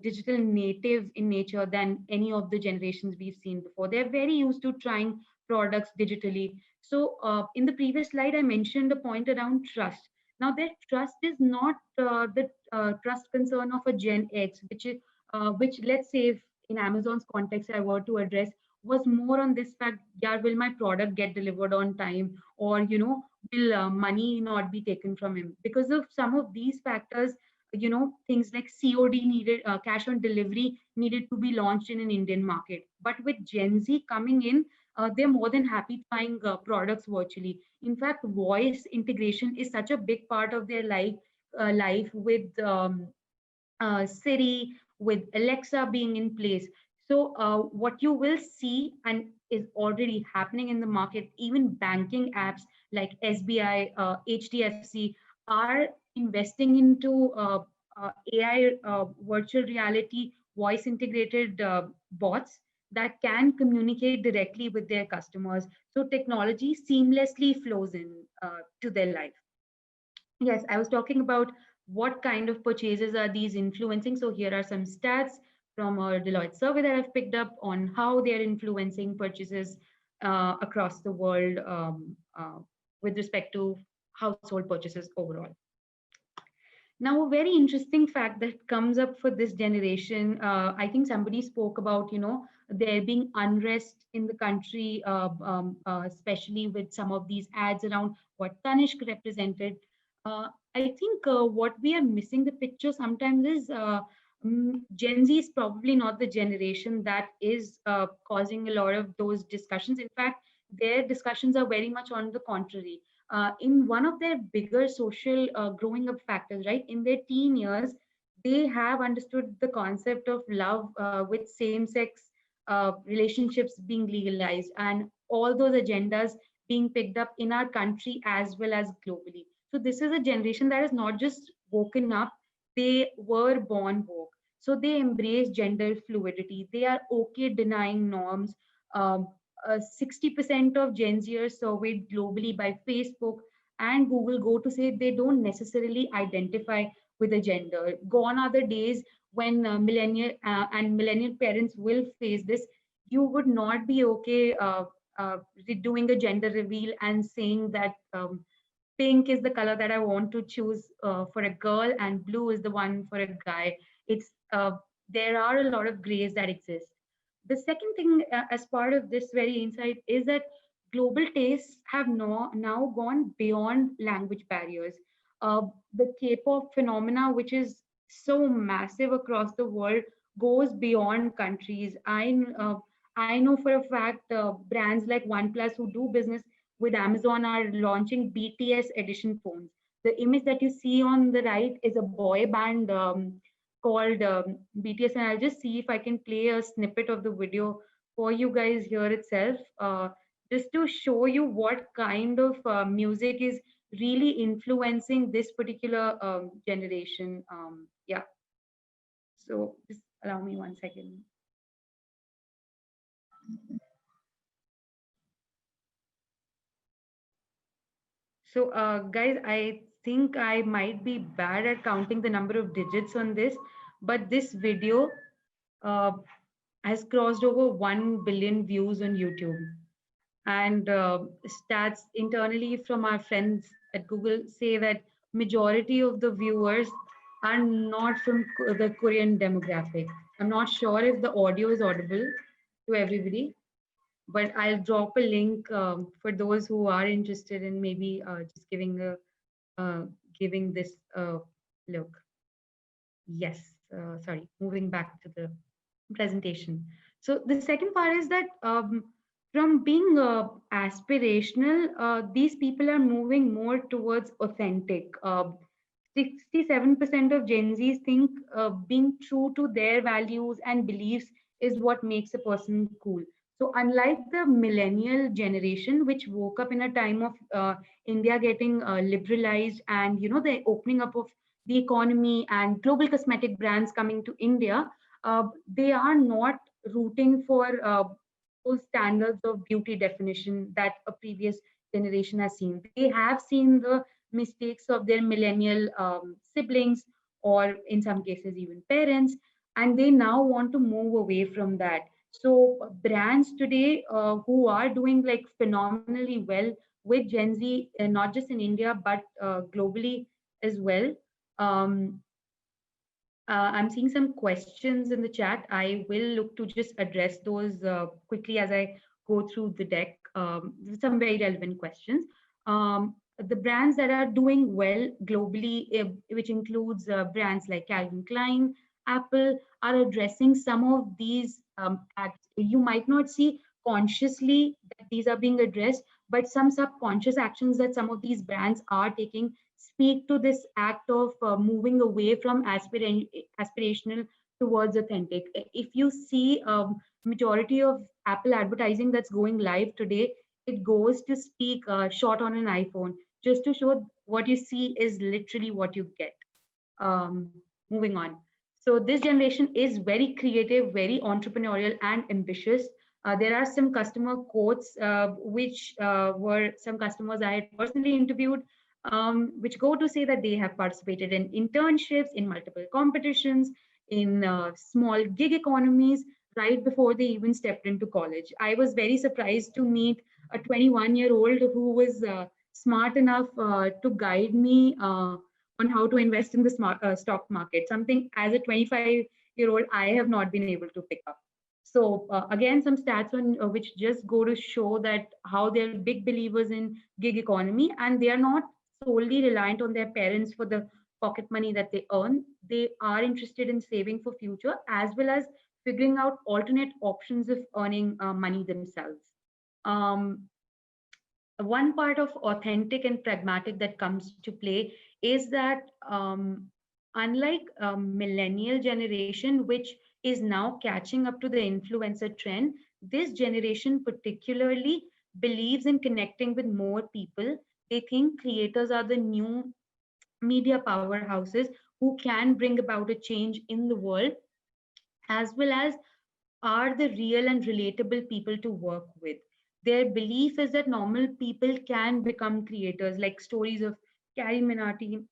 digital native in nature than any of the generations we've seen before. They're very used to trying products digitally. So in the previous slide, I mentioned a point around trust. Now, their trust is not the trust concern of a Gen X, which let's say if in Amazon's context I were to address, was more on this fact, yeah, will my product get delivered on time, or will money not be taken from him? Because of some of these factors, things like COD needed, cash on delivery needed to be launched in an Indian market. But with Gen Z coming in, they're more than happy buying products virtually. In fact, voice integration is such a big part of their life with Siri, with Alexa being in place. So what you will see and is already happening in the market, even banking apps like SBI, HDFC are investing into AI, virtual reality, voice integrated bots that can communicate directly with their customers. So technology seamlessly flows in to their life. Yes, I was talking about what kind of purchases are these influencing. So here are some stats from a Deloitte survey that I've picked up on how they're influencing purchases across the world with respect to household purchases overall. Now, a very interesting fact that comes up for this generation, I think somebody spoke about, there being unrest in the country, especially with some of these ads around what Tanishq represented. I think what we are missing the picture sometimes is Gen Z is probably not the generation that is causing a lot of those discussions. In fact, their discussions are very much on the contrary. In one of their bigger social growing up factors, right, in their teen years, they have understood the concept of love with same-sex relationships being legalized and all those agendas being picked up in our country as well as globally. So this is a generation that is not just woken up, they were born woke. So they embrace gender fluidity. They are okay denying norms. 60% of Gen Zers surveyed globally by Facebook and Google go to say they don't necessarily identify with a gender. Gone are the days when millennial parents will face this. You would not be okay doing a gender reveal and saying that pink is the color that I want to choose for a girl, and blue is the one for a guy. It's There are a lot of grays that exist. The second thing, as part of this very insight, is that global tastes have now gone beyond language barriers. The K-pop phenomena, which is so massive across the world, goes beyond countries. I know for a fact brands like OnePlus who do business with Amazon are launching BTS edition phones. The image that you see on the right is a boy band called BTS, and I'll just see if I can play a snippet of the video for you guys here itself, just to show you what kind of music is really influencing this particular generation. Yeah, so just allow me 1 second. So, guys, I think I might be bad at counting the number of digits on this, but this video uh, has crossed over 1 billion views on YouTube. And stats internally from our friends at Google say that majority of the viewers are not from the Korean demographic. I'm not sure if the audio is audible to everybody, but I'll drop a link for those who are interested in maybe just uh, giving this look. Yes, sorry, moving back to the presentation. So the second part is that from being aspirational, these people are moving more towards authentic. 67% of Gen Zs think being true to their values and beliefs is what makes a person cool. So unlike the millennial generation, which woke up in a time of India getting liberalized and the opening up of the economy and global cosmetic brands coming to India, they are not rooting for those standards of beauty definition that a previous generation has seen. They have seen the mistakes of their millennial siblings, or in some cases even parents, and they now want to move away from that. So brands today who are doing like phenomenally well with Gen Z, not just in India but globally as well. um, I'm seeing some questions in the chat. I will look to just address those quickly as I go through the deck. Some very relevant questions. The brands that are doing well globally, which includes brands like Calvin Klein, Apple, are addressing some of these acts. You might not see consciously that these are being addressed, but some subconscious actions that some of these brands are taking speak to this act of moving away from aspirational towards authentic. If you see majority of Apple advertising that's going live today, it goes to speak shot on an iPhone, just to show what you see is literally what you get. Moving on. So this generation is very creative, very entrepreneurial and ambitious. There are some customer quotes, which were some customers I had personally interviewed, which go to say that they have participated in internships, in multiple competitions, in small gig economies, right before they even stepped into college. I was very surprised to meet a 21-year-old who was smart enough to guide me on how to invest in the stock market, something as a 25-year-old I have not been able to pick up. So again, some stats on which just go to show that how they're big believers in gig economy, and they are not solely reliant on their parents for the pocket money that they earn. They are interested in saving for future as well as figuring out alternate options of earning money themselves. Um, One part of authentic and pragmatic that comes to play is that unlike millennial generation, which is now catching up to the influencer trend, this generation particularly believes in connecting with more people. They think creators are the new media powerhouses who can bring about a change in the world. as well as are the real and relatable people to work with. Their belief is that normal people can become creators, like stories of Carrie Minati,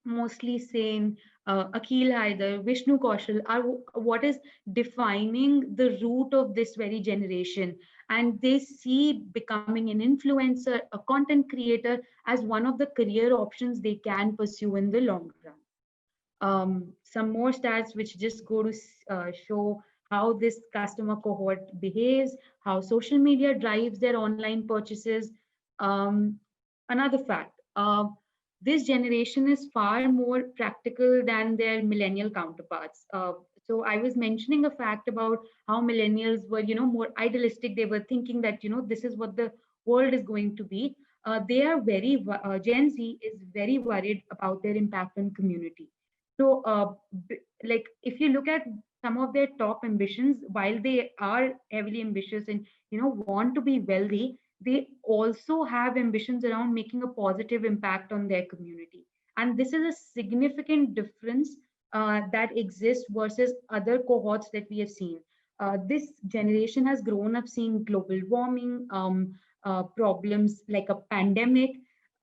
mostly sane, Akhil Haidar, Vishnu Kaushal are what is defining the root of this very generation. And they see becoming an influencer, a content creator as one of the career options they can pursue in the long run. Some more stats which just go to show how this customer cohort behaves, how social media drives their online purchases. Another fact, this generation is far more practical than their millennial counterparts. So I was mentioning a fact about how millennials were, more idealistic. They were thinking that, this is what the world is going to be. They are Gen Z is very worried about their impact on community. So, like if you look at some of their top ambitions, while they are heavily ambitious and want to be wealthy, they also have ambitions around making a positive impact on their community. And this is a significant difference that exists versus other cohorts that we have seen. This generation has grown up seeing global warming, problems like a pandemic.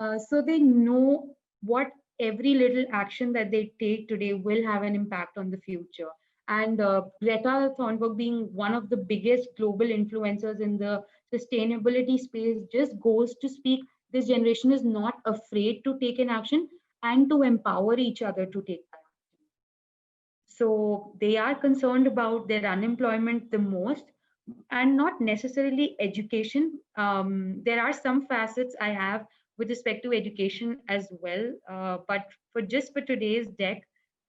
So they know what every little action that they take today will have an impact on the future. And Greta Thunberg, being one of the biggest global influencers in the sustainability space, just goes to speak this generation is not afraid to take an action and to empower each other to take action. So they are concerned about their unemployment the most, and not necessarily education. There are some facets I have with respect to education as well, but for today's deck,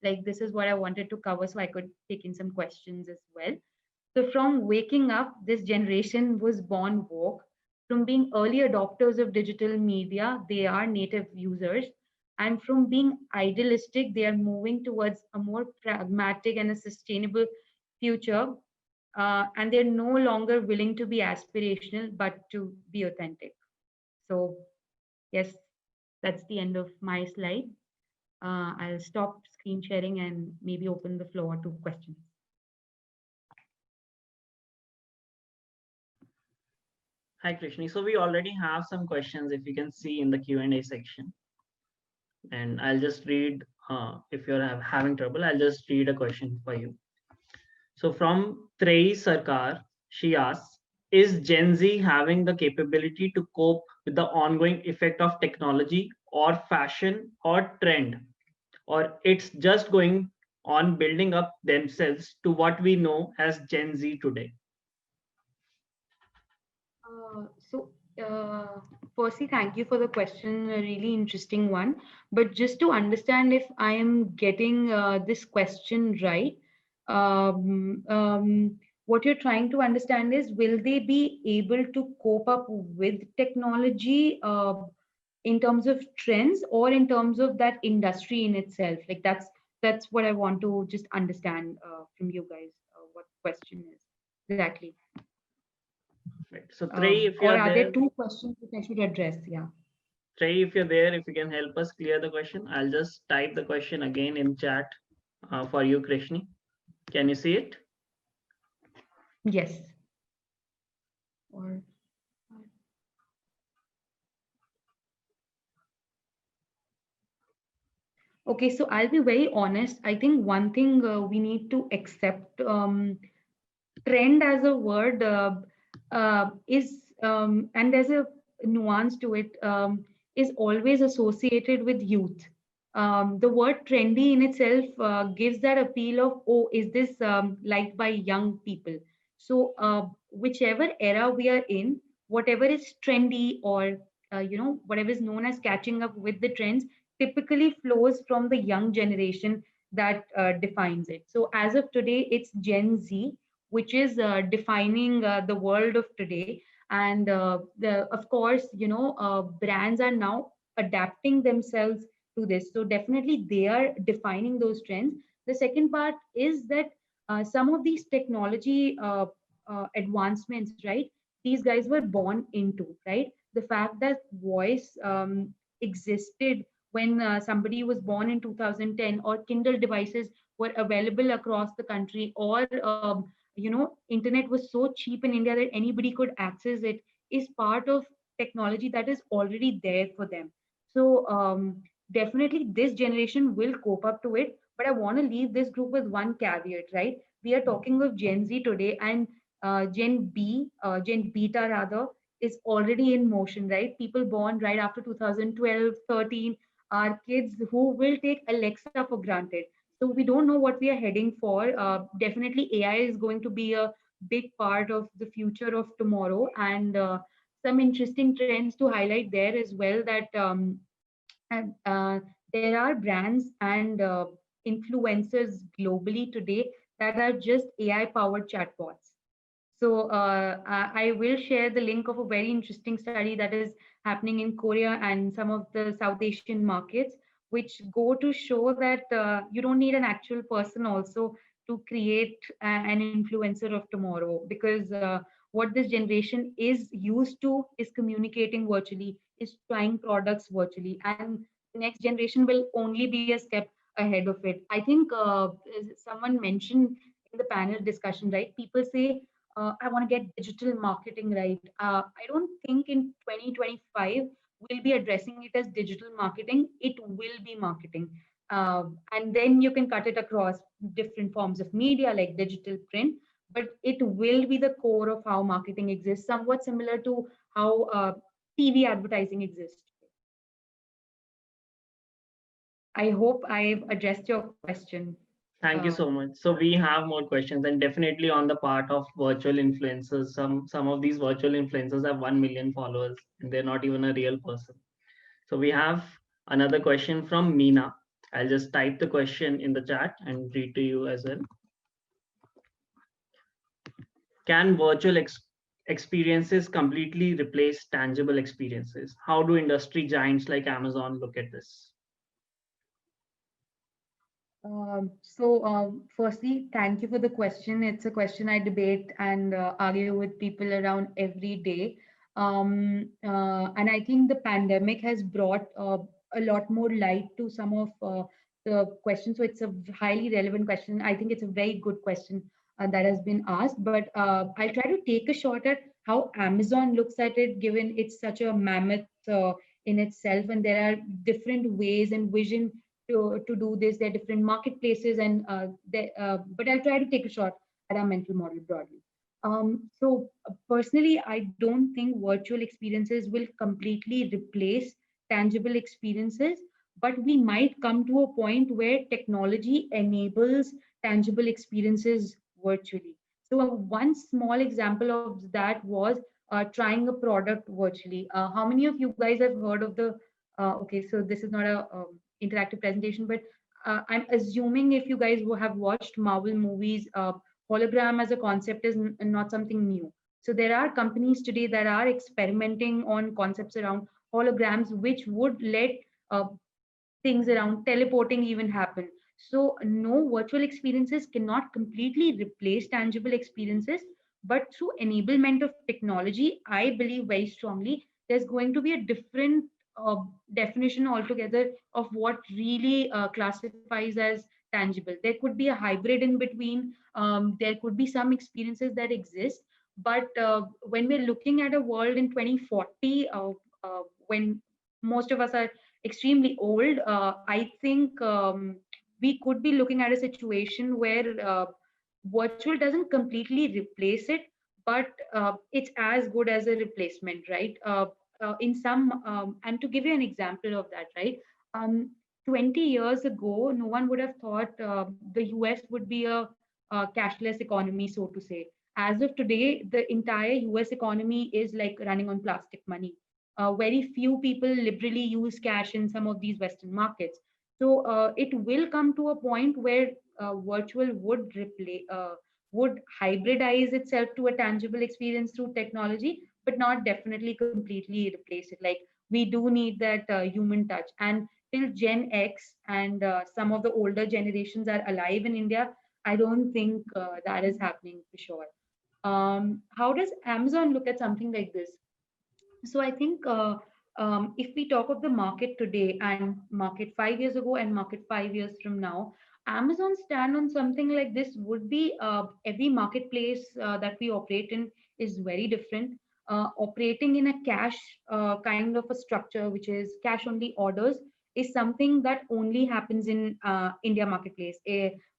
like this is what I wanted to cover, so I could take in some questions as well. So from waking up, this generation was born woke. From being early adopters of digital media, they are native users. And from being idealistic, they are moving towards a more pragmatic and a sustainable future. And they're no longer willing to be aspirational, but to be authentic. So yes, that's the end of my slide. I'll stop screen sharing and maybe open the floor to questions. Hi, Krishni. So we already have some questions, if you can see in the Q&A section. And I'll just read, if you're having trouble, I'll just read a question for you. So from Trey Sarkar, she asks, is Gen Z having the capability to cope with the ongoing effect of technology or fashion or trend? Or it's just going on building up themselves to what we know as Gen Z today? Percy, thank you for the question. A really interesting one. But just to understand if I am getting this question right, what you're trying to understand is, will they be able to cope up with technology in terms of trends or in terms of that industry in itself? Like that's what I want to just understand from you guys. What question is exactly? Right. So Trey, if or you're are there, there two questions that I should address? Yeah. Trey, if you're there, if you can help us clear the question, I'll just type the question again in chat for you, Krishni. Can you see it? Yes. Or okay, so I'll be very honest. I think one thing we need to accept, trend as a word is, and there's a nuance to it, is always associated with youth. The word trendy in itself gives that appeal of, oh, is this liked by young people? So whichever era we are in, whatever is trendy or whatever is known as catching up with the trends typically flows from the young generation that defines it. So as of today, it's Gen Z, which is defining the world of today. And of course, brands are now adapting themselves to this. So definitely they are defining those trends. The second part is that some of these technology advancements, right? These guys were born into, right? The fact that voice existed when somebody was born in 2010, or Kindle devices were available across the country, or internet was so cheap in India that anybody could access it, is part of technology that is already there for them. So definitely this generation will cope up to it. But I want to leave this group with one caveat, right? We are talking of Gen Z today, and Gen Beta rather, is already in motion, right? People born right after 2012, 13 are kids who will take Alexa for granted. So we don't know what we are heading for. Definitely, AI is going to be a big part of the future of tomorrow, and some interesting trends to highlight there as well. That and there are brands and influencers globally today that are just AI powered chatbots. So I will share the link of a very interesting study that is happening in Korea and some of the South Asian markets, which go to show that you don't need an actual person also to create an influencer of tomorrow, because what this generation is used to is communicating virtually, is trying products virtually, and the next generation will only be a step ahead of it. I think someone mentioned in the panel discussion, right? People say, I want to get digital marketing right. I don't think in 2025 we'll be addressing it as digital marketing. It will be marketing. And then you can cut it across different forms of media like digital print, but it will be the core of how marketing exists, somewhat similar to how TV advertising exists. I hope I've addressed your question. Thank you so much. So we have more questions, and definitely on the part of virtual influencers. Some of these virtual influencers have 1 million followers, and they're not even a real person. So we have another question from Meena. I'll just type the question in the chat and read to you as well. Can virtual experiences completely replace tangible experiences? How do industry giants like Amazon look at this? Firstly, thank you for the question. It's a question I debate and argue with people around every day. And I think the pandemic has brought a lot more light to some of the questions. So it's a highly relevant question. I think it's a very good question that has been asked. But I'll try to take a shot at how Amazon looks at it, given it's such a mammoth in itself, and there are different ways and vision to do this. There are different marketplaces, and but I'll try to take a shot at our mental model broadly. Personally, I don't think virtual experiences will completely replace tangible experiences, but we might come to a point where technology enables tangible experiences virtually. So one small example of that was trying a product virtually. How many of you guys have heard of the okay, so this is not a interactive presentation, but I'm assuming if you guys have watched Marvel movies, hologram as a concept is not something new. So there are companies today that are experimenting on concepts around holograms, which would let things around teleporting even happen. So no, virtual experiences cannot completely replace tangible experiences, but through enablement of technology, I believe very strongly there's going to be a different definition altogether of what really classifies as tangible. There could be a hybrid in between. There could be some experiences that exist, but when we're looking at a world in 2040, when most of us are extremely old, I think we could be looking at a situation where virtual doesn't completely replace it, but it's as good as a replacement, right? In some, and to give you an example of that, right? 20 years ago, no one would have thought the US would be a cashless economy, so to say. As of today, the entire US economy is like running on plastic money. Very few people liberally use cash in some of these Western markets. So it will come to a point where virtual would hybridize itself to a tangible experience through technology, but not definitely completely replace it. Like we do need that human touch. And till Gen X and some of the older generations are alive in India, I don't think that is happening for sure. How does Amazon look at something like this? So I think if we talk of the market today and market 5 years ago and market 5 years from now, Amazon stand on something like this would be every marketplace that we operate in is very different. Operating in a cash kind of a structure, which is cash only orders, is something that only happens in India marketplace.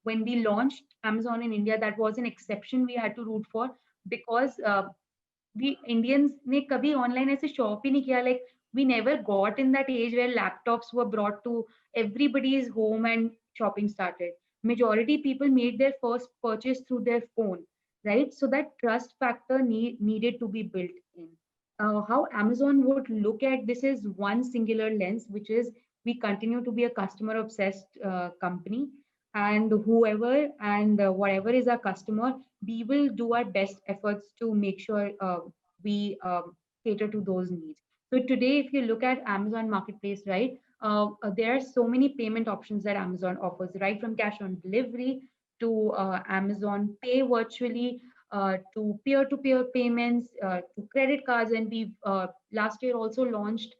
When we launched Amazon in India, that was an exception we had to root for, because we Indians ने कभी online ऐसे shop ही नहीं किया. Like, we never got in that age where laptops were brought to everybody's home and shopping started. Majority people made their first purchase through their phone, right? So that trust factor needed to be built in. How Amazon would look at this is one singular lens, which is we continue to be a customer obsessed company, and whoever and whatever is our customer, we will do our best efforts to make sure we cater to those needs. So today, if you look at Amazon Marketplace, right, there are so many payment options that Amazon offers, right from cash on delivery to Amazon Pay virtually, to peer-to-peer payments, to credit cards, and we last year also launched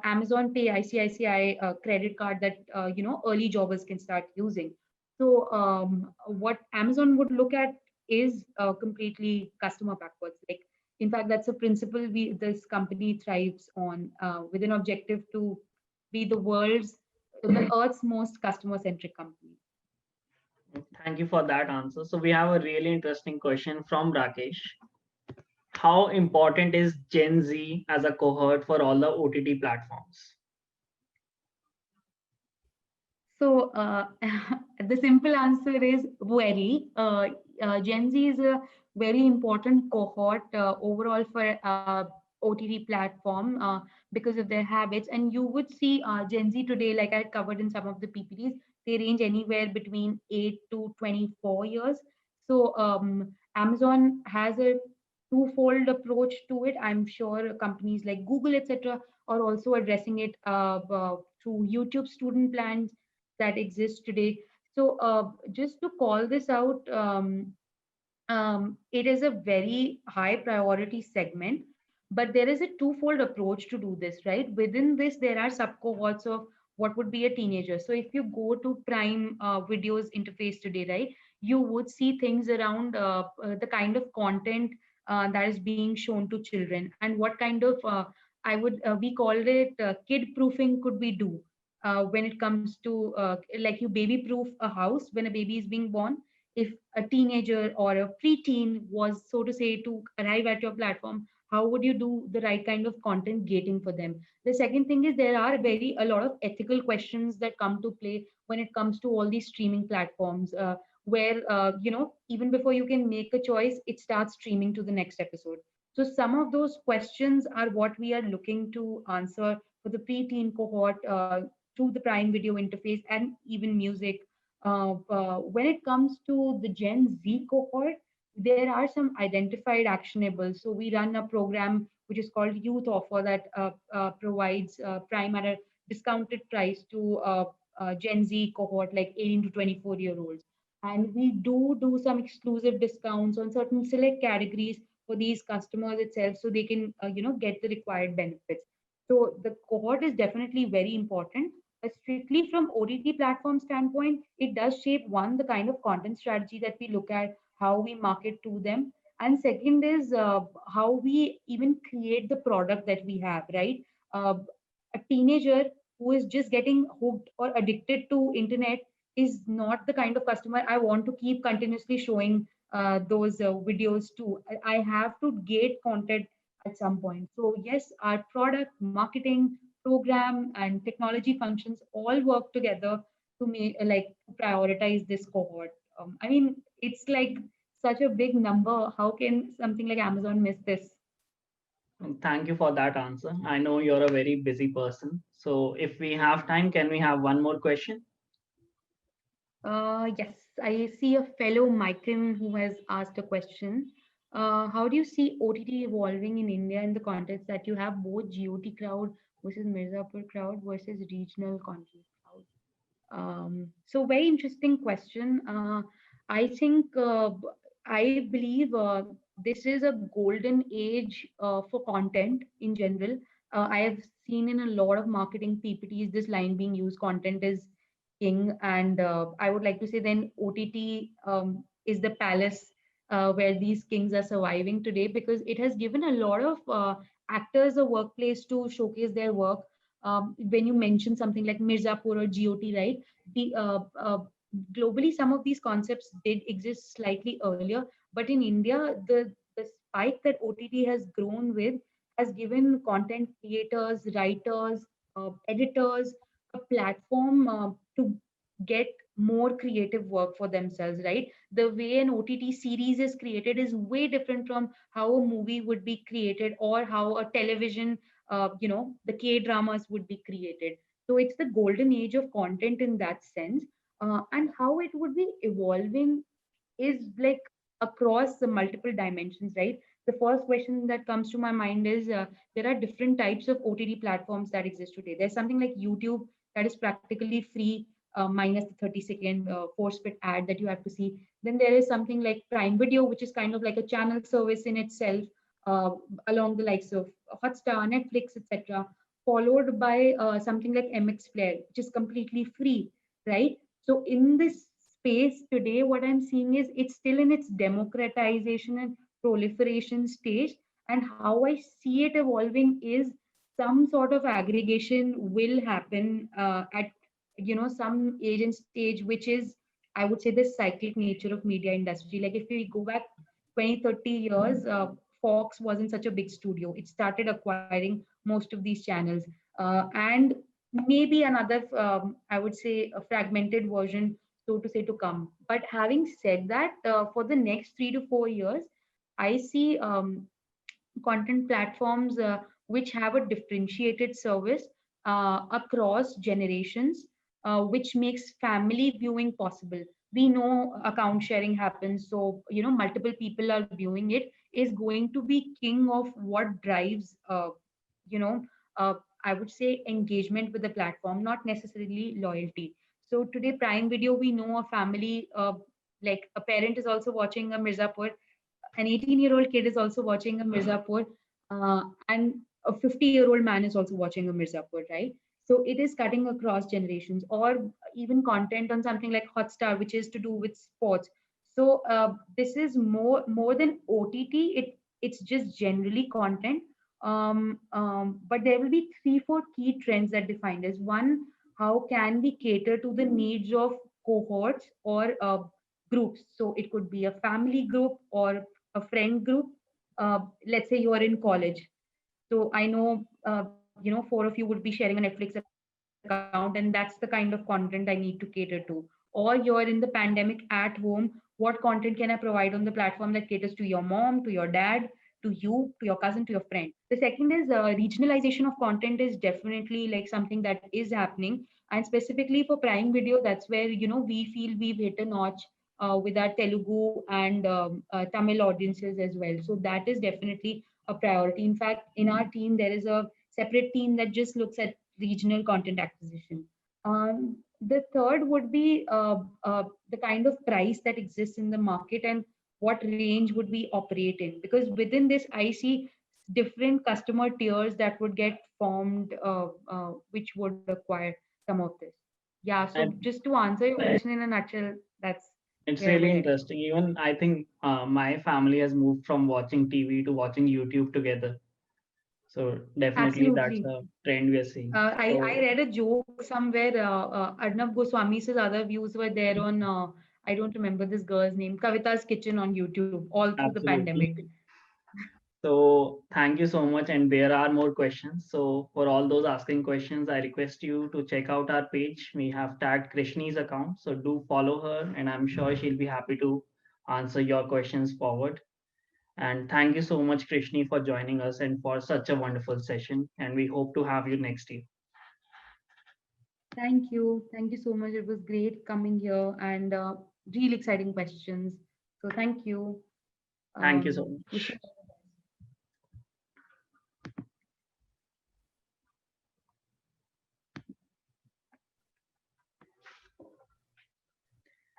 Amazon Pay ICICI credit card that early jobbers can start using. So what Amazon would look at is completely customer backwards. Like, in fact, that's a principle this company thrives on, with an objective to be the Earth's most customer-centric company. Thank you for that answer. So we have a really interesting question from Rakesh. How important is Gen Z as a cohort for all the OTT platforms? So the simple answer is very. Gen Z is a very important cohort overall for OTT platform because of their habits. And you would see Gen Z today, like I covered in some of the PPTs, they range anywhere between 8 to 24 years. So Amazon has a twofold approach to it. I'm sure companies like Google, etc., are also addressing it through YouTube student plans that exist today. So just to call this out, it is a very high priority segment, but there is a twofold approach to do this, right? Within this, there are sub cohorts of what would be a teenager. So if you go to Prime Video's interface today, right, you would see things around the kind of content that is being shown to children, and what kind of we call it kid proofing could we do when it comes to like you baby proof a house when a baby is being born. If a teenager or a preteen was, so to say, to arrive at your platform, how would you do the right kind of content gating for them? The second thing is there are a lot of ethical questions that come to play when it comes to all these streaming platforms, where even before you can make a choice, it starts streaming to the next episode. So some of those questions are what we are looking to answer for the preteen cohort through the Prime Video interface and even music. When it comes to the Gen Z cohort, there are some identified actionables. So we run a program which is called Youth Offer that provides Prime at a discounted price to Gen Z cohort, like 18 to 24-year-olds. And we do some exclusive discounts on certain select categories for these customers itself, so they can get the required benefits. So the cohort is definitely very important. But strictly from OTT platform standpoint, it does shape one, the kind of content strategy that we look at, how we market to them, and second is how we even create the product that we have, right? A teenager who is just getting hooked or addicted to internet is not the kind of customer I want to keep continuously showing those videos to. I have to gate content at some point. So yes, our product, marketing, program, and technology functions all work together to make to prioritize this cohort. I mean, it's like such a big number. How can something like Amazon miss this? Thank you for that answer. I know you're a very busy person. So if we have time, can we have one more question? Yes, I see a fellow Mican who has asked a question. How do you see OTT evolving in India in the context that you have both GOT crowd versus Mirzapur crowd versus regional content crowd? So very interesting question. I think I believe this is a golden age for content in general. I have seen in a lot of marketing PPTs this line being used: content is king, and I would like to say then OTT is the palace where these kings are surviving today, because it has given a lot of actors a workplace to showcase their work. When you mention something like Mirzapur or GOT, right? The globally, some of these concepts did exist slightly earlier, but in India, the spike that OTT has grown with has given content creators, writers, editors a platform to get more creative work for themselves, right? The way an OTT series is created is way different from how a movie would be created, or how a television, the K dramas would be created. So it's the golden age of content in that sense. And how it would be evolving is like across the multiple dimensions, right? The first question that comes to my mind is there are different types of OTT platforms that exist today. There's something like YouTube that is practically free, minus the 30-second force-fit ad that you have to see. Then there is something like Prime Video, which is kind of like a channel service in itself, uh, along the likes of Hotstar, Netflix, etc. Followed by something like MX Player, which is completely free, right? So in this space today, what I'm seeing is it's still in its democratization and proliferation stage. And how I see it evolving is some sort of aggregation will happen at some age and stage, which is, I would say, the cyclic nature of media industry. Like if we go back 20-30 years, Fox wasn't such a big studio. It started acquiring most of these channels, and maybe another, I would say, a fragmented version, so to say, to come. But having said that, for the next 3 to 4 years, I see content platforms which have a differentiated service across generations, which makes family viewing possible. We know account sharing happens, so multiple people are viewing it, is going to be king of what drives you know uh, I would say engagement with the platform, not necessarily loyalty. So today, Prime Video, we know a family, like a parent is also watching a Mirzapur, an 18-year-old kid is also watching a Mirzapur, and a 50-year-old man is also watching a Mirzapur, right? So it is cutting across generations, or even content on something like Hotstar, which is to do with sports. So this is more than OTT. It's just generally content. But there will be 3-4 key trends that define this. One, how can we cater to the needs of cohorts or groups? So it could be a family group or a friend group. Let's say you are in college. So I know, 4 of you would be sharing a Netflix account, and that's the kind of content I need to cater to. Or you're in the pandemic at home. What content can I provide on the platform that caters to your mom, to your dad, to you, to your cousin, to your friend? The second is regionalization of content is definitely like something that is happening. And specifically for Prime Video, that's where, we feel we've hit a notch with our Telugu and Tamil audiences as well. So that is definitely a priority. In fact, in our team, there is a separate team that just looks at regional content acquisition. The third would be the kind of price that exists in the market and what range would we operate in. Because within this, I see different customer tiers that would get formed, which would acquire some of this. Yeah, so And just to answer your question in a nutshell, that's it's where really we're heading. interesting. Even I think my family has moved from watching TV to watching YouTube together. So definitely that's Absolutely. a trend we are seeing. I So read a joke somewhere. Arnab Goswami's other views were there on, I don't remember this girl's name, Kavita's Kitchen on YouTube, all through the pandemic. absolutely. So thank you so much. And there are more questions. So for all those asking questions, I request you to check out our page. We have tagged Krishni's account. So do follow her, and I'm sure she'll be happy to answer your questions forward. And thank you so much, Krishni, for joining us and for such a wonderful session. And we hope to have you next year. Thank you. Thank you so much. It was great coming here, and really exciting questions. So thank you. Thank you so Wish much. you all the best.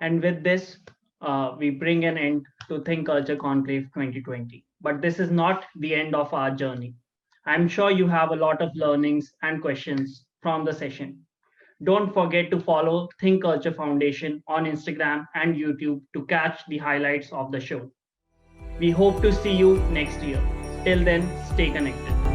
And with this, we bring an end to Think Culture Conclave 2020. But this is not the end of our journey. I'm sure you have a lot of learnings and questions from the session. Don't forget to follow Think Culture Foundation on Instagram and YouTube to catch the highlights of the show. We hope to see you next year. Till then, stay connected.